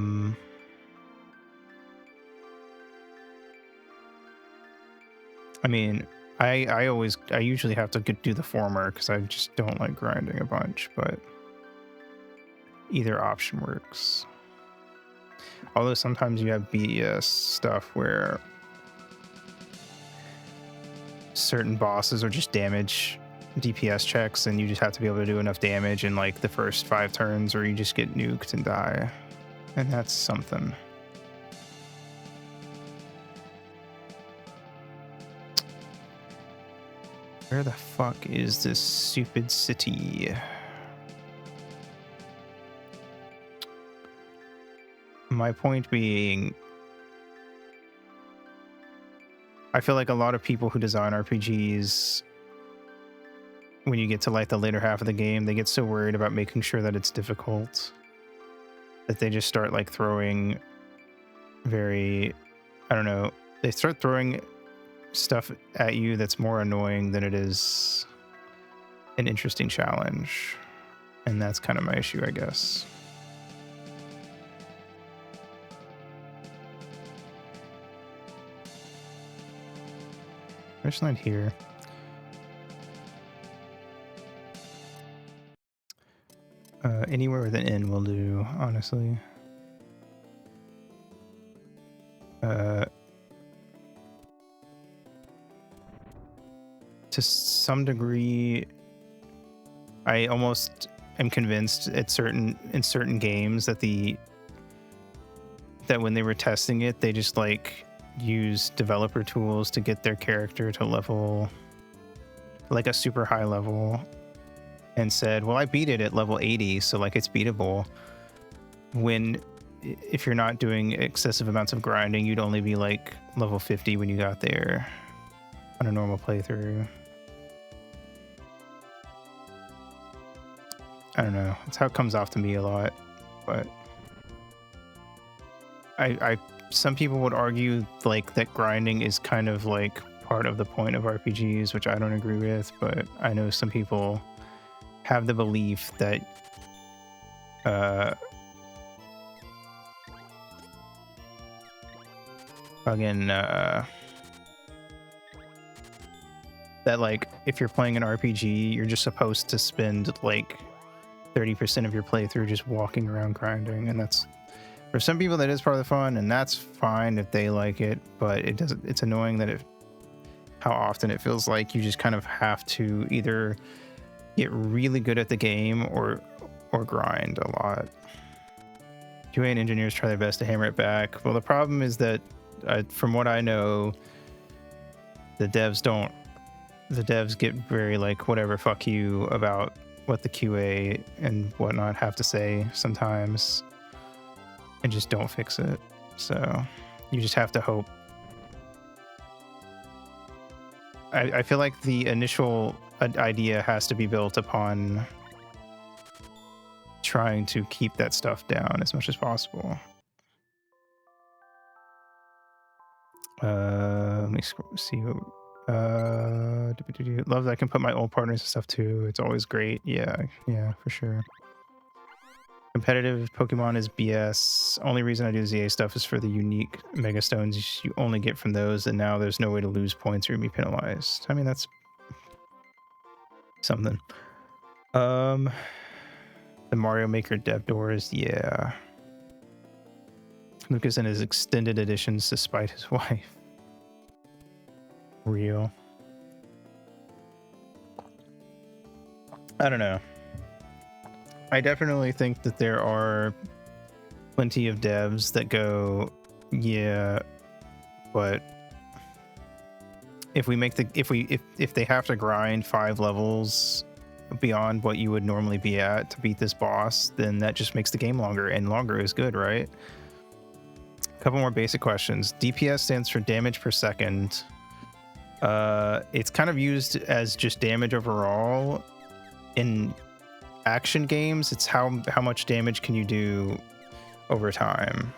mean, I usually have to do the former because I just don't like grinding a bunch, but either option works. Although sometimes you have BS stuff where certain bosses are just damage DPS checks, and you just have to be able to do enough damage in like the first 5 turns, or you just get nuked and die. And that's something. Where the fuck is this stupid city? My point being, I feel like a lot of people who design RPGs, when you get to like the later half of the game, they get so worried about making sure that it's difficult that they just start like throwing I don't know, they start throwing stuff at you that's more annoying than it is an interesting challenge. And that's kind of my issue, I guess. There's not here. Anywhere with an N will do, honestly. To some degree, I almost am convinced in certain games that when they were testing it, they just like use developer tools to get their character to level, like a super high level, and said, well, I beat it at level 80, so like it's beatable. When if you're not doing excessive amounts of grinding, you'd only be like level 50 when you got there on a normal playthrough. I don't know. That's how it comes off to me a lot. But some people would argue like that grinding is kind of like part of the point of RPGs, which I don't agree with, but I know some people have the belief that that like if you're playing an RPG, you're just supposed to spend like 30% of your playthrough just walking around grinding, and that's, for some people that is part of the fun, and that's fine if they like it, but it's annoying that how often it feels like you just kind of have to either get really good at the game or grind a lot. QA and engineers try their best to hammer it back. Well, the problem is that from what I know, the devs get very like whatever, fuck you about what the QA and whatnot have to say sometimes, and just don't fix it. So you just have to hope. I feel like the initial idea has to be built upon trying to keep that stuff down as much as possible. Let me see what love that I can put my old partners and stuff too. It's always great. Yeah, for sure. Competitive Pokemon is BS. Only reason I do ZA stuff is for the unique Mega Stones you only get from those, and now there's no way to lose points or be penalized. I mean, that's something. The Mario Maker dev doors, yeah. Lucas and his extended editions despite his wife. Real. I don't know. I definitely think that there are plenty of devs that go, yeah, but if we make if they have to grind 5 levels beyond what you would normally be at to beat this boss, then that just makes the game longer, and longer is good, right? A couple more basic questions. DPS stands for damage per second. It's kind of used as just damage overall. In action games, it's how much damage can you do over time.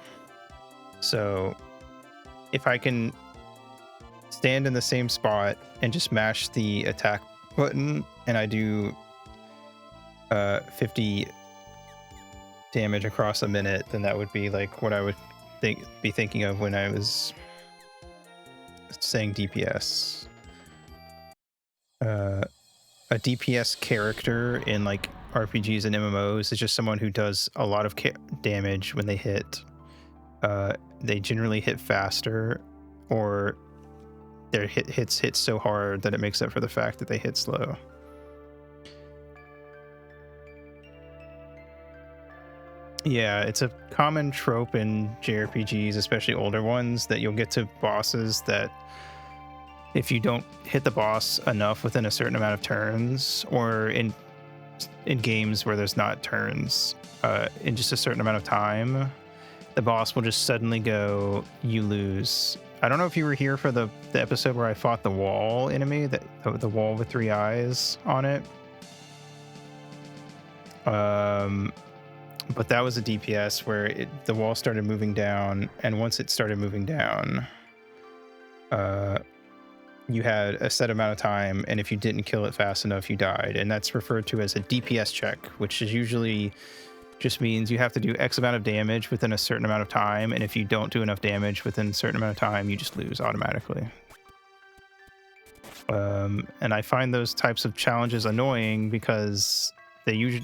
So if I can stand in the same spot and just mash the attack button and I do 50 damage across a minute, then that would be like what I would be thinking of when I was saying DPS. A DPS character in like RPGs and MMOs is just someone who does a lot of damage when they hit. They generally hit faster, or their hits so hard that it makes up for the fact that they hit slow. Yeah, it's a common trope in JRPGs, especially older ones, that you'll get to bosses that if you don't hit the boss enough within a certain amount of turns, or in games where there's not turns, in just a certain amount of time, the boss will just suddenly go, you lose. I don't know if you were here for the episode where I fought the wall enemy, the wall with 3 eyes on it. But that was a DPS where the wall started moving down, and once it started moving down, you had a set amount of time, and if you didn't kill it fast enough, you died. And that's referred to as a DPS check, which is usually just means you have to do X amount of damage within a certain amount of time, and if you don't do enough damage within a certain amount of time, you just lose automatically. And I find those types of challenges annoying because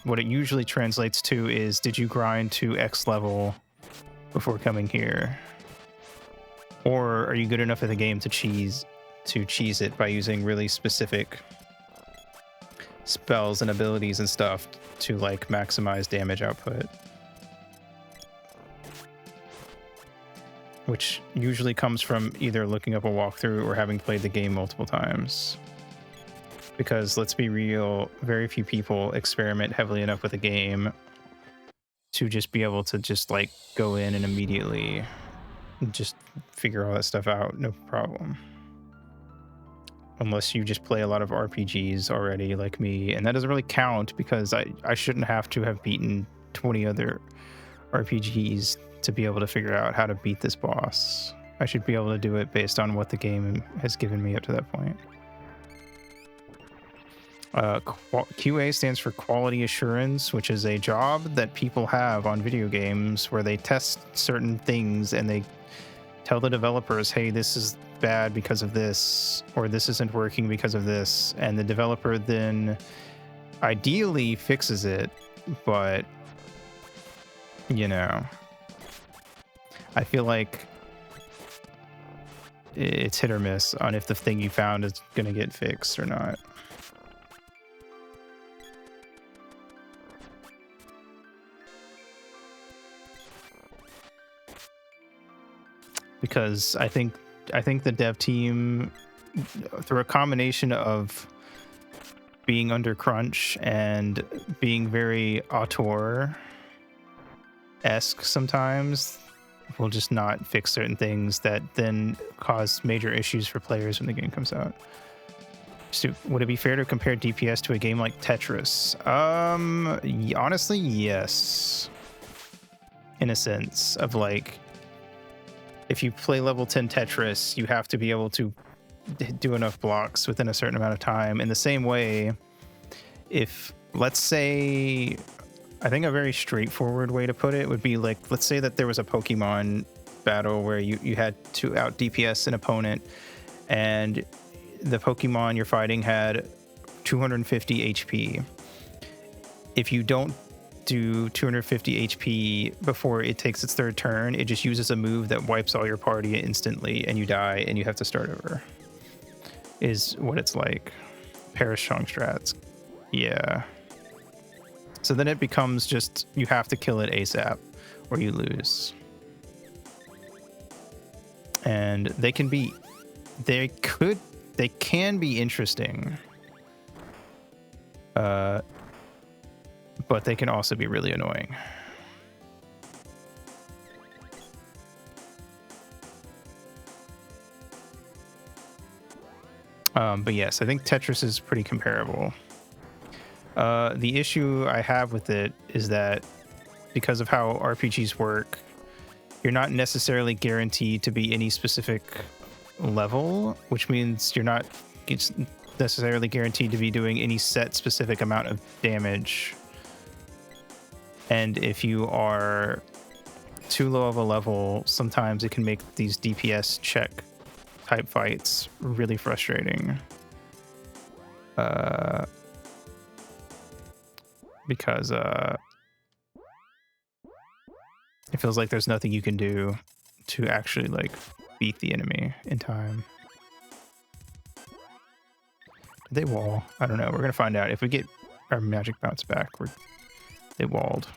what it usually translates to is, did you grind to X level before coming here? Or are you good enough at the game to cheese it by using really specific spells and abilities and stuff to like maximize damage output, which usually comes from either looking up a walkthrough or having played the game multiple times. Because let's be real, very few people experiment heavily enough with a game to just be able to just like go in and immediately just figure all that stuff out, no problem. Unless you just play a lot of RPGs already like me, and that doesn't really count because I shouldn't have to have beaten 20 other RPGs to be able to figure out how to beat this boss. I should be able to do it based on what the game has given me up to that point. QA stands for quality assurance, which is a job that people have on video games where they test certain things and they tell the developers, hey, this is bad because of this, or this isn't working because of this, and the developer then ideally fixes it, but you know, I feel like it's hit or miss on if the thing you found is gonna get fixed or not. Because I think the dev team through a combination of being under crunch and being very auteur-esque sometimes, will just not fix certain things that then cause major issues for players when the game comes out. So would it be fair to compare DPS to a game like Tetris? Honestly, yes. In a sense of like, if you play level 10 Tetris, you have to be able to do enough blocks within a certain amount of time. In the same way, if, let's say, I think a very straightforward way to put it would be like, let's say that there was a Pokemon battle where you had to out DPS an opponent, and the Pokemon you're fighting had 250 HP. If you don't do 250 HP before it takes its third turn, it just uses a move that wipes all your party instantly and you die and you have to start over, is what it's like. Paris Strong strats. Yeah. So then it becomes just, you have to kill it ASAP or you lose. And they can be interesting. But they can also be really annoying. But yes, I think Tetris is pretty comparable. The issue I have with it is that because of how RPGs work, you're not necessarily guaranteed to be any specific level, which means you're not necessarily guaranteed to be doing any set specific amount of damage. And if you are too low of a level, sometimes it can make these DPS check type fights really frustrating. Because it feels like there's nothing you can do to actually like beat the enemy in time. Did they wall? I don't know. We're gonna find out if we get our magic bounce back. They walled.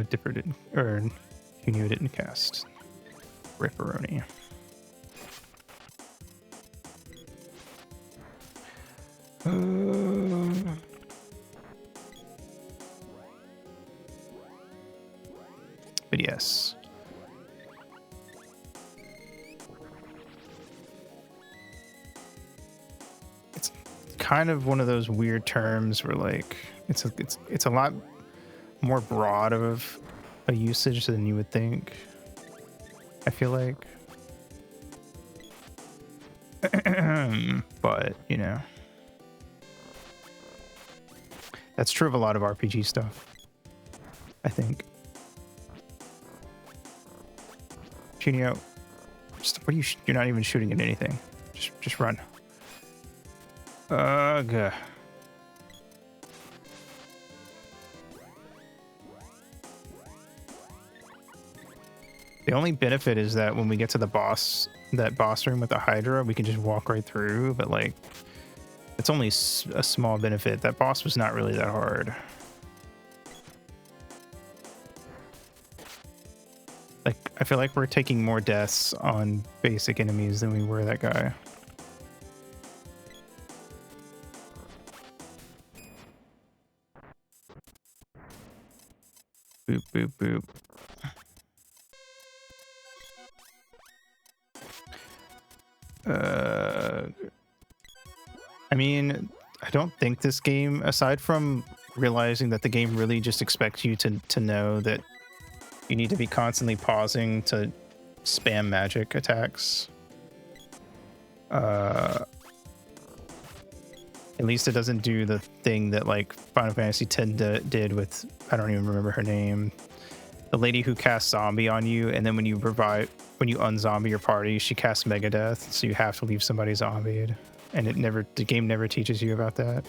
Dipper didn't, or Hunio didn't cast. Ripperoni. But yes. It's kind of one of those weird terms where like it's a lot more broad of a usage than you would think. I feel like. But, you know. That's true of a lot of RPG stuff, I think. Junio, what are you? You're not even shooting at anything. Just run. Ugh. The only benefit is that when we get to the boss, that boss room with the Hydra, we can just walk right through. But like, it's only a small benefit. That boss was not really that hard. Like, I feel like we're taking more deaths on basic enemies than we were that guy. Boop, boop, boop. I mean, I don't think this game, aside from realizing that the game really just expects you to know that you need to be constantly pausing to spam magic attacks. At least it doesn't do the thing that like Final Fantasy X did with, I don't even remember her name, the lady who casts zombie on you, and then when you unzombie your party, she casts Megadeth, so you have to leave somebody zombied. And the game never teaches you about that.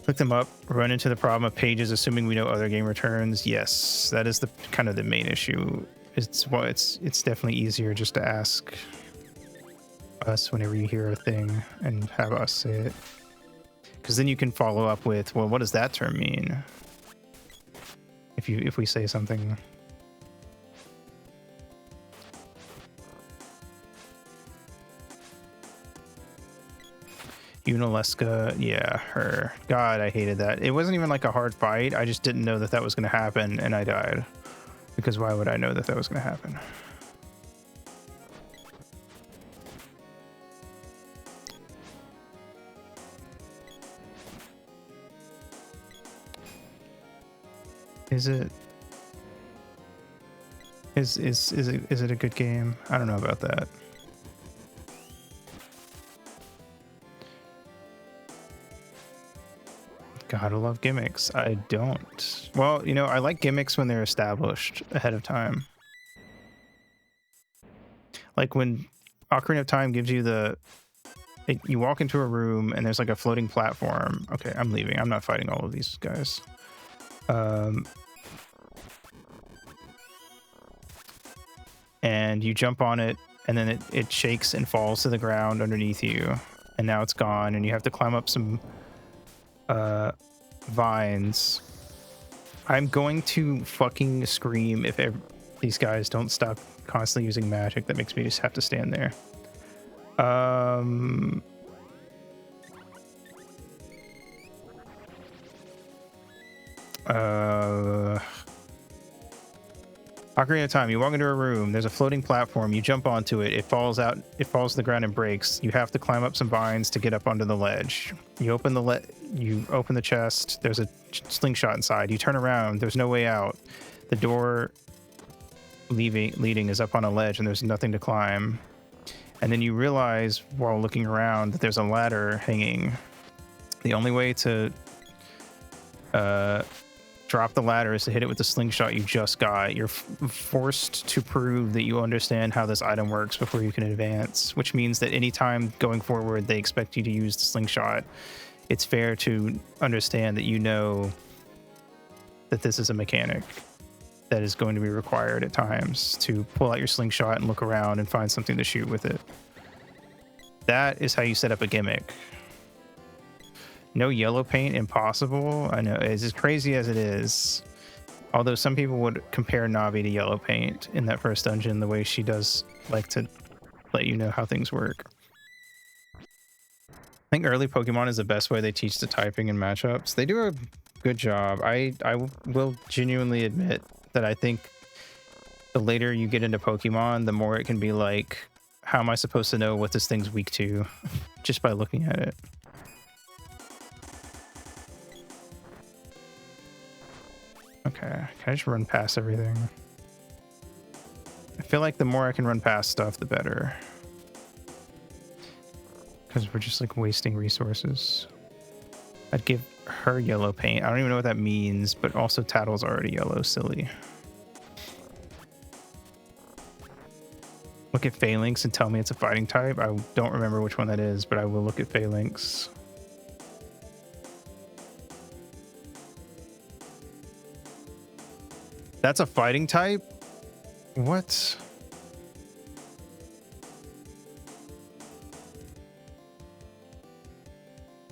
Look them up, run into the problem of pages assuming we know other game returns. Yes, that is the kind of the main issue. It's definitely easier just to ask us whenever you hear a thing and have us say it. Because then you can follow up with, well, what does that term mean? if we say something. Unaleska, yeah, her. God, I hated that. It wasn't even like a hard fight. I just didn't know that that was going to happen, and I died. Because why would I know that that was going to happen? Is it? Is it a good game? I don't know about that. Gotta love gimmicks. I don't. Well, you know, I like gimmicks when they're established ahead of time. Like when Ocarina of Time gives you you walk into a room and there's like a floating platform. Okay, I'm leaving. I'm not fighting all of these guys. And you jump on it, and then it shakes and falls to the ground underneath you, and now it's gone, and you have to climb up some vines. I'm going to fucking scream if these guys don't stop constantly using magic that makes me just have to stand there. Ocarina of Time, you walk into a room, there's a floating platform, you jump onto it, it falls to the ground and breaks. You have to climb up some vines to get up onto the ledge. You open the chest, there's a slingshot inside. You turn around, there's no way out. The door leading is up on a ledge and there's nothing to climb. And then you realize while looking around that there's a ladder hanging. The only way to drop the ladder is to hit it with the slingshot you just got. You're forced to prove that you understand how this item works before you can advance, which means that anytime going forward they expect you to use the slingshot, it's fair to understand that you know that this is a mechanic that is going to be required at times to pull out your slingshot and look around and find something to shoot with it. That is how you set up a gimmick. No yellow paint, impossible. I know, it's as crazy as it is. Although some people would compare Navi to yellow paint in that first dungeon, the way she does like to let you know how things work. I think early Pokemon is the best way they teach the typing and matchups. They do a good job. I will genuinely admit that I think the later you get into Pokemon, the more it can be like, how am I supposed to know what this thing's weak to just by looking at it? Okay, can I just run past everything? I feel like the more I can run past stuff, the better. Because we're just like wasting resources. I'd give her yellow paint. I don't even know what that means, but also Tattle's already yellow, silly. Look at Phalanx and tell me it's a fighting type. I don't remember which one that is, but I will look at Phalanx. That's a fighting type? What?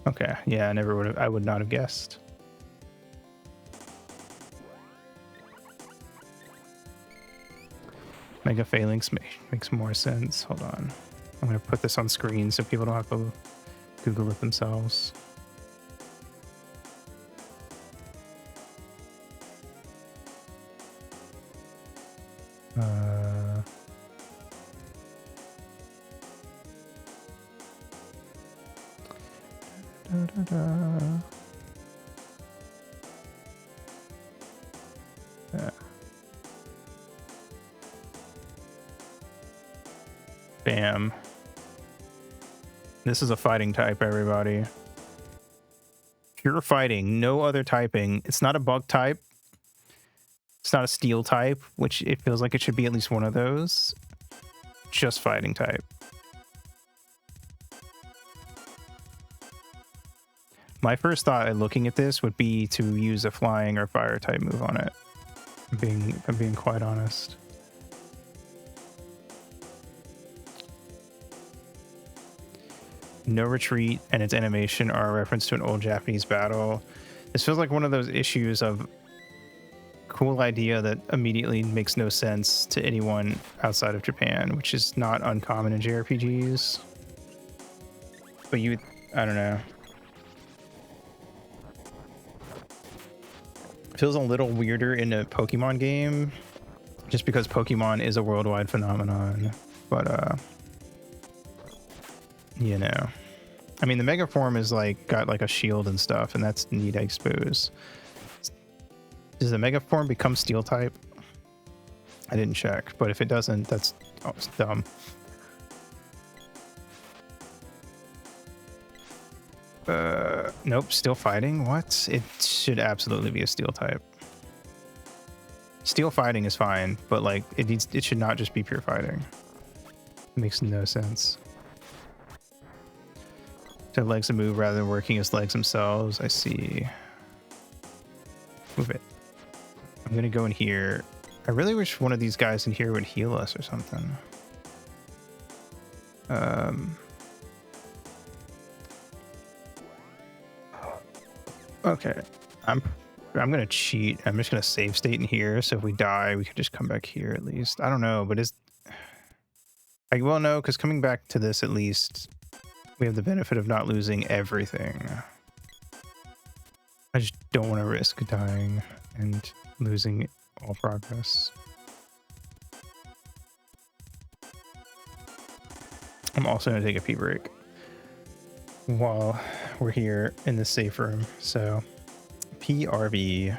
Okay, yeah, I would not have guessed. Mega Phalanx makes more sense. Hold on. I'm gonna put this on screen so people don't have to Google it themselves. Bam. This is a fighting type, everybody. Pure fighting, no other typing. It's not a bug type. It's not a steel type, which it feels like it should be at least one of those. Just fighting type. My first thought at looking at this would be to use a flying or fire type move on it. If I'm being quite honest. No retreat and its animation are a reference to an old Japanese battle. This feels like one of those issues of cool idea that immediately makes no sense to anyone outside of Japan, which is not uncommon in JRPGs. But I don't know. Feels a little weirder in a Pokemon game, just because Pokemon is a worldwide phenomenon. But you know, I mean, the Mega Form is like got like a shield and stuff, and that's neat, I suppose. Does the Mega Form become Steel type? I didn't check, but if it doesn't, that's it's dumb. Nope, still fighting. What? It should absolutely be a Steel type. Steel fighting is fine, but like it should not just be pure fighting. It makes no sense. To have legs to move rather than working as legs themselves. I see. Move it. I'm gonna go in here. I really wish one of these guys in here would heal us or something. Okay. I'm gonna cheat. I'm just gonna save state in here, so if we die, we could just come back here at least. I don't know, but I will know, because coming back to this at least, we have the benefit of not losing everything. I just don't want to risk dying and losing all progress. I'm also going to take a pee break while we're here in the safe room. So, PRV.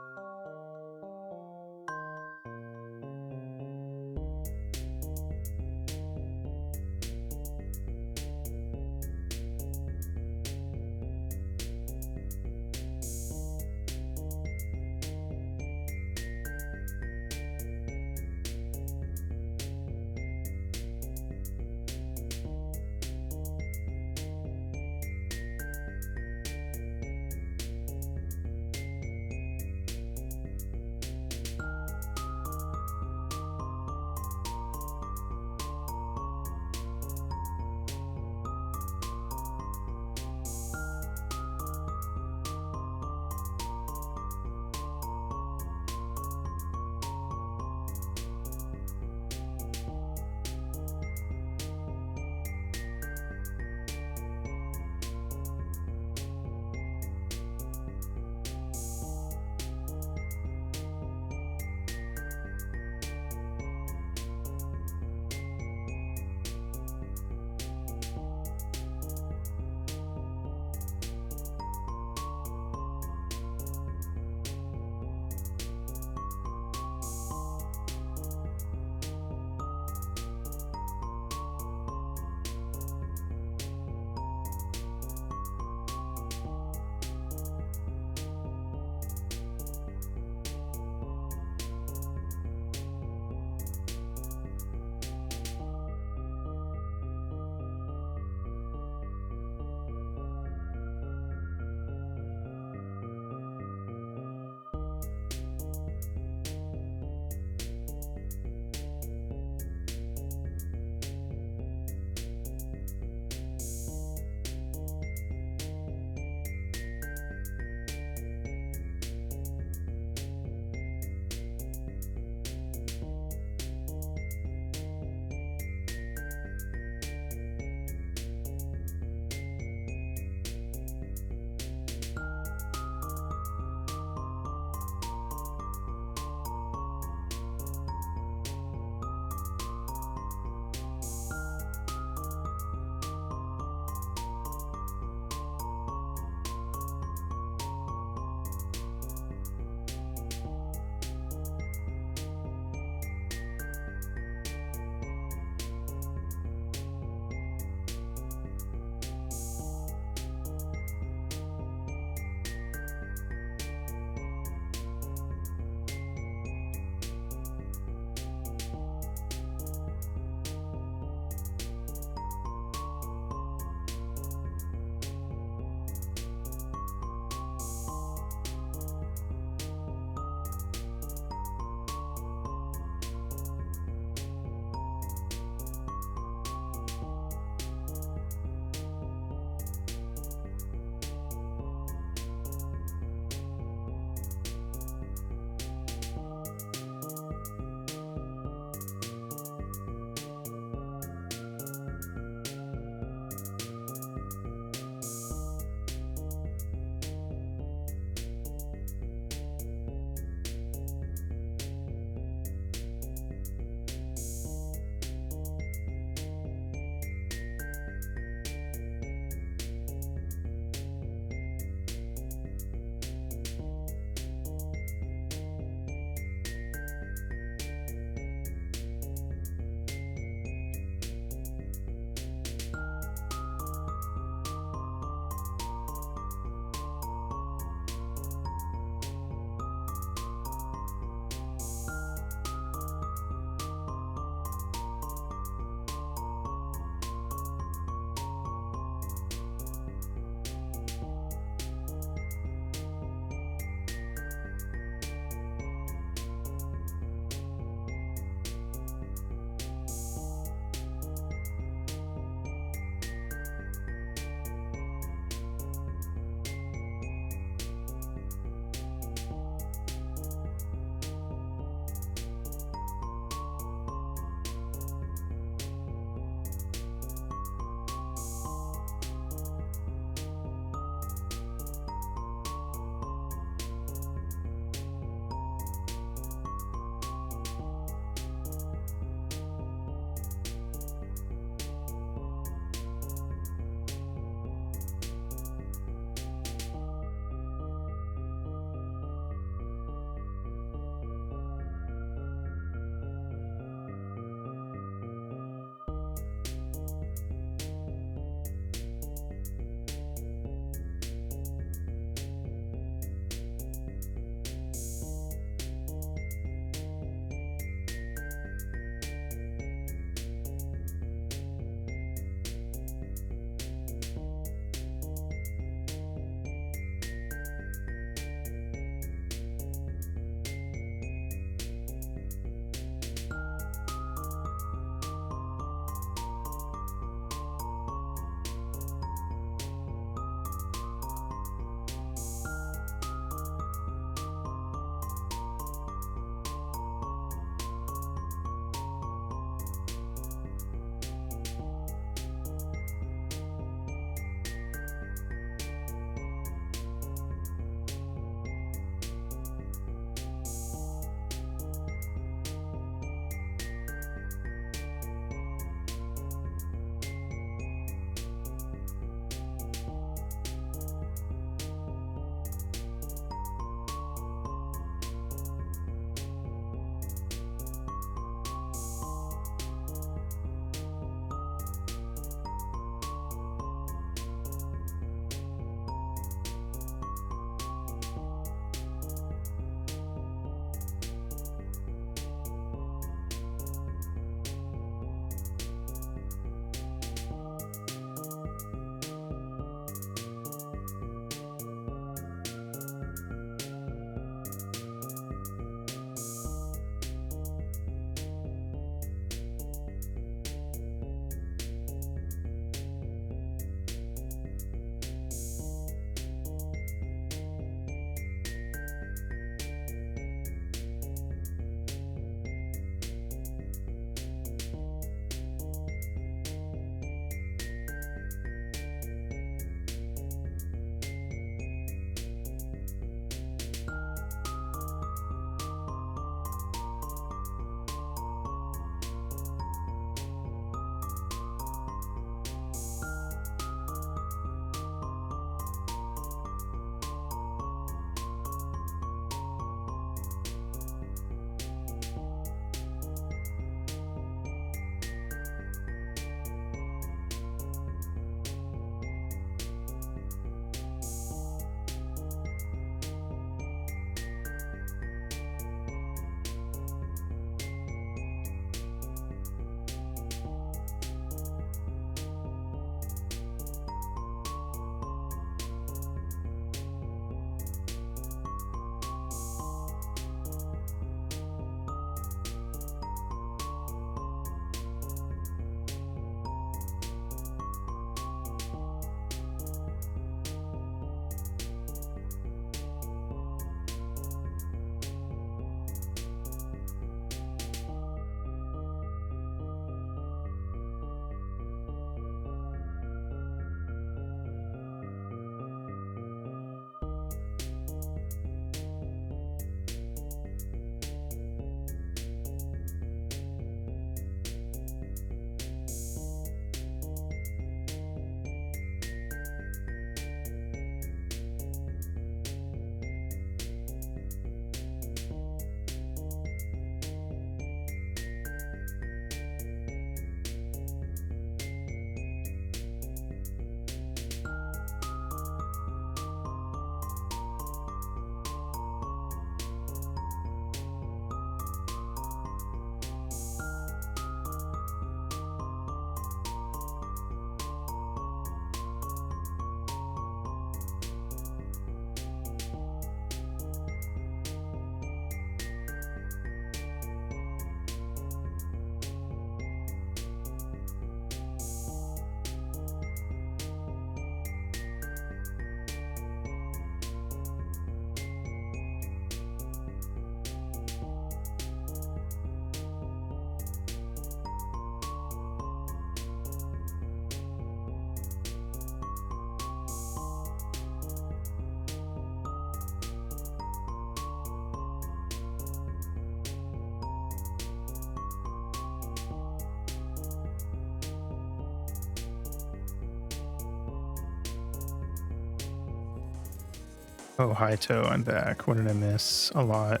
Oh, hi, Toe. I'm back. What did I miss? A lot.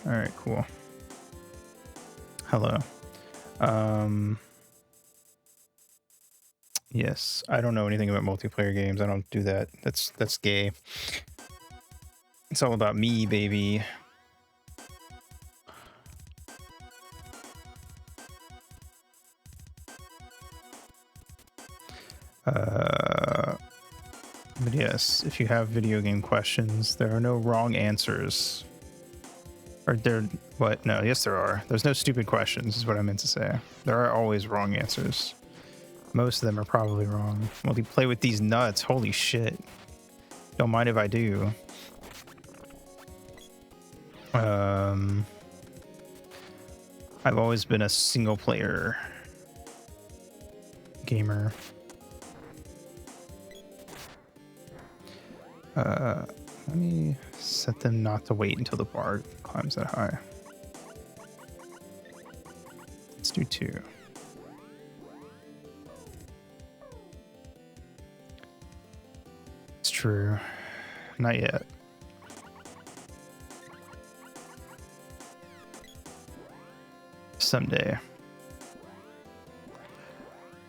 All right, cool. Hello. Yes, I don't know anything about multiplayer games. I don't do that. That's gay. It's all about me, baby. But yes, if you have video game questions, there are no wrong answers. Or there, what? No, yes, there are. There's no stupid questions, is what I meant to say. There are always wrong answers. Most of them are probably wrong. Well, you play with these nuts. Holy shit. Don't mind if I do. I've always been a single player gamer. Let me set them not to wait until the bar climbs that high. Let's do 2. It's true. Not yet. Someday.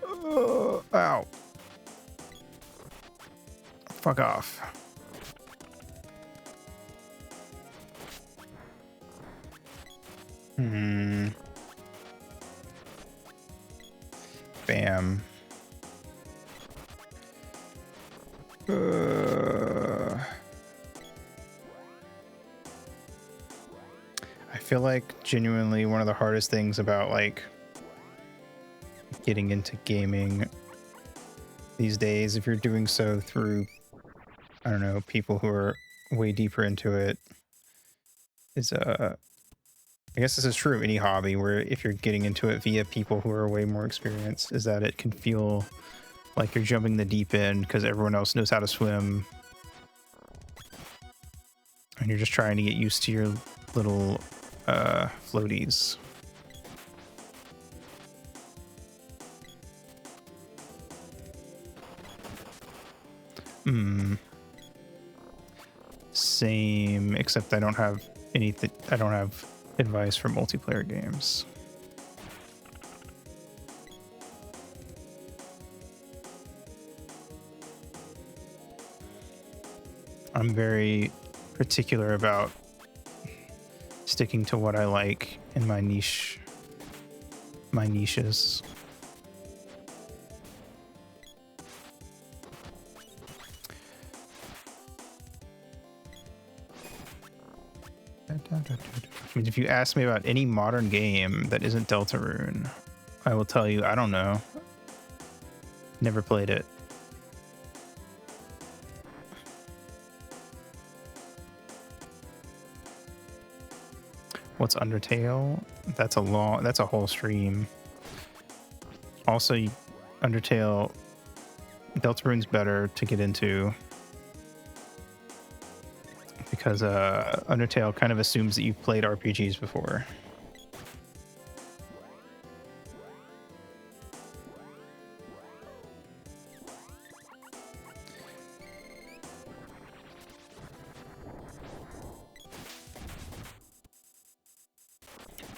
Ow. Fuck off. Bam. I feel like genuinely one of the hardest things about like getting into gaming these days, if you're doing so through, I don't know, people who are way deeper into it, is I guess this is true of any hobby, where if you're getting into it via people who are way more experienced, is that it can feel like you're jumping the deep end because everyone else knows how to swim. And you're just trying to get used to your little floaties. Same, except I don't have anything. I don't have advice for multiplayer games. I'm very particular about sticking to what I like in my niche, my niches. I mean, if you ask me about any modern game that isn't Deltarune, I will tell you I don't know. Never played it. What's Undertale? That's a whole stream. Also, Undertale, Deltarune's better to get into because Undertale kind of assumes that you've played RPGs before.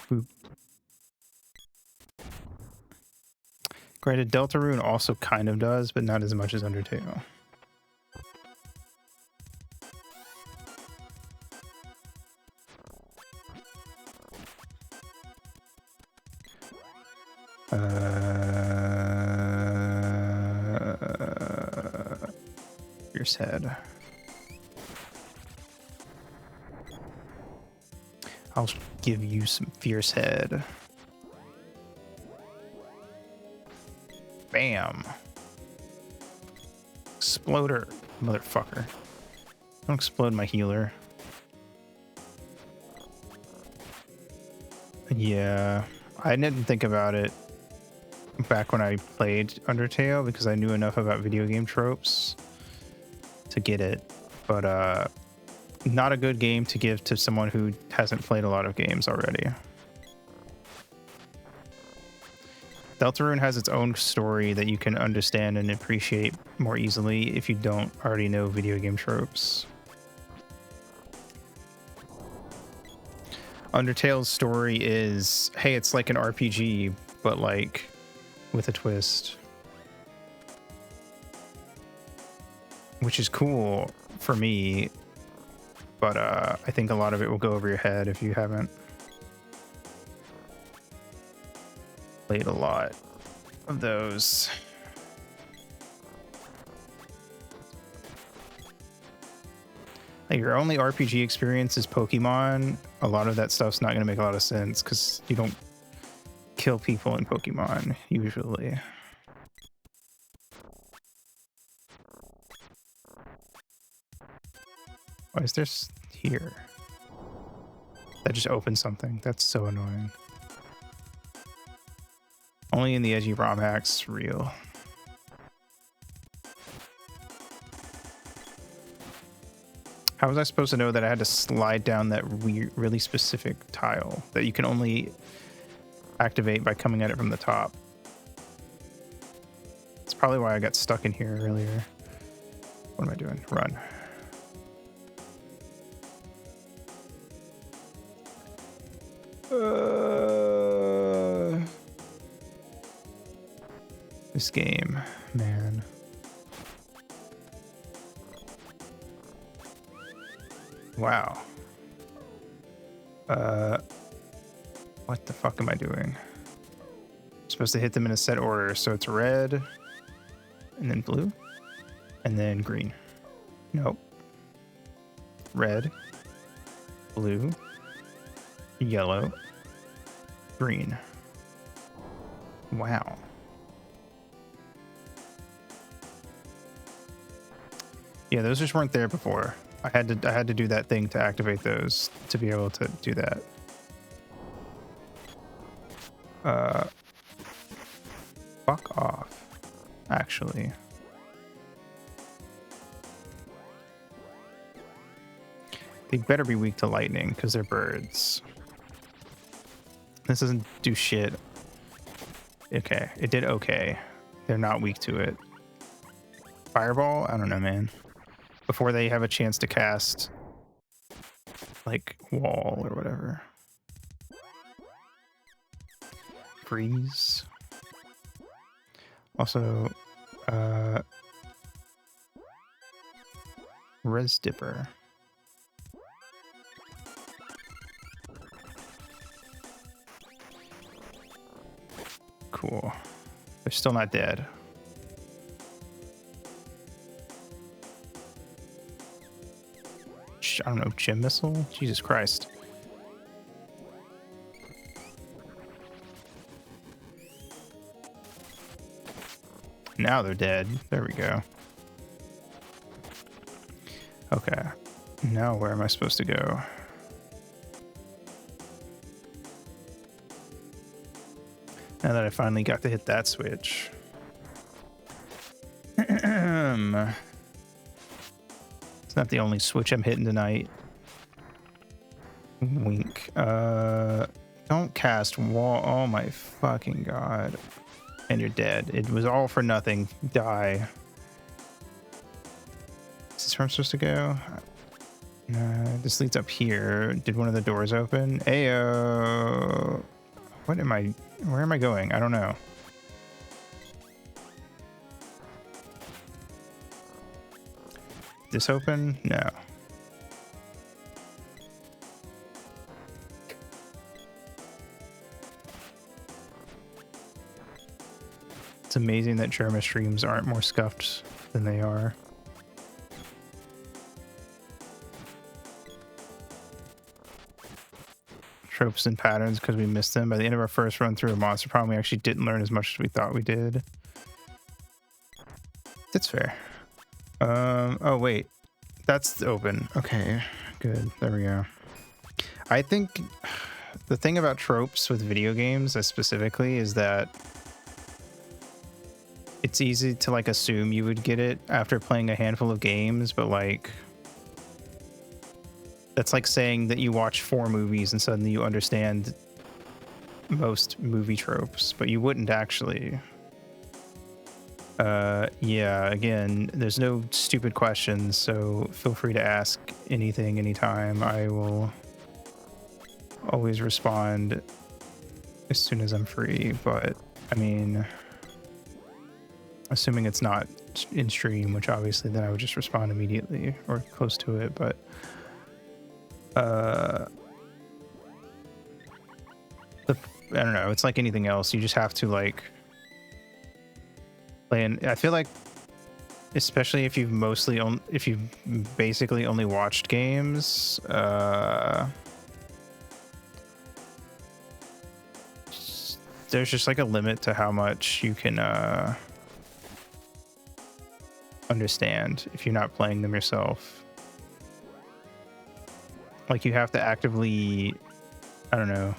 Boop. Granted, Deltarune also kind of does, but not as much as Undertale. Fierce head. I'll give you some fierce head. Bam. Exploder, motherfucker. Don't explode my healer. Yeah, I didn't think about it back when I played Undertale because I knew enough about video game tropes to get it. But not a good game to give to someone who hasn't played a lot of games already. Deltarune has its own story that you can understand and appreciate more easily if you don't already know video game tropes. Undertale's story is, hey, it's like an RPG, but like with a twist. Which is cool for me, but I think a lot of it will go over your head if you haven't played a lot of those. Like your only RPG experience is Pokemon. A lot of that stuff's not going to make a lot of sense because you don't kill people in Pokemon usually. Why is there here? That just opened something. That's so annoying. Only in the edgy ROM hacks real. How was I supposed to know that I had to slide down that really specific tile that you can only activate by coming at it from the top? That's probably why I got stuck in here earlier. What am I doing? Run. This game, man. Wow. What the fuck am I doing? I'm supposed to hit them in a set order, so it's red, and then blue, and then green. Nope. Red, blue, yellow, green. Wow. Yeah, those just weren't there before. I had to do that thing to activate those to be able to do that. Fuck off. Actually. They better be weak to lightning because they're birds. This doesn't do shit. Okay, it did okay. They're not weak to it. Fireball? I don't know, man. Before they have a chance to cast like wall or whatever. Freeze. Also, Res Dipper. Cool. They're still not dead. I don't know, gem missile? Jesus Christ. Now they're dead. There we go. Okay. Now where am I supposed to go? Now that I finally got to hit that switch. It's not the only switch I'm hitting tonight. Wink. Don't cast wall. Oh my fucking god. And you're dead. It was all for nothing. Die. Is this where I'm supposed to go? This leads up here. Did one of the doors open? Ayo. What am I? Where am I going? I don't know. This open? No. It's amazing that Germa streams aren't more scuffed than they are. Tropes and patterns because we missed them. By the end of our first run through a monster problem, we actually didn't learn as much as we thought we did. That's fair. Oh wait, that's open. Okay, good. There we go. I think the thing about tropes with video games specifically is that it's easy to like assume you would get it after playing a handful of games, but like That's like saying that you watch 4 movies and suddenly you understand most movie tropes, but you wouldn't actually. Yeah, again, there's no stupid questions, so feel free to ask anything, anytime. I will always respond as soon as I'm free, but I mean, assuming it's not in stream, which obviously then I would just respond immediately or close to it, but I don't know, it's like anything else. You just have to like play, and I feel like especially if you've basically only watched games, there's just like a limit to how much you can understand if you're not playing them yourself. Like you have to actively, I don't know,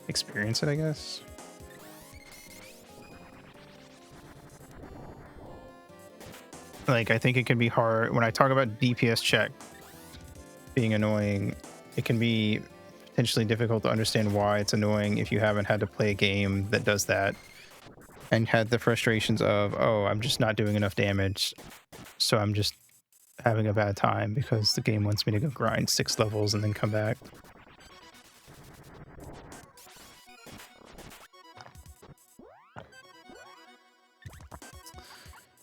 experience it, I guess. Like, I think it can be hard when I talk about DPS check being annoying. It can be potentially difficult to understand why it's annoying if you haven't had to play a game that does that and had the frustrations of, oh, I'm just not doing enough damage, so I'm just having a bad time because the game wants me to go grind 6 levels and then come back.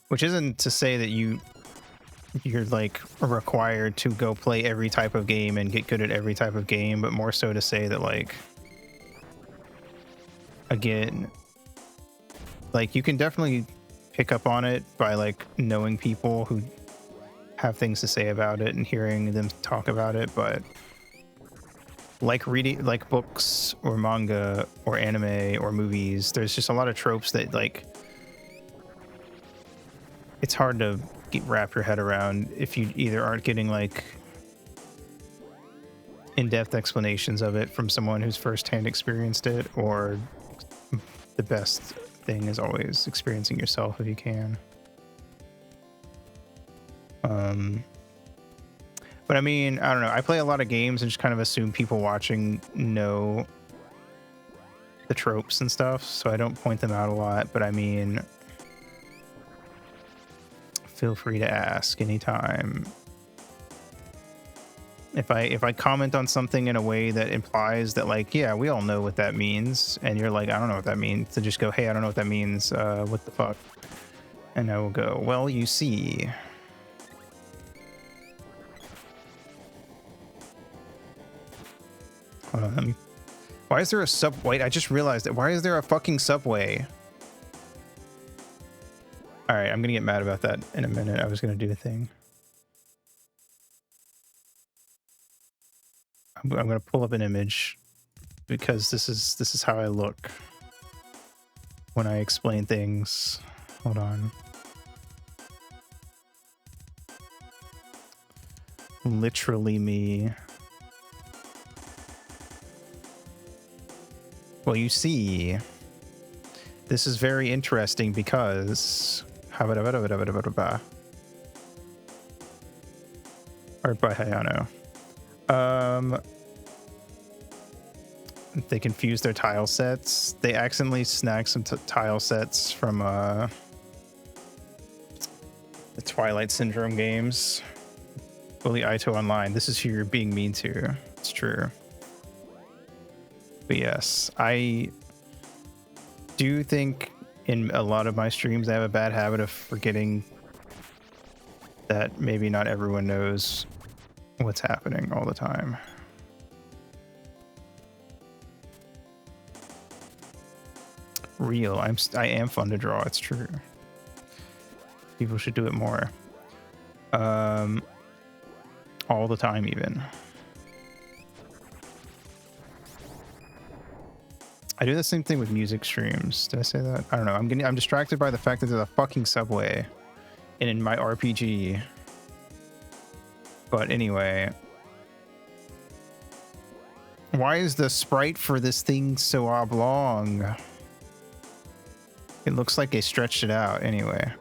Which isn't to say that you're like required to go play every type of game and get good at every type of game, but more so to say that, like, again, like you can definitely pick up on it by like knowing people who have things to say about it and hearing them talk about it, but like reading like books or manga or anime or movies, there's just a lot of tropes that like it's hard to wrap your head around if you either aren't getting like in-depth explanations of it from someone who's firsthand experienced it, or the best thing is always experiencing yourself if you can. But I mean, I don't know. I play a lot of games and just kind of assume people watching know the tropes and stuff, so I don't point them out a lot. But I mean, feel free to ask anytime. If I comment on something in a way that implies that, like, yeah, we all know what that means, and you're like, I don't know what that means, to just go, hey, I don't know what that means, what the fuck? And I will go, well, you see. Hold on. Why is there a wait, I just realized that. Why is there a fucking subway? All right, I'm gonna get mad about that in a minute. I was gonna do a thing. I'm gonna pull up an image because this is how I look when I explain things. Hold on. Literally me. Well, you see, this is very interesting because or by Hayano. They confused their tile sets. They accidentally snagged some tile sets from the Twilight Syndrome games. Bully Aito Online. This is who you're being mean to. It's true. But yes, I do think in a lot of my streams I have a bad habit of forgetting that maybe not everyone knows what's happening all the time. Real. I am fun to draw. It's true. People should do it more. All the time, even. I do the same thing with music streams. Did I say that? I don't know. I'm distracted by the fact that there's a fucking subway in my RPG. But anyway, why is the sprite for this thing so oblong? It looks like they stretched it out. Anyway,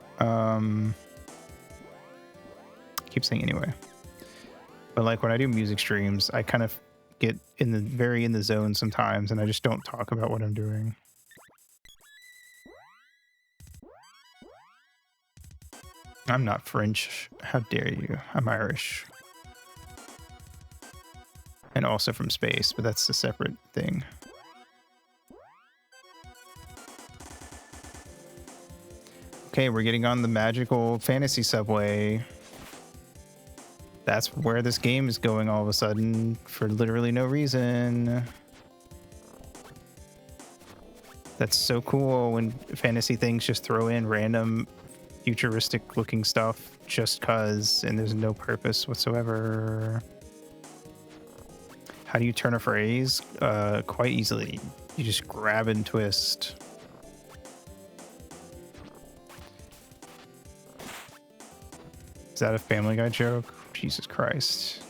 keep saying anyway. But like when I do music streams, I kind of get very in the zone sometimes, and I just don't talk about what I'm doing. I'm not French. How dare you? I'm Irish. And also from space, but that's a separate thing. Okay, we're getting on the magical fantasy subway. That's where this game is going all of a sudden for literally no reason. That's so cool when fantasy things just throw in random futuristic looking stuff just cause, and there's no purpose whatsoever. How do you turn a phrase? Quite easily. You just grab and twist. Is that a Family Guy joke? Jesus Christ.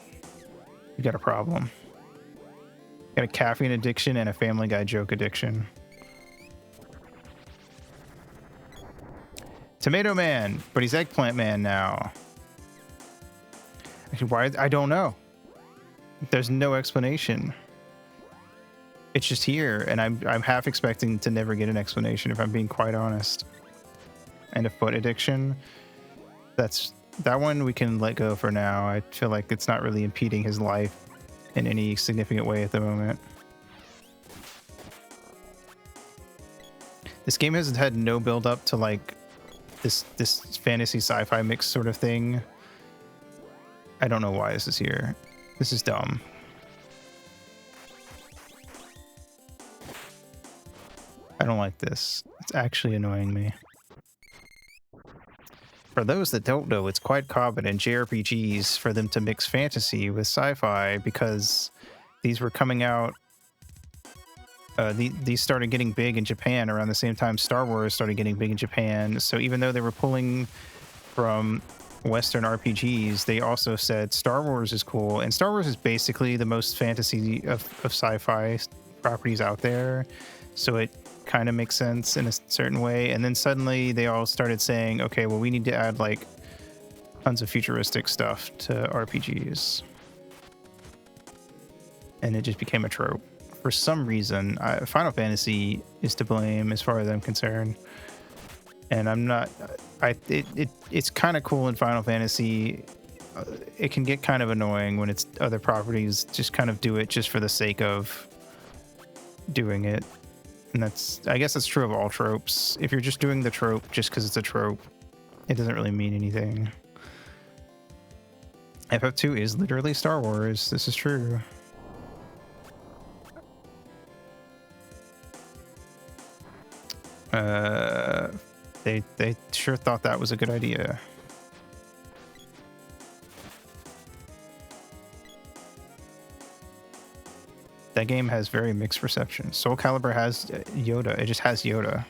You got a problem. You got a caffeine addiction and a Family Guy joke addiction. Tomato Man, but he's Eggplant Man now. Actually, why? I don't know. There's no explanation. It's just here, and I'm half expecting to never get an explanation if I'm being quite honest. And a foot addiction. That one we can let go for now. I feel like it's not really impeding his life in any significant way at the moment. This game has had no build up to like this fantasy sci-fi mix sort of thing. I don't know why this is here. This is dumb. I don't like this. It's actually annoying me. For those that don't know, it's quite common in JRPGs for them to mix fantasy with sci-fi because these were coming out. These started getting big in Japan around the same time Star Wars started getting big in Japan. So even though they were pulling from Western RPGs, they also said Star Wars is cool. And Star Wars is basically the most fantasy of sci-fi properties out there. So it kind of makes sense in a certain way. And then suddenly they all started saying, okay, well, we need to add like tons of futuristic stuff to RPGs. And it just became a trope. For some reason, Final Fantasy is to blame as far as I'm concerned. And I'm not, it's kind of cool in Final Fantasy. It can get kind of annoying when it's other properties just kind of do it just for the sake of doing it. And I guess that's true of all tropes. If you're just doing the trope just because it's a trope, it doesn't really mean anything. FF2 is literally Star Wars. This is true. They sure thought that was a good idea. That game has very mixed reception. Soul Calibur has Yoda. It just has Yoda.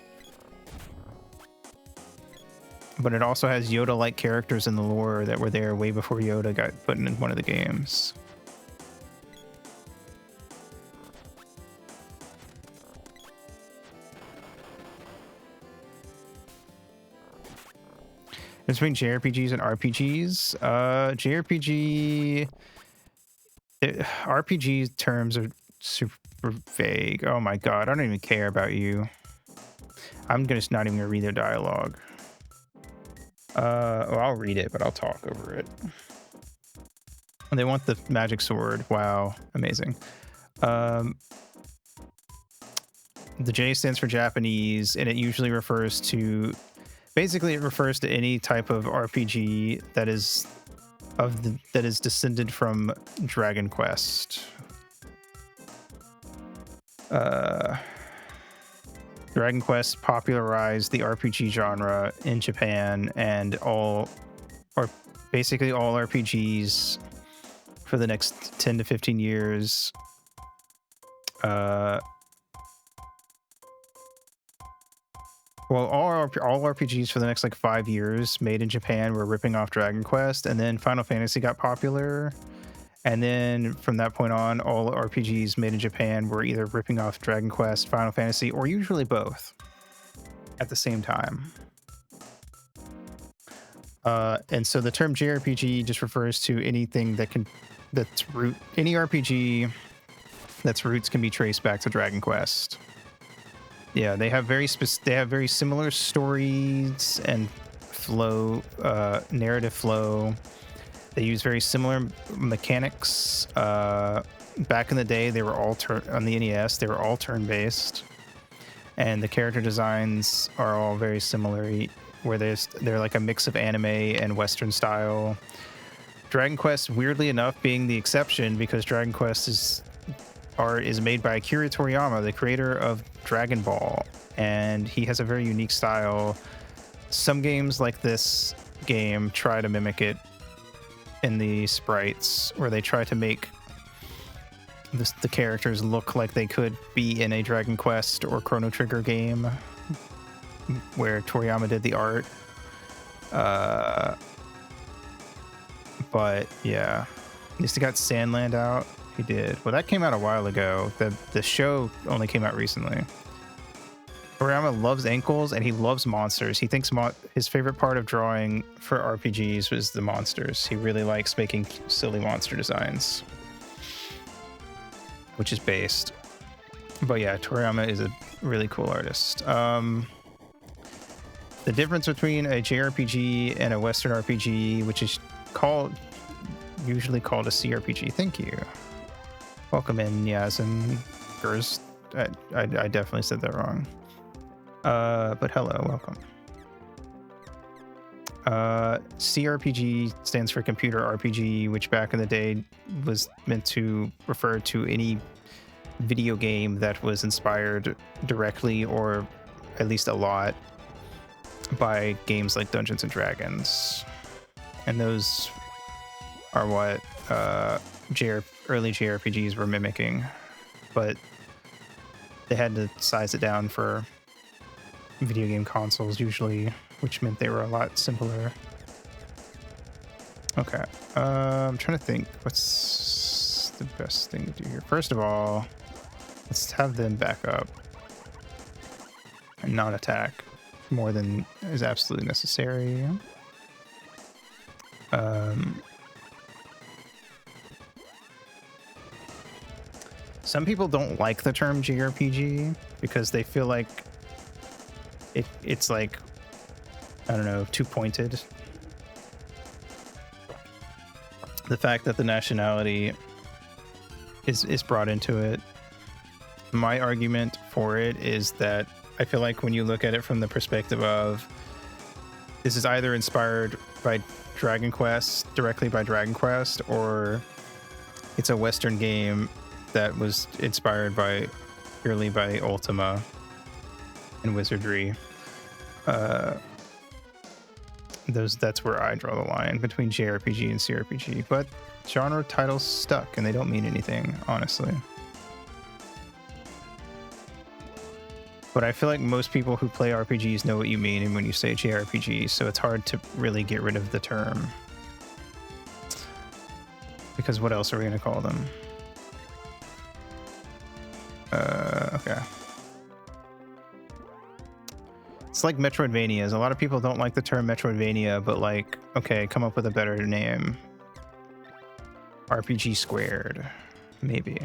But it also has Yoda-like characters in the lore that were there way before Yoda got put in one of the games. Between JRPGs and RPGs, RPG terms are super vague. Oh my god, I don't even care about you. I'm just not even gonna read their dialogue. Well, I'll read it, but I'll talk over it. They want the magic sword. Wow, amazing. The J stands for Japanese, and it usually refers to. Basically, it refers to any type of RPG that is descended from Dragon Quest. Dragon Quest popularized the RPG genre in Japan, and basically all RPGs for the next 10 to 15 years well, all RPGs for the next like 5 years made in Japan were ripping off Dragon Quest, and then Final Fantasy got popular. And then from that point on, all RPGs made in Japan were either ripping off Dragon Quest, Final Fantasy, or usually both at the same time. And so the term JRPG just refers to anything that can that's root any RPG that's roots can be traced back to Dragon Quest. Yeah, they have they have very similar stories and flow, narrative flow. They use very similar mechanics. Back in the day, they were all on the NES. They were all turn-based, and the character designs are all very similar. Where they're like a mix of anime and Western style. Dragon Quest, weirdly enough, being the exception because Dragon Quest is made by Akira Toriyama, the creator of Dragon Ball, and he has a very unique style. Some games like this game try to mimic it in the sprites, where they try to make the characters look like they could be in a Dragon Quest or Chrono Trigger game, where Toriyama did the art. But yeah, at least he got Sandland out. He did. Well, that came out a while ago. The show only came out recently. Toriyama loves ankles and he loves monsters. He thinks his favorite part of drawing for RPGs was the monsters. He really likes making silly monster designs, which is based. But yeah, Toriyama is a really cool artist. The difference between a JRPG and a Western RPG, which is usually called a CRPG. Thank you. Welcome in, Yaz and Gers. I definitely said that wrong. But hello, welcome. CRPG stands for computer RPG, which back in the day was meant to refer to any video game that was inspired directly or at least a lot by games like Dungeons and Dragons. And those are what early JRPGs were mimicking, but they had to size it down for video game consoles usually, which meant they were a lot simpler. Okay, I'm trying to think what's the best thing to do here. First of all, let's have them back up and not attack more than is absolutely necessary. Some people don't like the term JRPG because they feel like it's like, I don't know, too pointed. The fact that the nationality is brought into it. My argument for it is that I feel like when you look at it from the perspective of this is either inspired by Dragon Quest, directly by Dragon Quest, or it's a Western game that was inspired purely by Ultima and Wizardry. That's where I draw the line between JRPG and CRPG. But genre titles stuck and they don't mean anything, honestly. But I feel like most people who play RPGs know what you mean and when you say JRPG, so it's hard to really get rid of the term. Because what else are we going to call them? Okay. It's like Metroidvanias. A lot of people don't like the term Metroidvania, but like, okay, come up with a better name. RPG squared, maybe.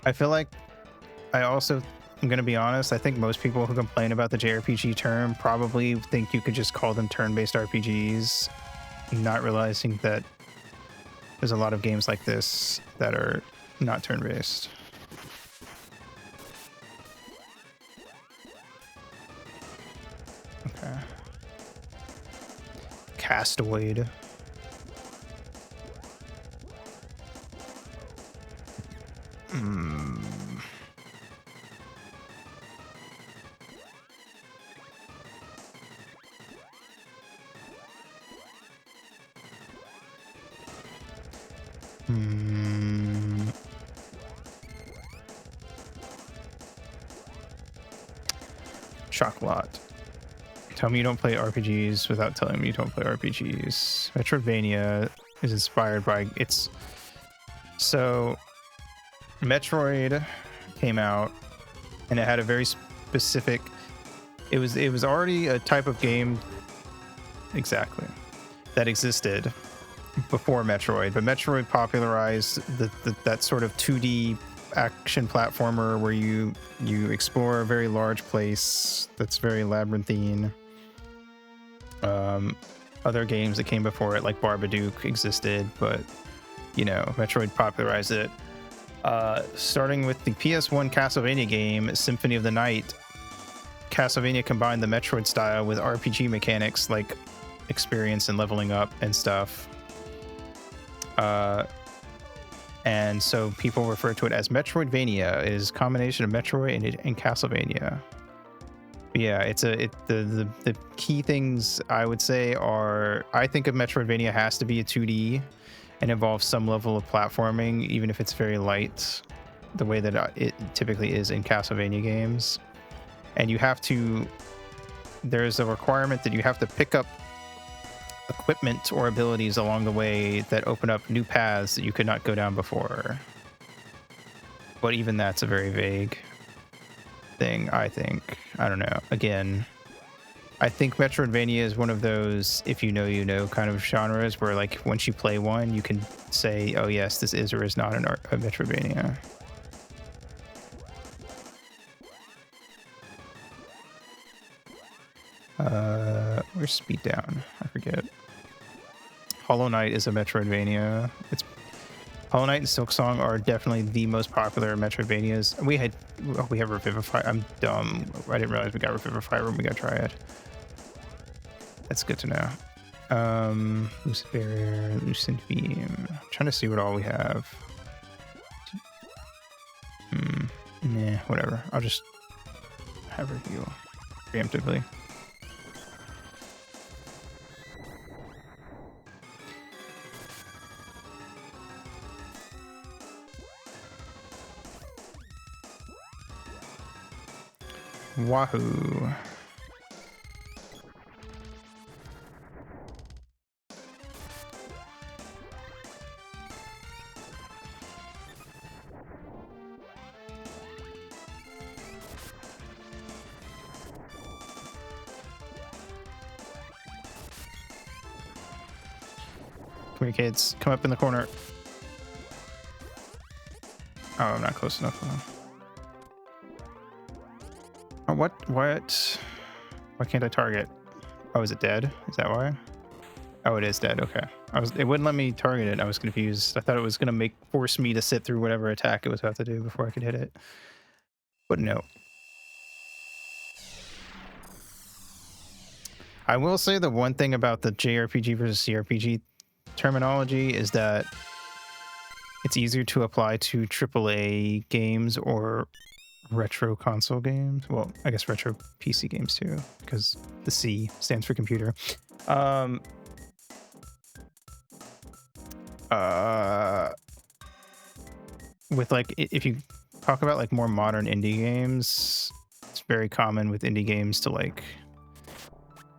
I feel like I'm going to be honest, I think most people who complain about the JRPG term probably think you could just call them turn-based RPGs, not realizing that there's a lot of games like this that are not turn-based. Okay. Castoid. Chocolat. Tell me you don't play RPGs without telling me you don't play RPGs. Metroidvania is inspired by so Metroid came out and it had a very specific, it was already a type of game exactly. That existed before Metroid, but Metroid popularized that sort of 2D action platformer where you explore a very large place that's very labyrinthine. Other games that came before it, like Barbadook, existed, but Metroid popularized it. Starting with the PS1 Castlevania game, Symphony of the Night, Castlevania combined the Metroid style with RPG mechanics like experience and leveling up and stuff. And so people refer to it as Metroidvania. It is a combination of Metroid and Castlevania. But yeah, the key things I would say are, I think of Metroidvania has to be a 2D and involves some level of platforming, even if it's very light, the way that it typically is in Castlevania games. And there's a requirement that you have to pick up equipment or abilities along the way that open up new paths that you could not go down before. But even that's a very vague thing, I think. I don't know. Again, I think Metroidvania is one of those if you know kind of genres where, like, once you play one, you can say, oh yes, this is or is not a Metroidvania. Where's Speed Down? I forget. Hollow Knight is a Metroidvania. Hollow Knight and Silksong are definitely the most popular Metroidvanias. We have Revivify. I'm dumb. I didn't realize we got Revivify when we got Triad. That's good to know. Lucid Barrier, Lucid Beam. I'm trying to see what all we have. Nah, whatever. I'll just have her heal preemptively. Wahoo. Come here, kids. Come up in the corner. Oh, I'm not close enough. Oh, what? Why can't I target? Oh, is it dead? Is that why? Oh, it is dead. Okay. It wouldn't let me target it. I was confused. I thought it was going to force me to sit through whatever attack it was about to do before I could hit it. But no. I will say the one thing about the JRPG versus CRPG terminology is that it's easier to apply to AAA games or retro console games. Well, I guess retro PC games too, because the C stands for computer. With, like, if you talk about like more modern indie games, it's very common with indie games to like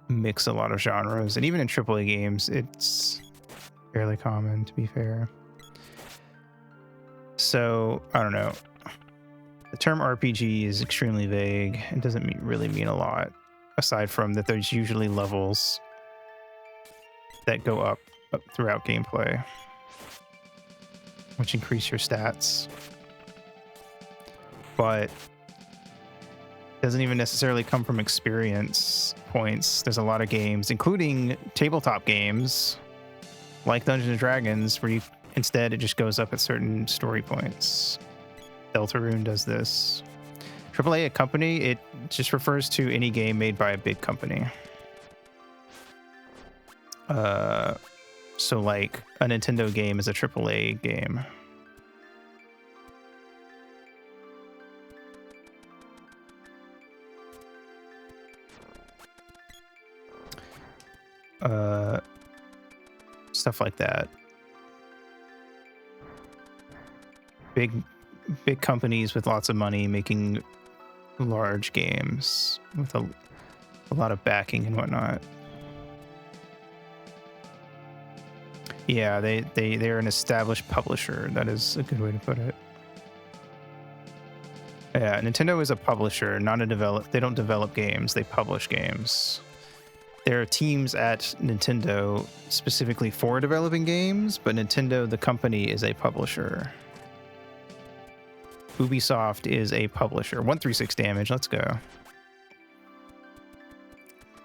mix a lot of genres, and even in AAA games it's fairly common, to be fair. So I don't know, the term RPG is extremely vague and doesn't really mean a lot, aside from that there's usually levels that go up throughout gameplay, which increase your stats, but doesn't even necessarily come from experience points. There's a lot of games, including tabletop games like Dungeons and Dragons, where instead it just goes up at certain story points. Deltarune does this. AAA, a company, it just refers to any game made by a big company. So like a Nintendo game is a AAA game. Stuff like that. Big companies with lots of money making large games with a lot of backing and whatnot. Yeah, they're an established publisher. That is a good way to put it. Yeah, Nintendo is a publisher, not a develop. They don't develop games; they publish games. there are teams at Nintendo specifically for developing games, but Nintendo, the company, is a publisher. Ubisoft is a publisher. 136 damage. Let's go.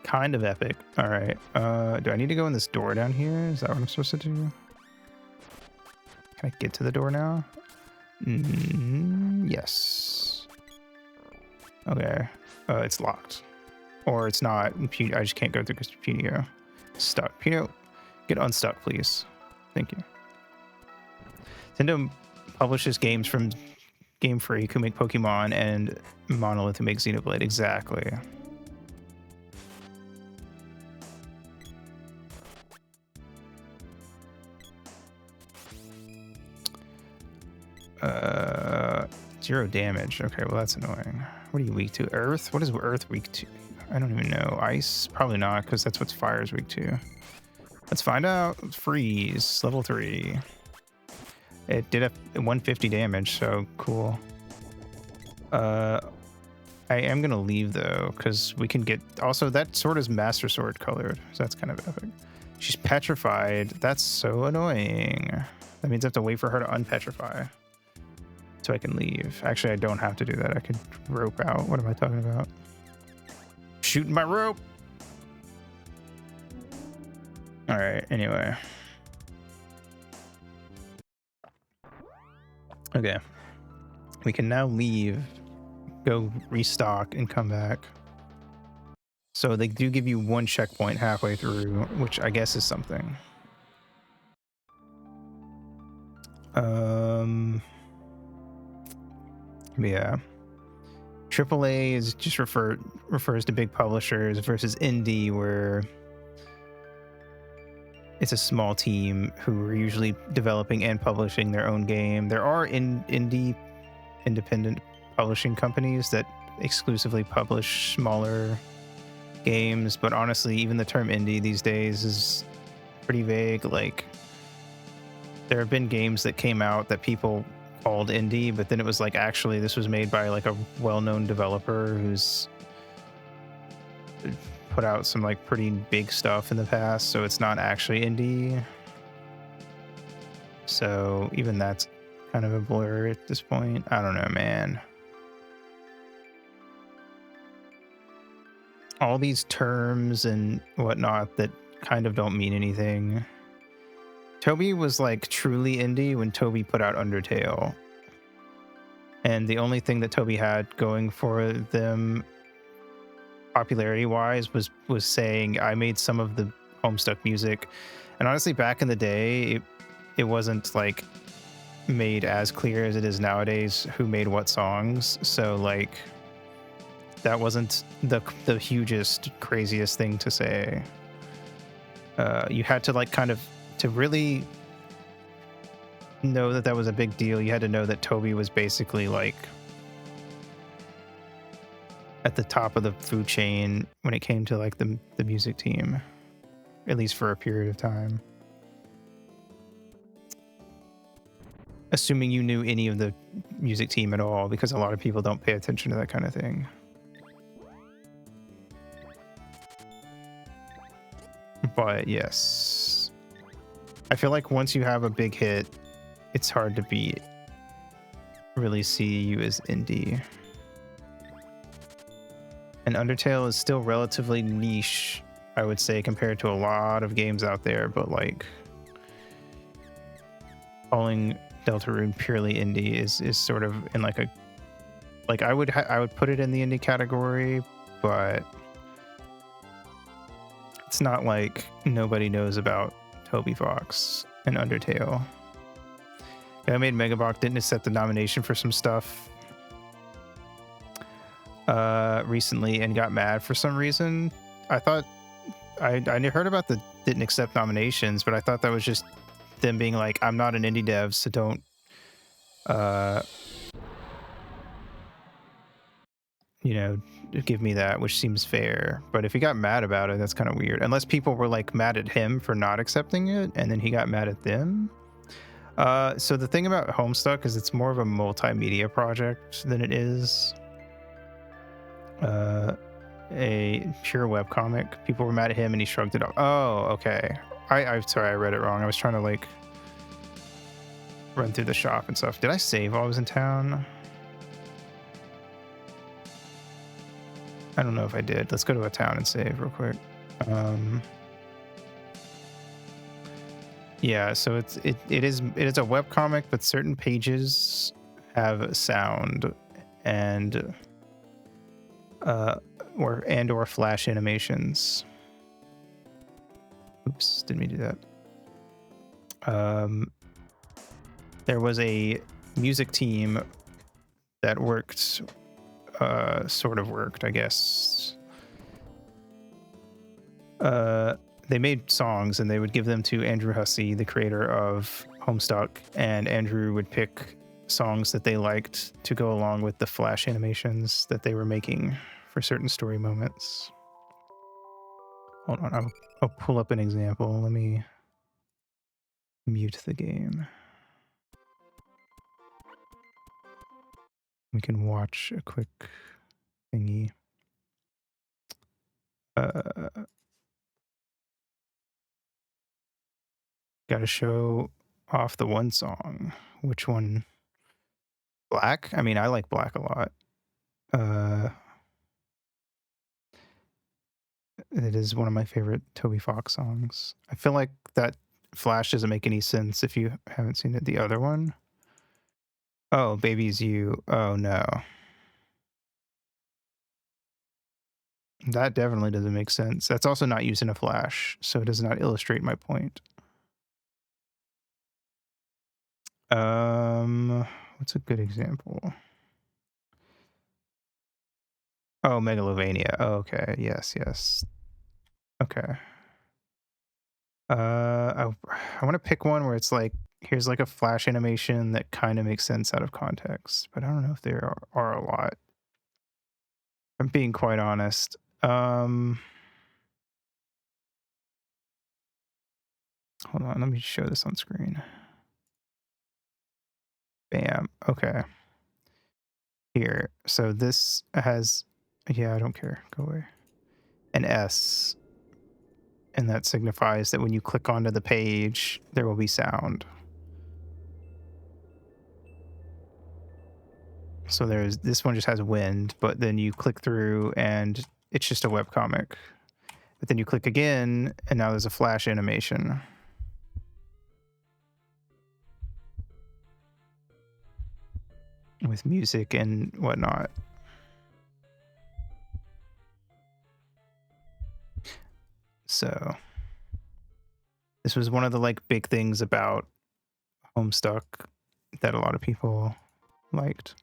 Kind of epic. All right. Do I need to go in this door down here? Is that what I'm supposed to do? Can I get to the door now? Yes. Okay. It's locked. Or it's not. I just can't go through because Punio stuck. Punio, get unstuck, please. Thank you. Nintendo publishes games from Game Freak, who make Pokemon, and Monolith, who make Xenoblade. Exactly. Zero damage. Okay, well that's annoying. What are you weak to? Earth? What is Earth weak to? I don't even know. Ice? Probably not, because that's what fire is weak to. Let's find out. Freeze. Level 3. It did a 150 damage, so cool. I am gonna leave though, because we can get. Also, that sword is Master Sword colored, so that's kind of epic. She's petrified. That's so annoying. That means I have to wait for her to unpetrify, so I can leave. Actually, I don't have to do that. I could rope out. What am I talking about? Shooting my rope. All right. Anyway. Okay. We can now leave, go restock, and come back. So they do give you one checkpoint halfway through, which I guess is something. Yeah. AAA is just refers to big publishers versus indie, where it's a small team who are usually developing and publishing their own game. There are independent publishing companies that exclusively publish smaller games, but honestly, even the term indie these days is pretty vague. Like, there have been games that came out that people called indie, but then it was like, actually this was made by like a well-known developer who's put out some like pretty big stuff in the past, so it's not actually indie. So even that's kind of a blur at this point. I don't know, man. All these terms and whatnot that kind of don't mean anything. Toby was like truly indie when Toby put out Undertale. And the only thing that Toby had going for them popularity wise was saying, I made some of the Homestuck music. And honestly, back in the day, it wasn't like made as clear as it is nowadays who made what songs. So like, that wasn't the hugest, craziest thing to say. You had to like kind of, to really know that that was a big deal, you had to know that Toby was basically like at the top of the food chain when it came to like the music team, at least for a period of time. Assuming you knew any of the music team at all, because a lot of people don't pay attention to that kind of thing. But yes, I feel like once you have a big hit, it's hard to really see you as indie. And Undertale is still relatively niche, I would say, compared to a lot of games out there, but like calling Deltarune purely indie is sort of in like a, like I would put it in the indie category, but it's not like nobody knows about Toby Fox and Undertale. I made Megabox didn't accept the nomination for some stuff recently and got mad for some reason. I thought I heard about the didn't accept nominations, but I thought that was just them being like, I'm not an indie dev, so don't give me that, which seems fair. But if he got mad about it, that's kind of weird. Unless people were like mad at him for not accepting it, and then he got mad at them. So the thing about Homestuck is it's more of a multimedia project than it is a pure webcomic. People were mad at him and he shrugged it off. Oh, okay. I'm sorry, I read it wrong. I was trying to like run through the shop and stuff. Did I save while I was in town? I don't know if I did. Let's go to a town and save real quick. Yeah, so it is a webcomic, but certain pages have sound and or flash animations. Oops, didn't mean to do that. There was a music team that worked, sort of worked, I guess. They made songs and they would give them to Andrew Hussey, the creator of Homestuck, and Andrew would pick songs that they liked to go along with the flash animations that they were making for certain story moments. Hold on, I'll pull up an example. Let me mute the game. We can watch a quick thingy. Got to show off the one song. Which one? Black? I mean, I like Black a lot. It is one of my favorite Toby Fox songs. I feel like that flash doesn't make any sense if you haven't seen it. The other one? Oh, Baby's You. Oh, no. That definitely doesn't make sense. That's also not used in a flash, so it does not illustrate my point. What's a good example? Oh, Megalovania. Oh, okay. Yes. Okay. I want to pick one where it's like, here's like a flash animation that kind of makes sense out of context, but I don't know if there are a lot. I'm being quite honest. Hold on, let me show this on screen. Bam. Okay. Here. So this has, yeah, I don't care. Go away. An S. And that signifies that when you click onto the page, there will be sound. So this one just has wind, but then you click through and it's just a webcomic. But then you click again and now there's a flash animation. With music and whatnot. So this was one of the like big things about Homestuck that a lot of people liked.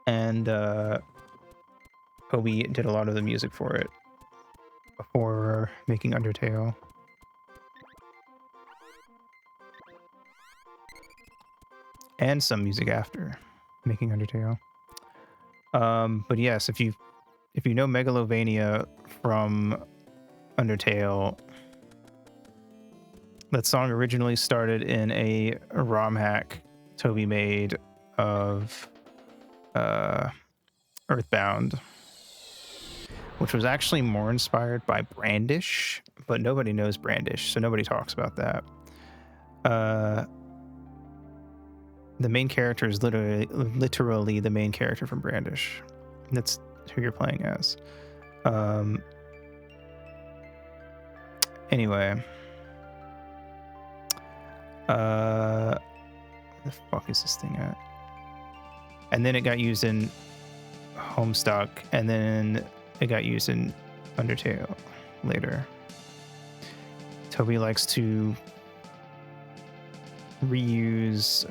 And Toby did a lot of the music for it before making Undertale. And some music after making Undertale. But yes, if you know Megalovania from Undertale, that song originally started in a ROM hack Toby made of Earthbound, which was actually more inspired by Brandish, but nobody knows Brandish, so nobody talks about that. The main character is literally the main character from Brandish. That's who you're playing as. Anyway. Where the fuck is this thing at? And then it got used in Homestuck, and then it got used in Undertale later. Toby likes to reuse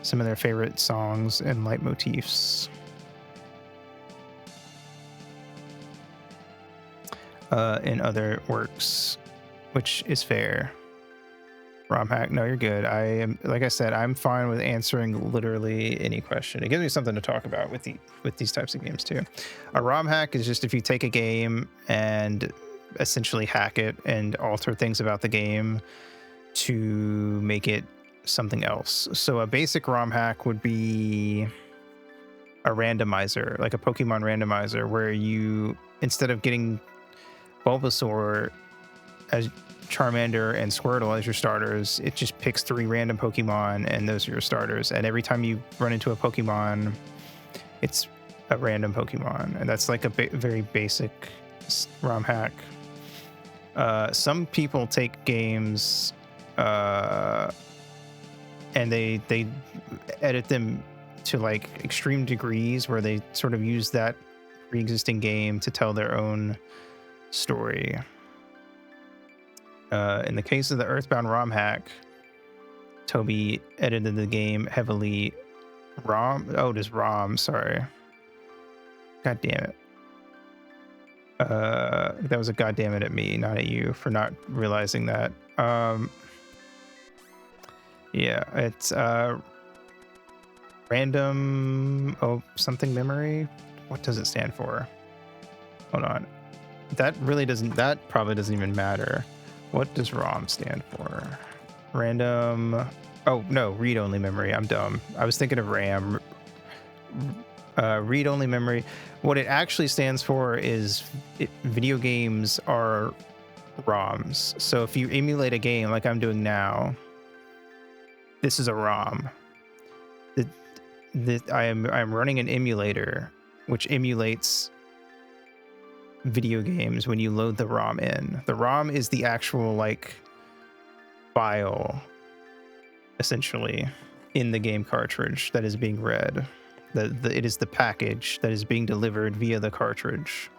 some of their favorite songs and leitmotifs. In other works, which is fair. ROM hack, no, you're good. I am, like I said, I'm fine with answering literally any question. It gives me something to talk about with these types of games too. A ROM hack is just if you take a game and essentially hack it and alter things about the game to make it something else. So a basic ROM hack would be a randomizer, like a Pokemon randomizer, where you, instead of getting Bulbasaur as Charmander and Squirtle as your starters, it just picks 3 random Pokemon and those are your starters. And every time you run into a Pokemon, it's a random Pokemon. And that's like a very basic ROM hack. Some people take games and they edit them to like extreme degrees where they sort of use that pre-existing game to tell their own story. In the case of the Earthbound ROM hack, Toby edited the game heavily. Just ROM, sorry. God damn it. That was a goddamn it at me, not at you, for not realizing that. Yeah, it's random something memory. What does it stand for? Hold on. That probably doesn't even matter. What does ROM stand for? Random. Oh no, read-only memory. I'm dumb. I was thinking of RAM. Read-only memory. What it actually stands for is video games are ROMs. So if you emulate a game like I'm doing now, this is a ROM. I'm running an emulator which emulates video games when you load the ROM in. The ROM is the actual like file essentially in the game cartridge that is being read. It is the package that is being delivered via the cartridge.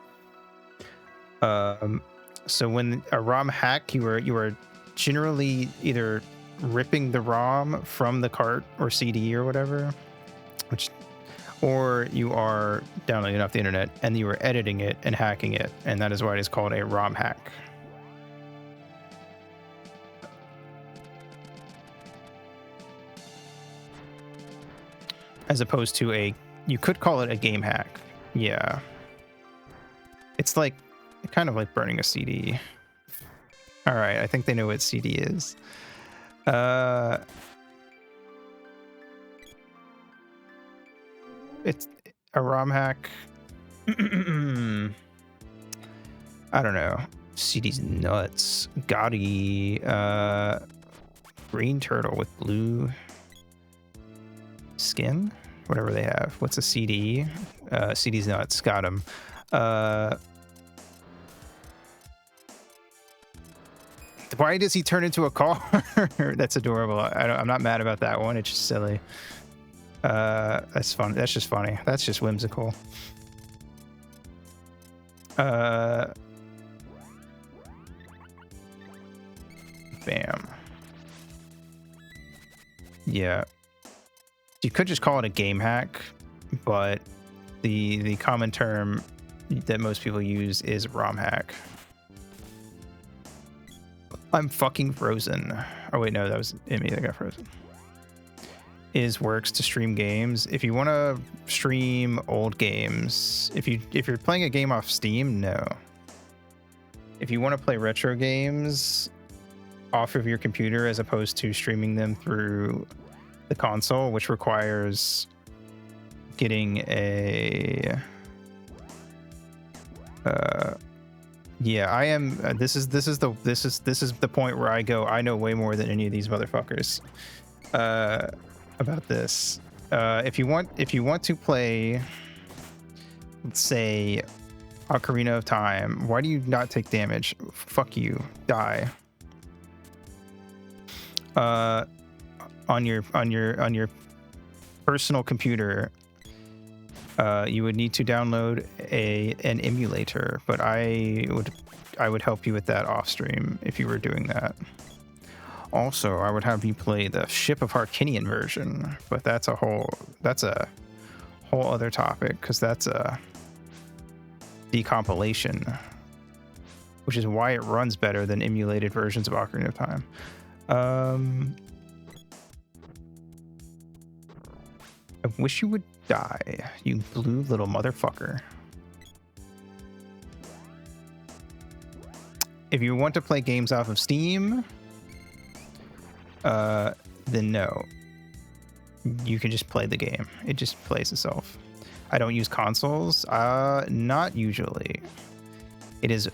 So when a ROM hack, you are generally either ripping the ROM from the cart or CD or whatever, or you are downloading it off the internet and you are editing it and hacking it, and that is why it is called a ROM hack. As opposed to you could call it a game hack. Yeah. It's kind of like burning a CD. All right, I think they know what CD is. It's a ROM hack. I don't know. CD's nuts. Gaudy. Green turtle with blue skin. Whatever they have. What's a CD? CD's nuts. Got him. Why does he turn into a car? That's adorable. I'm not mad about that one. It's just silly. That's fun. That's just funny. That's just whimsical. Bam. Yeah. You could just call it a game hack, but the common term that most people use is ROM hack. I'm fucking frozen. Oh wait, no, that was me that got frozen. Works to stream games. If you want to stream old games, if you're playing a game off Steam, no. If you want to play retro games off of your computer as opposed to streaming them through the console, which requires getting a yeah, I am. This is the point where I go. I know way more than any of these motherfuckers about this. If you want to play, let's say, Ocarina of Time, why do you not take damage? Fuck you, die. On your personal computer, you would need to download an emulator, but I would help you with that off stream if you were doing that. Also, I would have you play the Ship of Harkinian version, but that's a whole other topic, because that's a decompilation, which is why it runs better than emulated versions of Ocarina of Time. I wish you would die, you blue little motherfucker. If you want to play games off of Steam, then no. You can just play the game. It just plays itself. I don't use consoles. Not usually. It is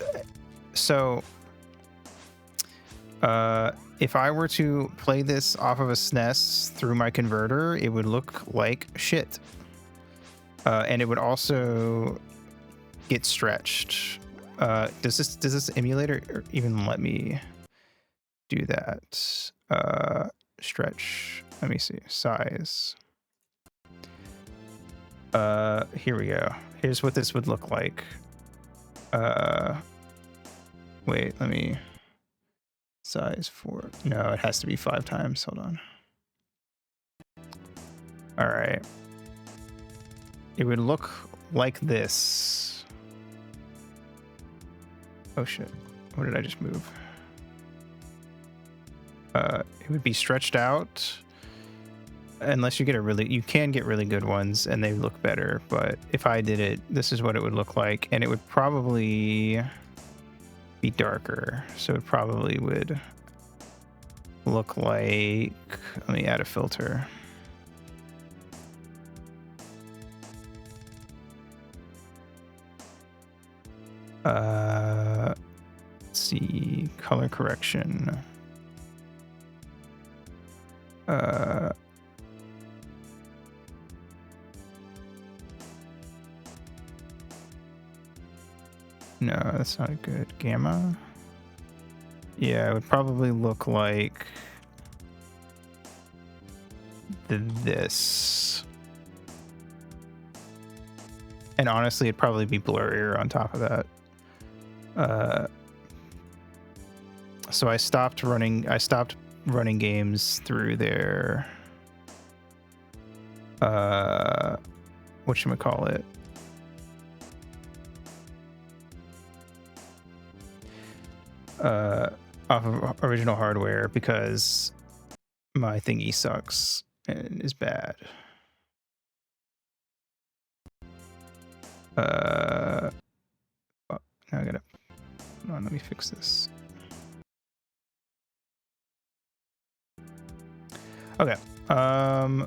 so. If I were to play this off of a SNES through my converter, it would look like shit. And it would also get stretched. Does this emulator even let me do that? Stretch. Let me see. Size. Here we go. Here's what this would look like. Wait, let me. Size 4. No, it has to be 5 times. Hold on. All right. It would look like this. Oh shit. What did I just move? It would be stretched out. Unless you get you can get really good ones and they look better. But if I did it, this is what it would look like. And it would probably be darker. So it probably would look like, let me add a filter. Let's see, color correction. No, that's not a good gamma. Yeah, it would probably look like this. And honestly, it'd probably be blurrier on top of that. So I stopped running games through their whatchamacallit? Off of original hardware because my thingy sucks and is bad. Now I gotta, hold on, let me fix this. Okay. Well,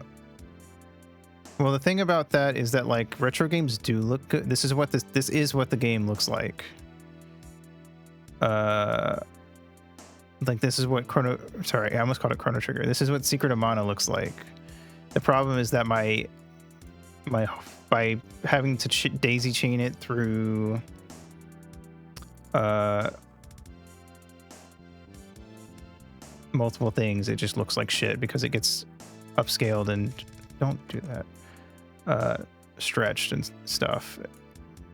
the thing about that is that like retro games do look good. This is what the game looks like. Like this is what I almost called it Chrono Trigger. This is what Secret of Mana looks like. The problem is that by having to daisy chain it through multiple things, it just looks like shit because it gets upscaled and don't do that, stretched and stuff.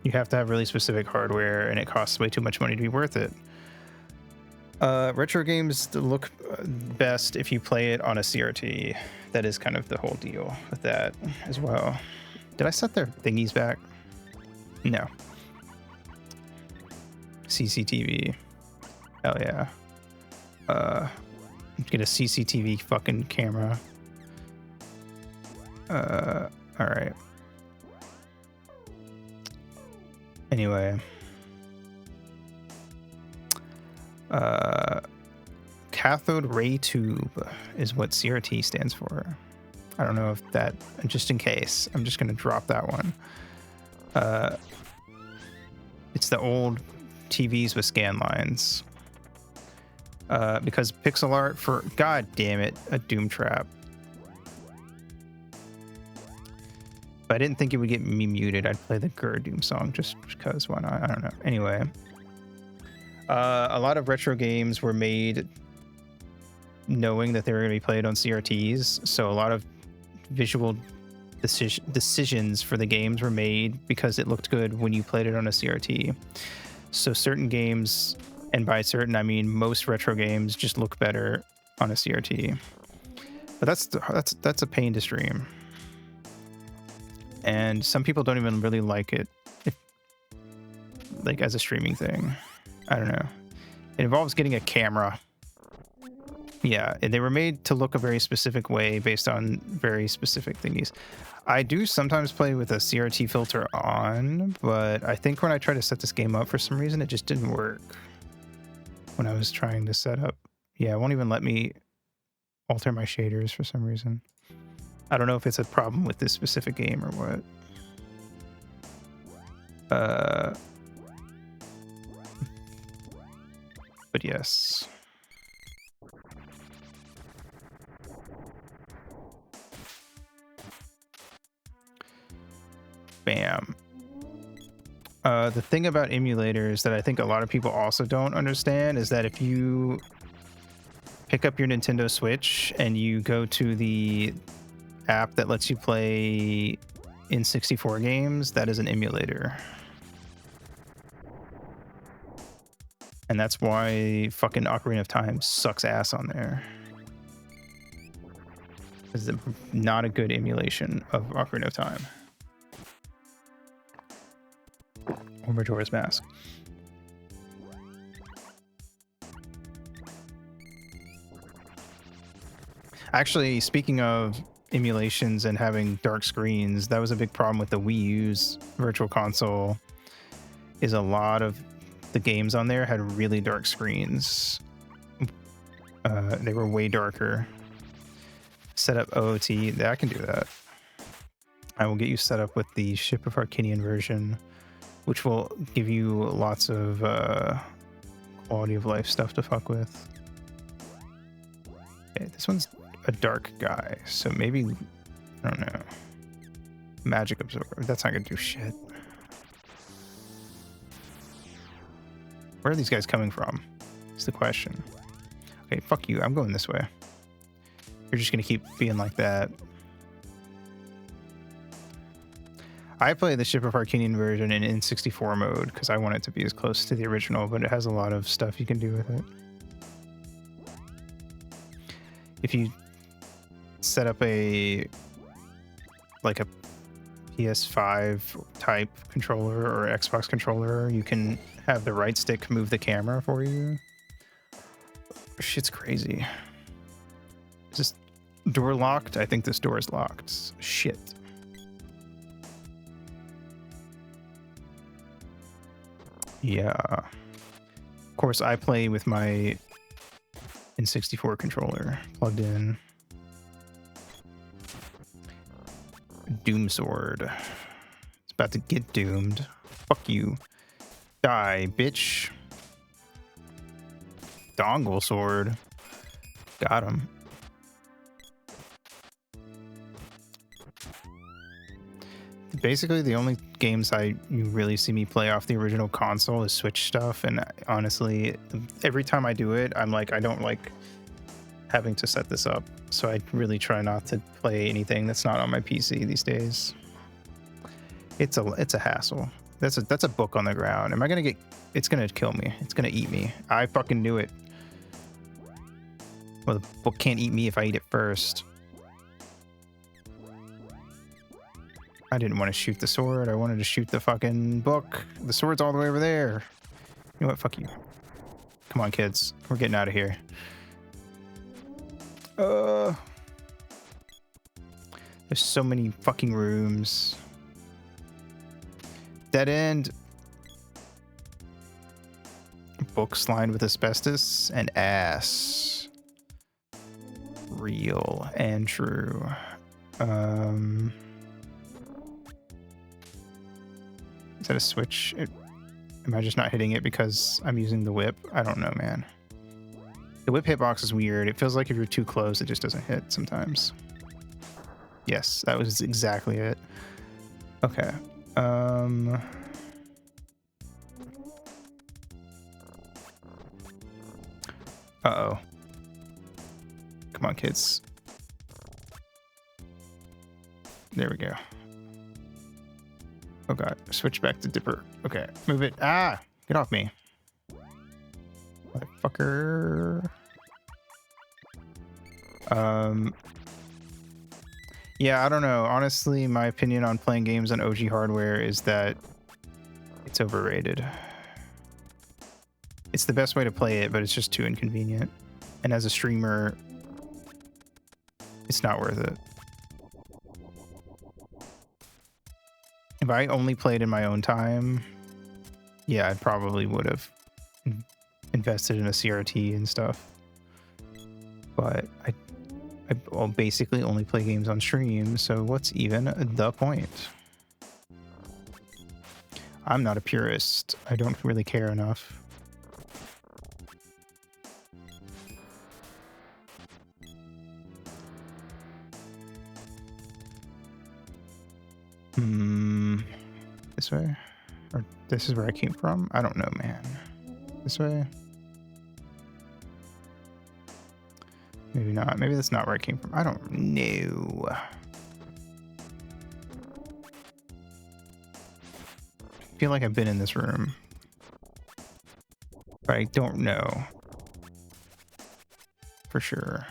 You have to have really specific hardware and it costs way too much money to be worth it. Retro games look best if you play it on a CRT. That is kind of the whole deal with that as well. Did I set their thingies back? No. CCTV. Hell yeah. Get a CCTV fucking camera. All right. Anyway. Cathode ray tube is what CRT stands for. I don't know if that, just in case, I'm just going to drop that one. It's the old TVs with scan lines. Because pixel art for, god damn it, a Doom trap. If I didn't think it would get me muted, I'd play the Gur Doom song just because, why not? I don't know. Anyway. A lot of retro games were made knowing that they were going to be played on CRTs, so a lot of visual decisions for the games were made because it looked good when you played it on a CRT. So certain games, and by certain I mean most retro games, just look better on a CRT. But that's a pain to stream, and some people don't even really like it, like as a streaming thing. I don't know. It involves getting a camera. Yeah, they were made to look a very specific way based on very specific thingies. I do sometimes play with a CRT filter on, but I think when I tried to set this game up for some reason, it just didn't work. When I was trying to set up. Yeah, it won't even let me alter my shaders for some reason. I don't know if it's a problem with this specific game or what. But yes. Bam. The thing about emulators that I think a lot of people also don't understand is that if you pick up your Nintendo Switch and you go to the app that lets you play N64 games, that is an emulator. And that's why fucking Ocarina of Time sucks ass on there. It's not a good emulation of Ocarina of Time. Or Majora's Mask. Actually, speaking of emulations and having dark screens, that was a big problem with the Wii U's Virtual Console. Is a lot of the games on there had really dark screens. They were way darker. Set up OOT, I can do that. I will get you set up with the Ship of Arcanian version, which will give you lots of quality of life stuff to fuck with. Okay, this one's a dark guy, so maybe, I don't know. Magic Absorber, that's not gonna do shit. Where are these guys coming from? Is the question. Okay, fuck you, I'm going this way. You're just gonna keep being like that. I play the Ship of Arcanian version in N64 mode because I want it to be as close to the original, but it has a lot of stuff you can do with it. If you set up a PS5 type controller or Xbox controller, you can have the right stick move the camera for you. Shit's crazy. Is this door locked? I think this door is locked. Shit. Yeah. Of course, I play with my N64 controller plugged in. Doom Sword. It's about to get doomed. Fuck you. Die, bitch. Dongle Sword. Got him. Basically, the only games you really see me play off the original console is Switch stuff, and honestly, every time I do it, I'm like, I don't like having to set this up, so I really try not to play anything that's not on my PC these days. It's a hassle. That's a book on the ground. Am I gonna get? It's gonna kill me. It's gonna eat me. I fucking knew it. Well, the book can't eat me if I eat it first. I didn't want to shoot the sword. I wanted to shoot the fucking book. The sword's all the way over there. You know what? Fuck you. Come on, kids. We're getting out of here. There's so many fucking rooms. Dead end. Books lined with asbestos and ass. Real and true. Is that a switch? Am I just not hitting it because I'm using the whip? I don't know, man. The whip hitbox is weird. It feels like if you're too close, it just doesn't hit sometimes. Yes, that was exactly it. Okay. Uh-oh. Come on, kids. There we go. Oh god, switch back to Dipper. Okay, move it. Ah, get off me. Motherfucker. Yeah, I don't know. Honestly, my opinion on playing games on OG hardware is that it's overrated. It's the best way to play it, but it's just too inconvenient. And as a streamer, it's not worth it. If I only played in my own time, yeah, I probably would have invested in a CRT and stuff. But I'll basically only play games on stream, so what's even the point? I'm not a purist. I don't really care enough. This way? Or this is where I came from? I don't know, man. This way? Maybe not. Maybe that's not where I came from. I don't know. I feel like I've been in this room, but I don't know for sure.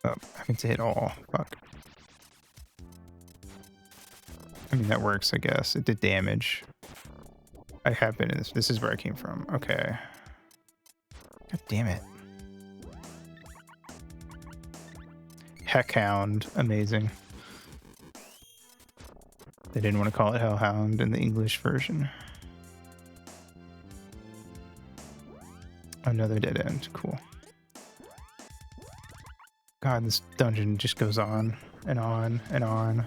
Oh, having to hit all. Fuck. I mean, that works, I guess. It did damage. I have been in this. This is where I came from. Okay. God damn it. Heckhound. Amazing. They didn't want to call it Hellhound in the English version. Another dead end. Cool. God, this dungeon just goes on and on and on.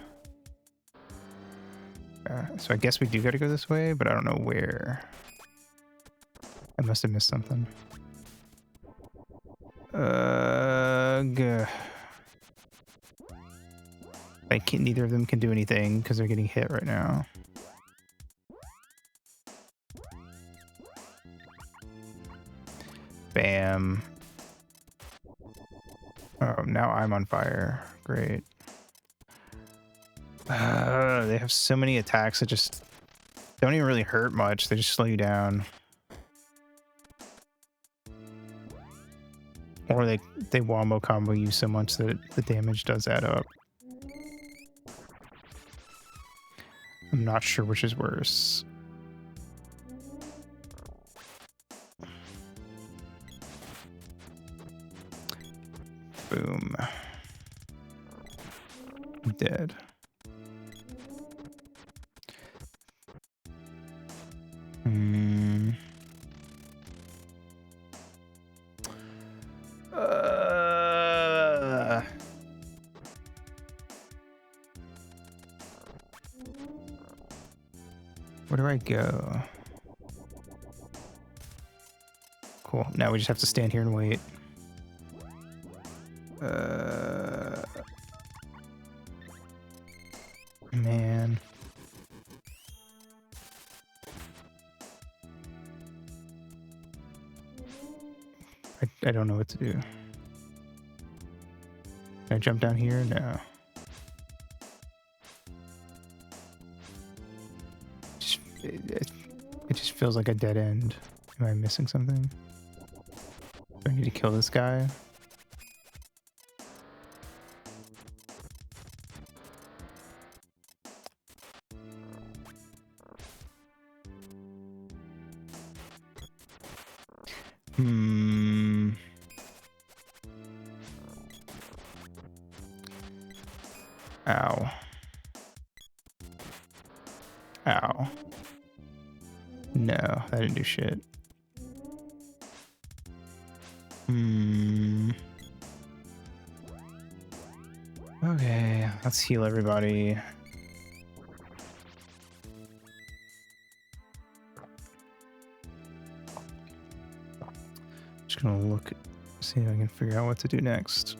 So I guess we do gotta go this way, but I don't know where. I must have missed something. Neither of them can do anything because they're getting hit right now. Bam. Oh, now I'm on fire. Great. They have so many attacks that just don't even really hurt much. They just slow you down. Or they wombo combo you so much that the damage does add up. I'm not sure which is worse. Boom. I'm dead. Where do I go? Cool. Now we just have to stand here and wait. Man. I don't know what to do. Can I jump down here? No. It just feels like a dead end. Am I missing something? Do I need to kill this guy? Ow. Ow. No, that didn't do shit. Okay, let's heal everybody. Just gonna look, see if I can figure out what to do next.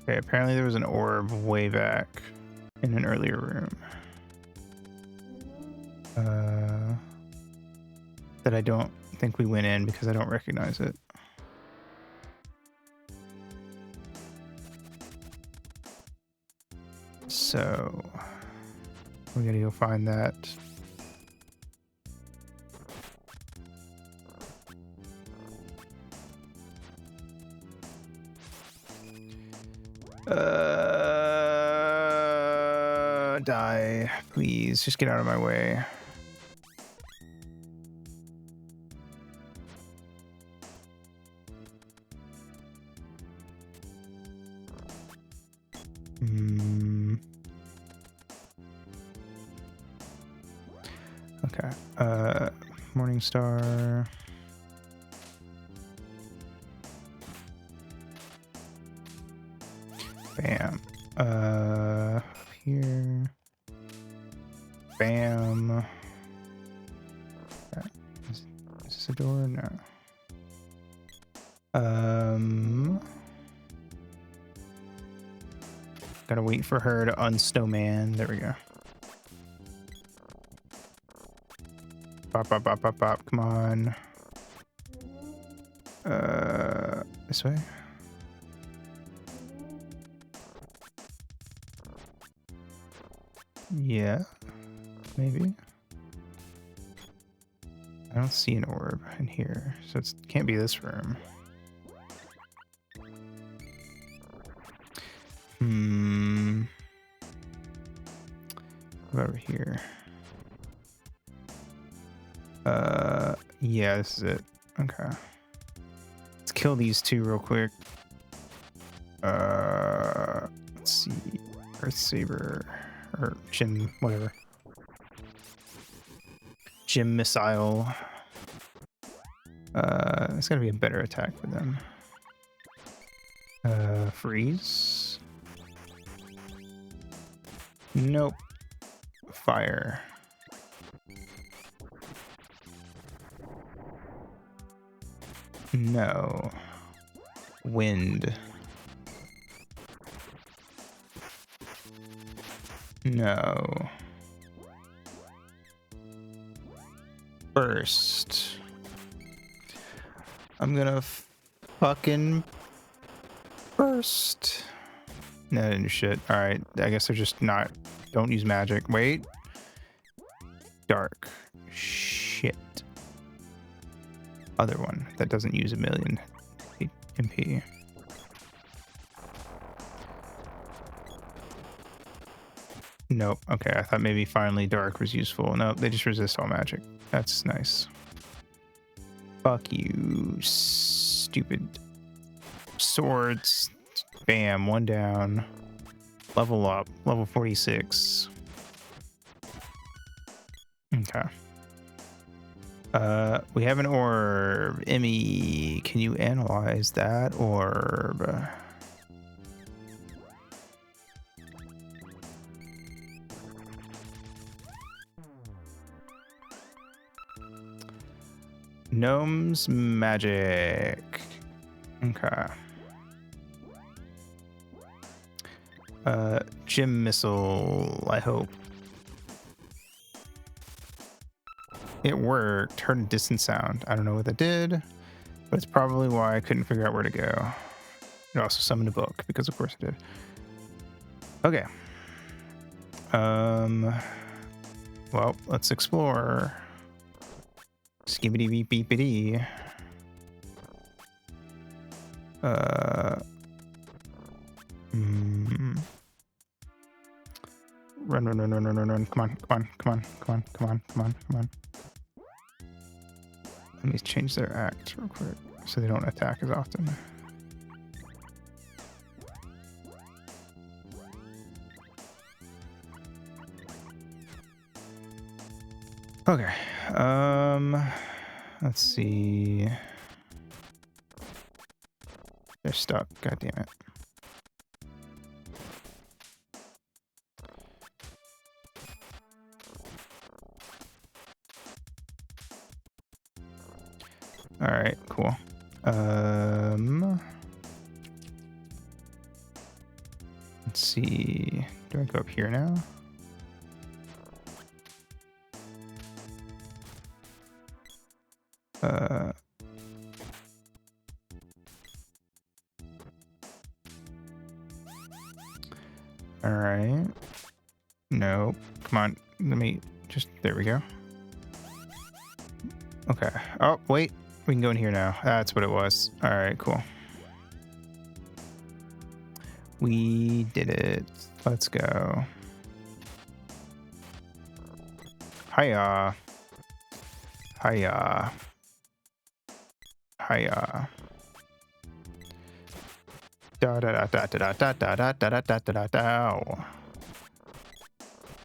Okay, apparently there was an orb way back in an earlier room. that I don't think we went in because I don't recognize it. So we gotta go find that. Die, please. Just get out of my way. Okay. Morningstar. Bam. Up here. Bam. Okay. Is this a door? No. Gotta wait for her to unsnowman. There we go. Bop, bop, bop, bop, bop. Come on. This way. Yeah, maybe. I don't see an orb in here, so it can't be this room. Over here. Yeah, this is it. Okay. Let's kill these two real quick. Let's see. Earth Saber. Or Gym, whatever. Gym Missile. It's gotta be a better attack for them. Freeze. Nope. Fire. No. Wind. No. Burst. I'm gonna fucking burst. No, I didn't do shit. Alright, I guess they're just not... Don't use magic. Wait. Dark. Shit. Other one that doesn't use a million MP. Nope. Okay, I thought maybe finally dark was useful. Nope, they just resist all magic. That's nice. Fuck you, stupid swords. Bam, one down. Level up. Level 46. Okay. We have an orb. Emmy, can you analyze that orb? Gnome's magic. Okay. Gym missile, I hope. It worked. Heard a distant sound. I don't know what that did, but it's probably why I couldn't figure out where to go. It also summoned a book, because of course it did. Okay. Well, let's explore. Skibbity beep beepity. Run, run, run, run, run, run, run. Come on, come on, come on, come on, come on, come on, come on. Let me change their act real quick so they don't attack as often. Okay. Let's see. They're stuck. God damn it. All right, cool. Let's see. Do I go up here now? Uh, all right. No, come on. Let me just, there we go. Okay. Oh, wait. We can go in here now. That's what it was. All right, cool. We did it. Let's go. Hiya. Hiya. Hiya. Da da da da da da da da da da da da da.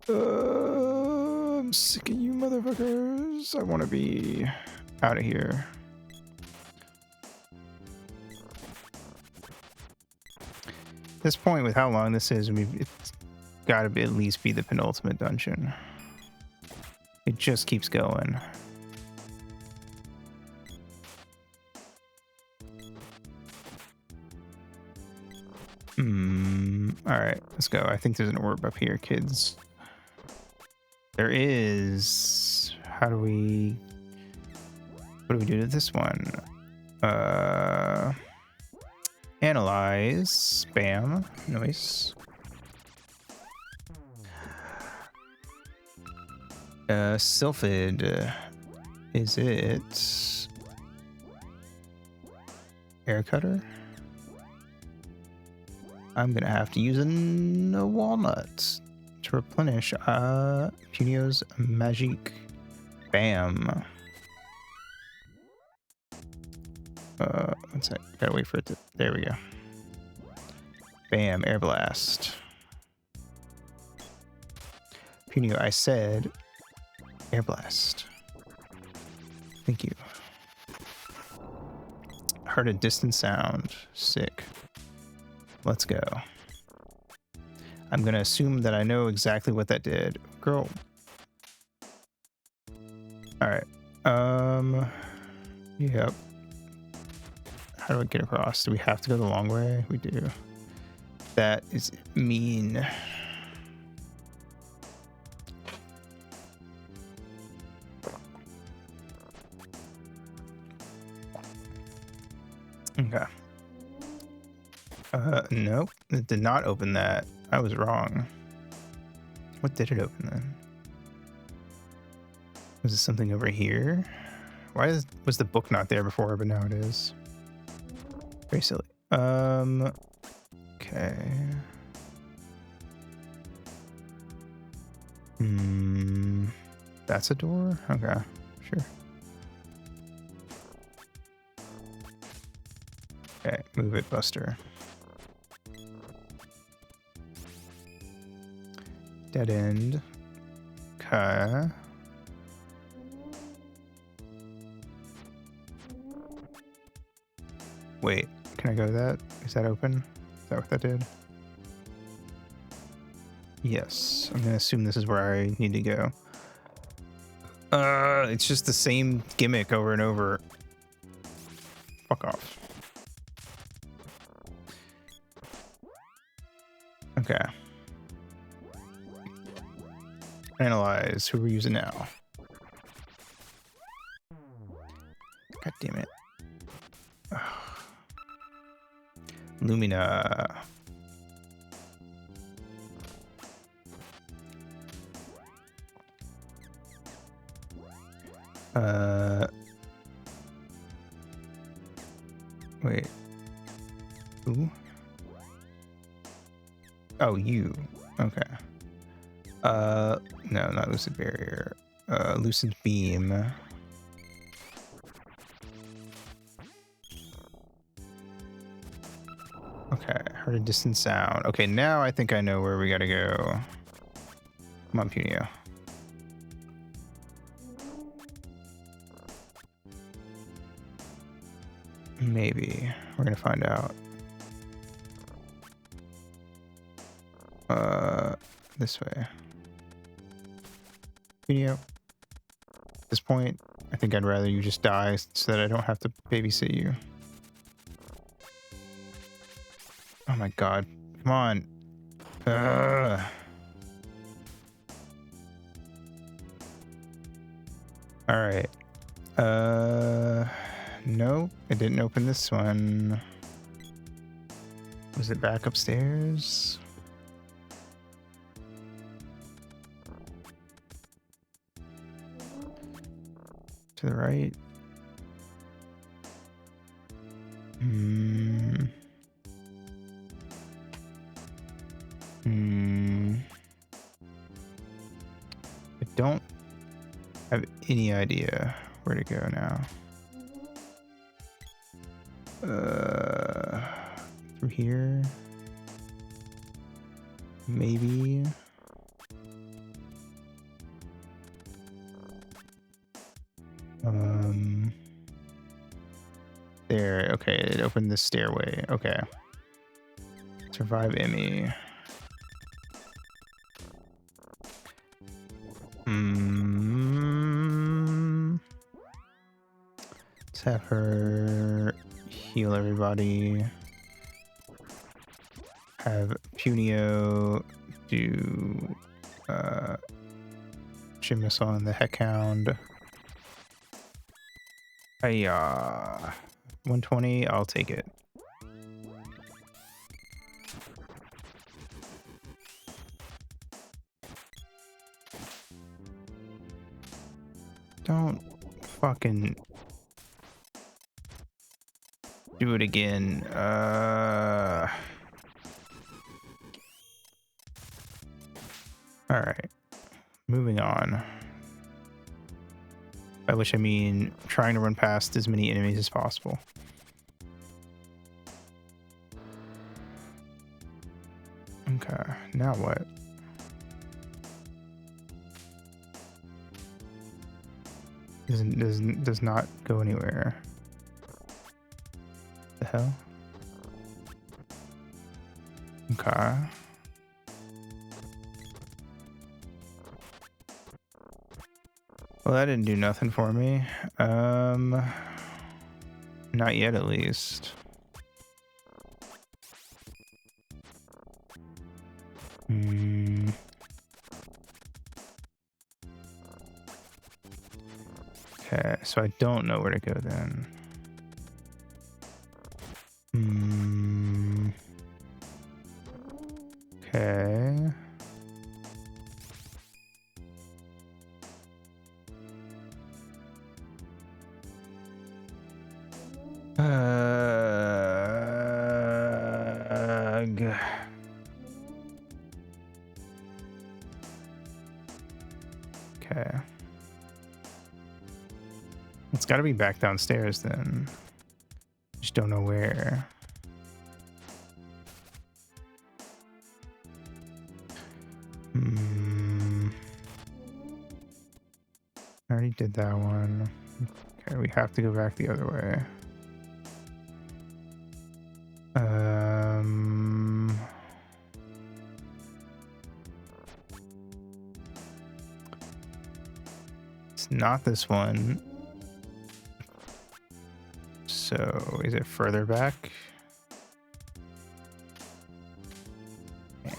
I'm sick of you motherfuckers. I want to be out of here. At this point, with how long this is, it's got to at least be the penultimate dungeon. It just keeps going. All right, let's go. I think there's an orb up here, kids. There is. How do we? What do we do to this one? Analyze. Bam. Nice. Sylphid. Is it air cutter? I'm gonna have to use a walnut to replenish Punio's Magique. Bam. One sec. Gotta wait for it to. There we go. Bam. Air blast. Punio, I said air blast. Thank you. Heard a distant sound. Sick. Let's go. I'm gonna assume that I know exactly what that did. Girl. Alright. Yep. How do I get across? Do we have to go the long way? We do. That is mean. Okay. Nope. It did not open that. I was wrong. What did it open then? Was it something over here? Why was the book not there before, but now it is? Very silly. Okay. That's a door? Okay, sure. Okay, move it, Buster. Dead end. Okay. Wait, can I go to that? Is that open? Is that what that did? Yes, I'm gonna assume this is where I need to go. It's just the same gimmick over and over. Fuck off. Okay. Analyze. Who are we using now? God damn it. Ugh. Lumina. Wait. Who? Oh, you. Okay. No, not Lucid Barrier. Lucid Beam. Okay, heard a distant sound. Okay, now I think I know where we gotta go. Come on, Punio. Maybe. We're gonna find out. This way. Punio. At this point, I think I'd rather you just die so that I don't have to babysit you. Oh my god. Come on. Alright. No, it didn't open this one. Was it back upstairs? To the right? I don't have any idea where to go now. Through here? Maybe. There. Okay, it opened the stairway. Okay. Survive Emmy. Let's have her heal everybody. Have Punio do Gym Missile on the Heckhound. Hiya. 120, I'll take it. Don't fucking do it again. Alright. Moving on. By which I mean trying to run past as many enemies as possible. Okay, now what? Does not go anywhere. The hell? Okay. Well, that didn't do nothing for me. Not yet, at least. Okay, so I don't know where to go then. Okay. Okay. It's got to be back downstairs then. Just don't know where. I already did that one. Okay, we have to go back the other way. It's not this one. So, is it further back? Damn.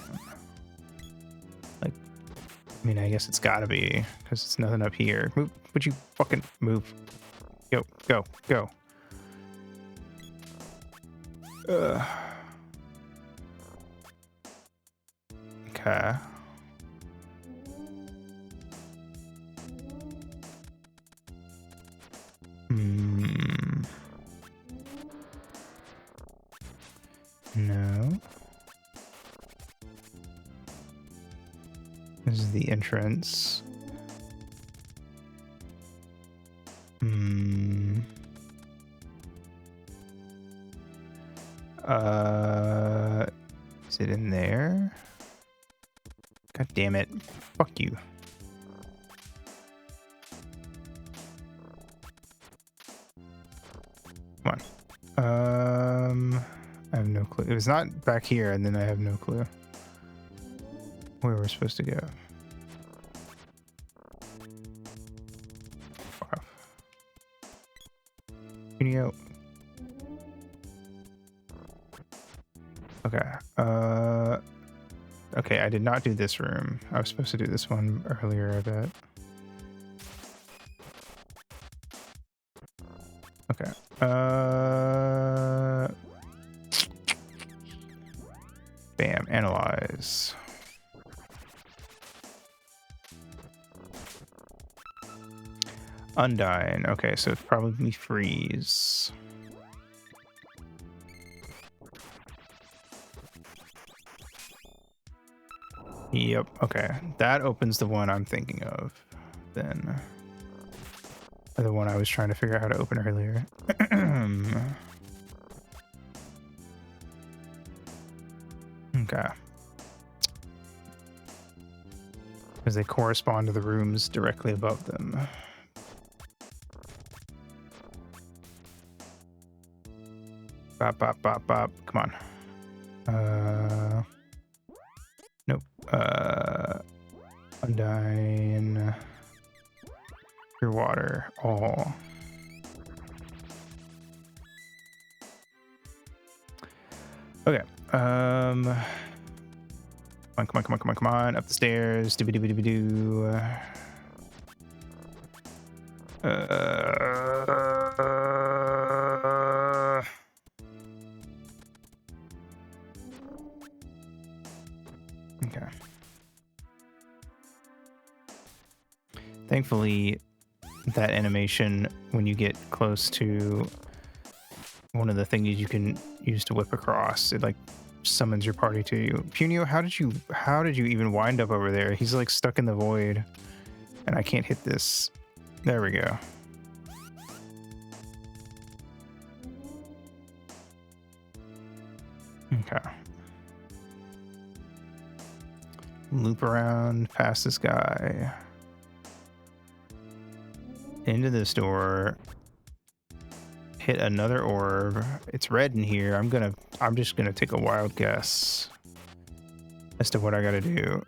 Like, I mean, I guess it's gotta be, because it's nothing up here. Move, would you fucking move? Go, go, go. Okay. No. This is the entrance. Is it in there? God damn it. Fuck you. Come on. I have no clue. It was not back here, and then I have no clue where we're supposed to go. Fuck off. Video. Okay. Okay, I did not do this room. I was supposed to do this one earlier, I bet. Okay. Bam. Analyze. Undyne. Okay, so it's probably freeze. Yep. Okay. That opens the one I'm thinking of. Then. Or the one I was trying to figure out how to open earlier. Okay. Because they correspond to the rooms directly above them. Bop, bop, bop, bop. Come on. Nope. Undyne. Pure water. All. Okay. Come on. Up the stairs. Doobie doobie doobie doo. Okay. Thankfully, that animation, when you get close to one of the things you can use to whip across, it like summons your party to you. Punio, how did you even wind up over there? He's like stuck in the void, and I can't hit this. There we go. Okay. Loop around past this guy. Into this door. Hit another orb. It's red in here. I'm just gonna take a wild guess as to what I gotta do.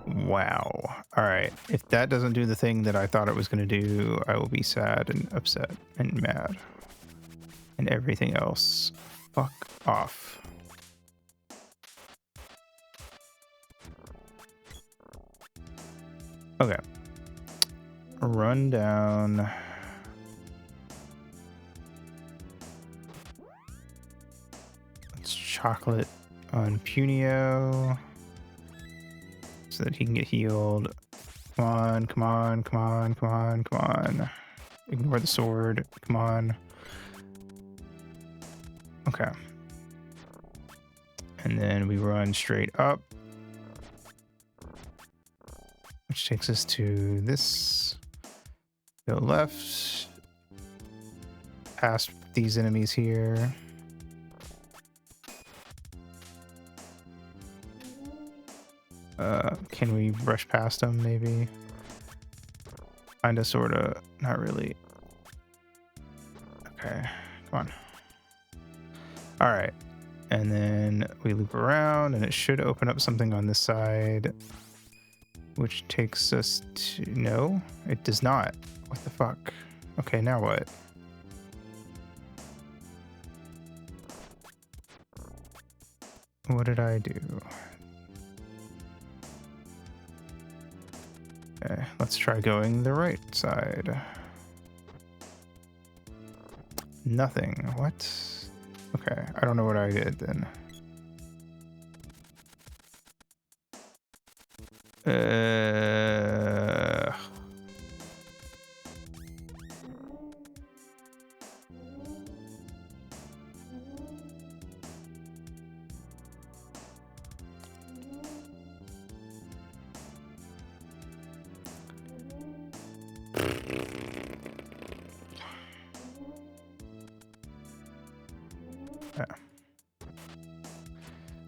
Wow. Alright. If that doesn't do the thing that I thought it was gonna do, I will be sad and upset and mad. And everything else. Fuck off. Okay. Run down. Let's chocolate on Punio so that he can get healed. Come on, come on, come on, come on, come on. Ignore the sword. Come on. Okay. And then we run straight up, which takes us to this. Go left. Past these enemies here. Can we rush past them, maybe? Kinda, sorta, not really. Okay, come on. Alright, and then we loop around, and it should open up something on this side, which takes us to... No, it does not. What the fuck? Okay, now what? What did I do? Okay, let's try going the right side. Nothing. What? Okay, I don't know what I did then.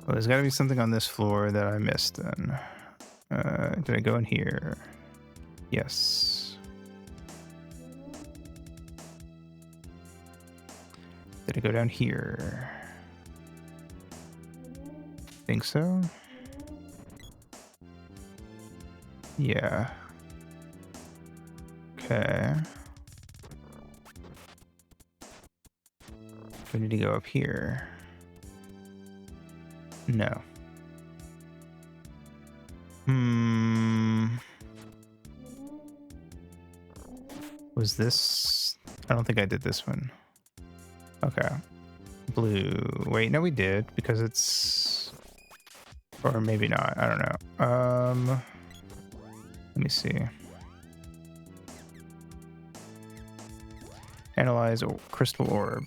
Well, there's got to be something on this floor that I missed then. Did I go in here? Yes. Did I go down here? Think so? Yeah. Okay. We need to go up here. No. Was this? I don't think I did this one. Okay. Blue. Wait, no, we did because it's, or maybe not. I don't know. Let me see. Analyze crystal orb.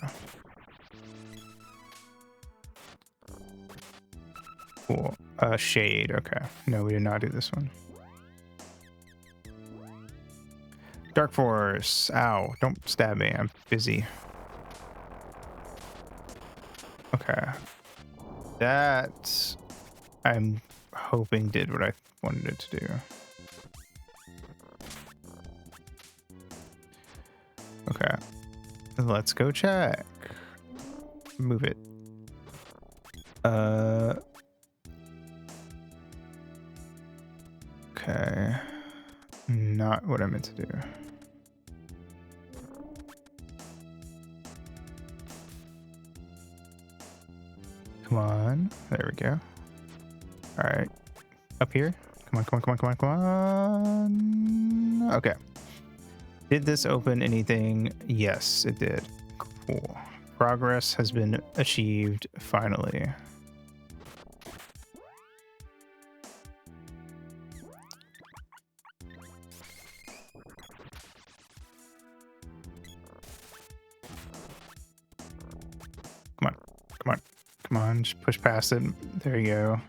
Cool. Shade. Okay. No, we did not do this one. Dark Force. Ow. Don't stab me. I'm busy. Okay. That I'm hoping did what I wanted it to do. Okay. Let's go check. Move it. Okay. Not what I meant to do. Come on. There we go. All right. Up here. Come on, come on, come on, come on, come on. Okay. Did this open anything? Yes, it did. Cool. Progress has been achieved finally. Come on, come on, come on. Just push past it. There you go.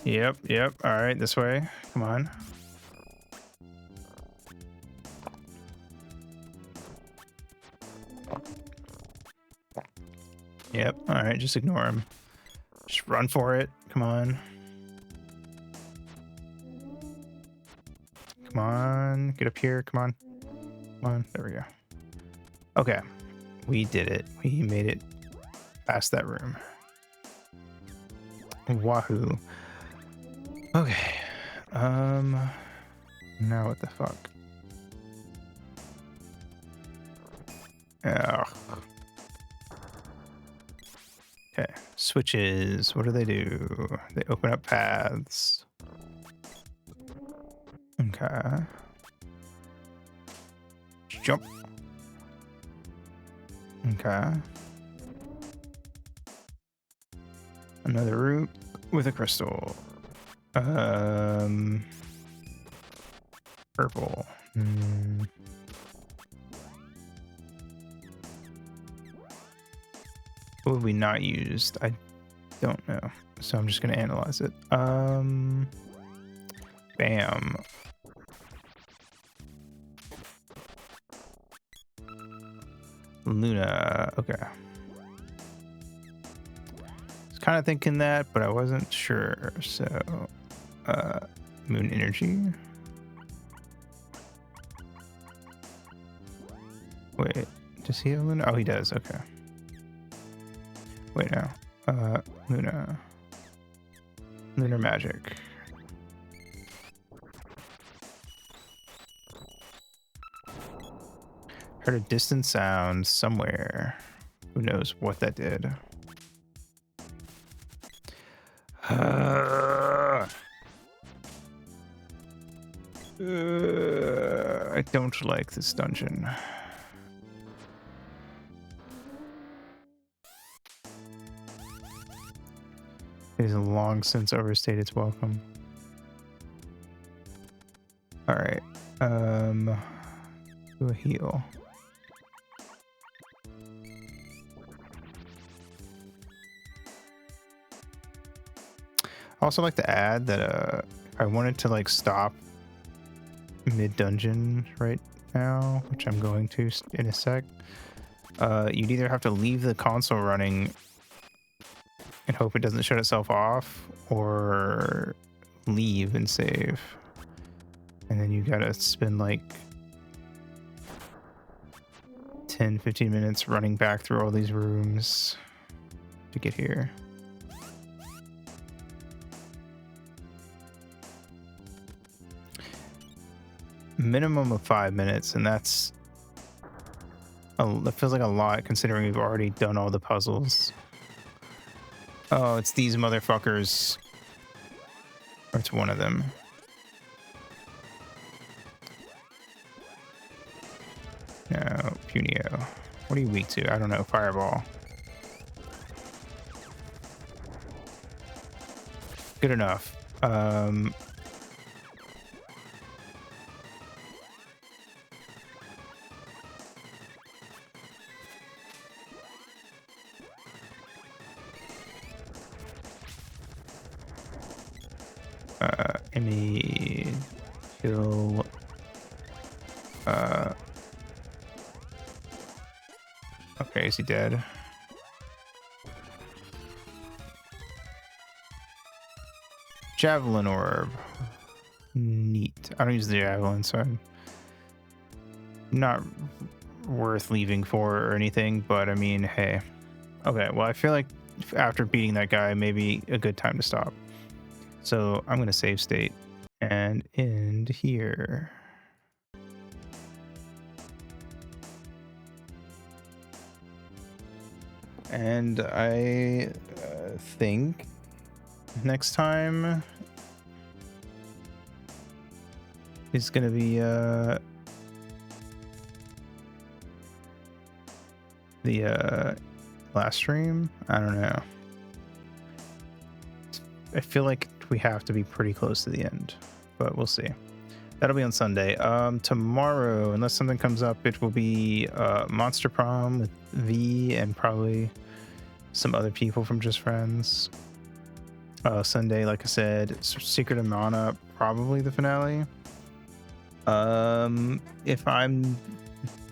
Yep, yep. All right, this way. Come on. Yep. All right, just ignore him. Just run for it. Come on. Come on. Get up here. Come on. Come on. There we go. Okay. We did it. We made it past that room. Wahoo. Okay. Now what the fuck? Ugh. Okay. Switches. What do? They open up paths. Okay. Jump. Okay. Another route with a crystal. Purple. What would we not used? I don't know. So I'm just gonna analyze it. Bam. Luna. Okay. Was kind of thinking that, but I wasn't sure. So, moon energy. Wait, does he have Luna? Oh, he does. Okay. Wait, no. Luna. Lunar magic. Heard a distant sound somewhere. Who knows what that did? I don't like this dungeon. It has long since overstayed its welcome. All right. Do a heal. I also like to add that if I wanted to like stop mid-dungeon right now, which I'm going to in a sec, you'd either have to leave the console running and hope it doesn't shut itself off, or leave and save. And then you gotta spend like 10-15 minutes running back through all these rooms to get here. Minimum of 5 minutes, and that feels like a lot considering we've already done all the puzzles. Oh, it's these motherfuckers. Or it's one of them. Cuneo. What are you weak to? I don't know. Fireball. Good enough. Any kill. Okay, is he dead? Javelin orb. Neat. I don't use the javelin, so I'm not worth leaving for or anything, but I mean, hey. Okay, well, I feel like after beating that guy, maybe a good time to stop. So I'm going to save state and end here. And I think next time is going to be the last stream. I don't know. I feel like we have to be pretty close to the end, but we'll see. That'll be on Sunday. Tomorrow, unless something comes up, it will be Monster Prom with V and probably some other people from Just Friends. Sunday, like I said, Secret of Mana, probably the finale. If I'm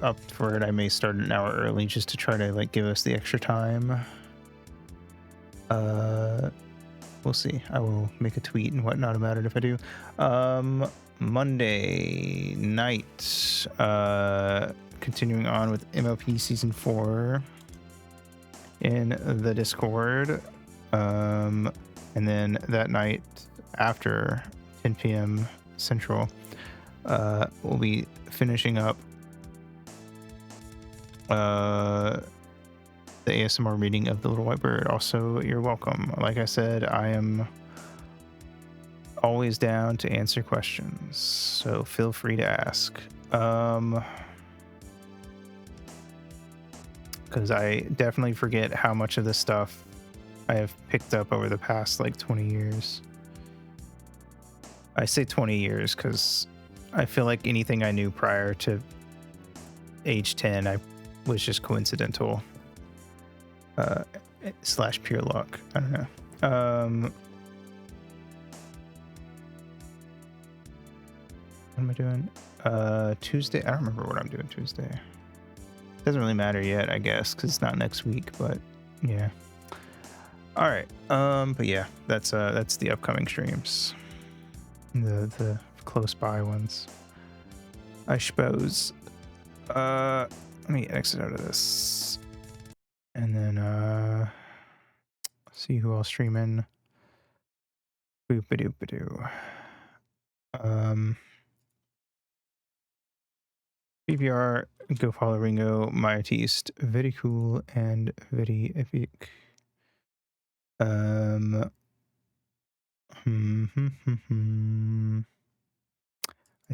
up for it, I may start an hour early just to try to like give us the extra time. We'll see. I will make a tweet and whatnot about it if I do. Monday night, continuing on with MLP Season 4 in the Discord. And then that night after 10 p.m. Central, we'll be finishing up the ASMR reading of The Little White Bird. Also, you're welcome. Like I said, I am always down to answer questions, so feel free to ask. Because I definitely forget how much of this stuff I have picked up over the past like 20 years. I say 20 years because I feel like anything I knew prior to age 10 I was just coincidental / pure luck. I don't know. What am I doing? Tuesday. I don't remember what I'm doing Tuesday. Doesn't really matter yet, I guess, because it's not next week. But yeah. All right. But yeah, that's the upcoming streams. The close by ones, I suppose. Let me exit out of this, and then see who I'll stream in. Boop-a-doop-a-doo. PPR, go follow Ringo, my artiste, very cool and very epic. I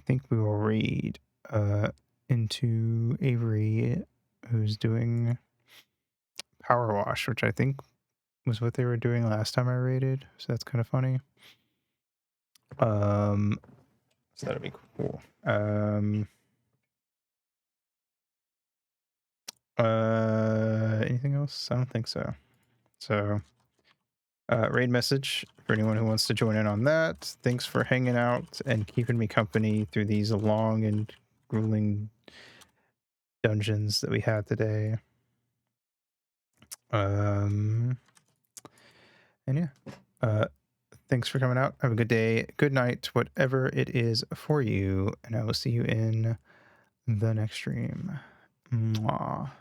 think we will read into Avery, who's doing Power Wash, which I think was what they were doing last time I raided, so that's kind of funny. So that'll be cool. Anything else? I don't think so. So raid message for anyone who wants to join in on that. Thanks for hanging out and keeping me company through these long and grueling dungeons that we had today. And yeah, thanks for coming out. Have a good day, good night, whatever it is for you, and I will see you in the next stream. Mwah.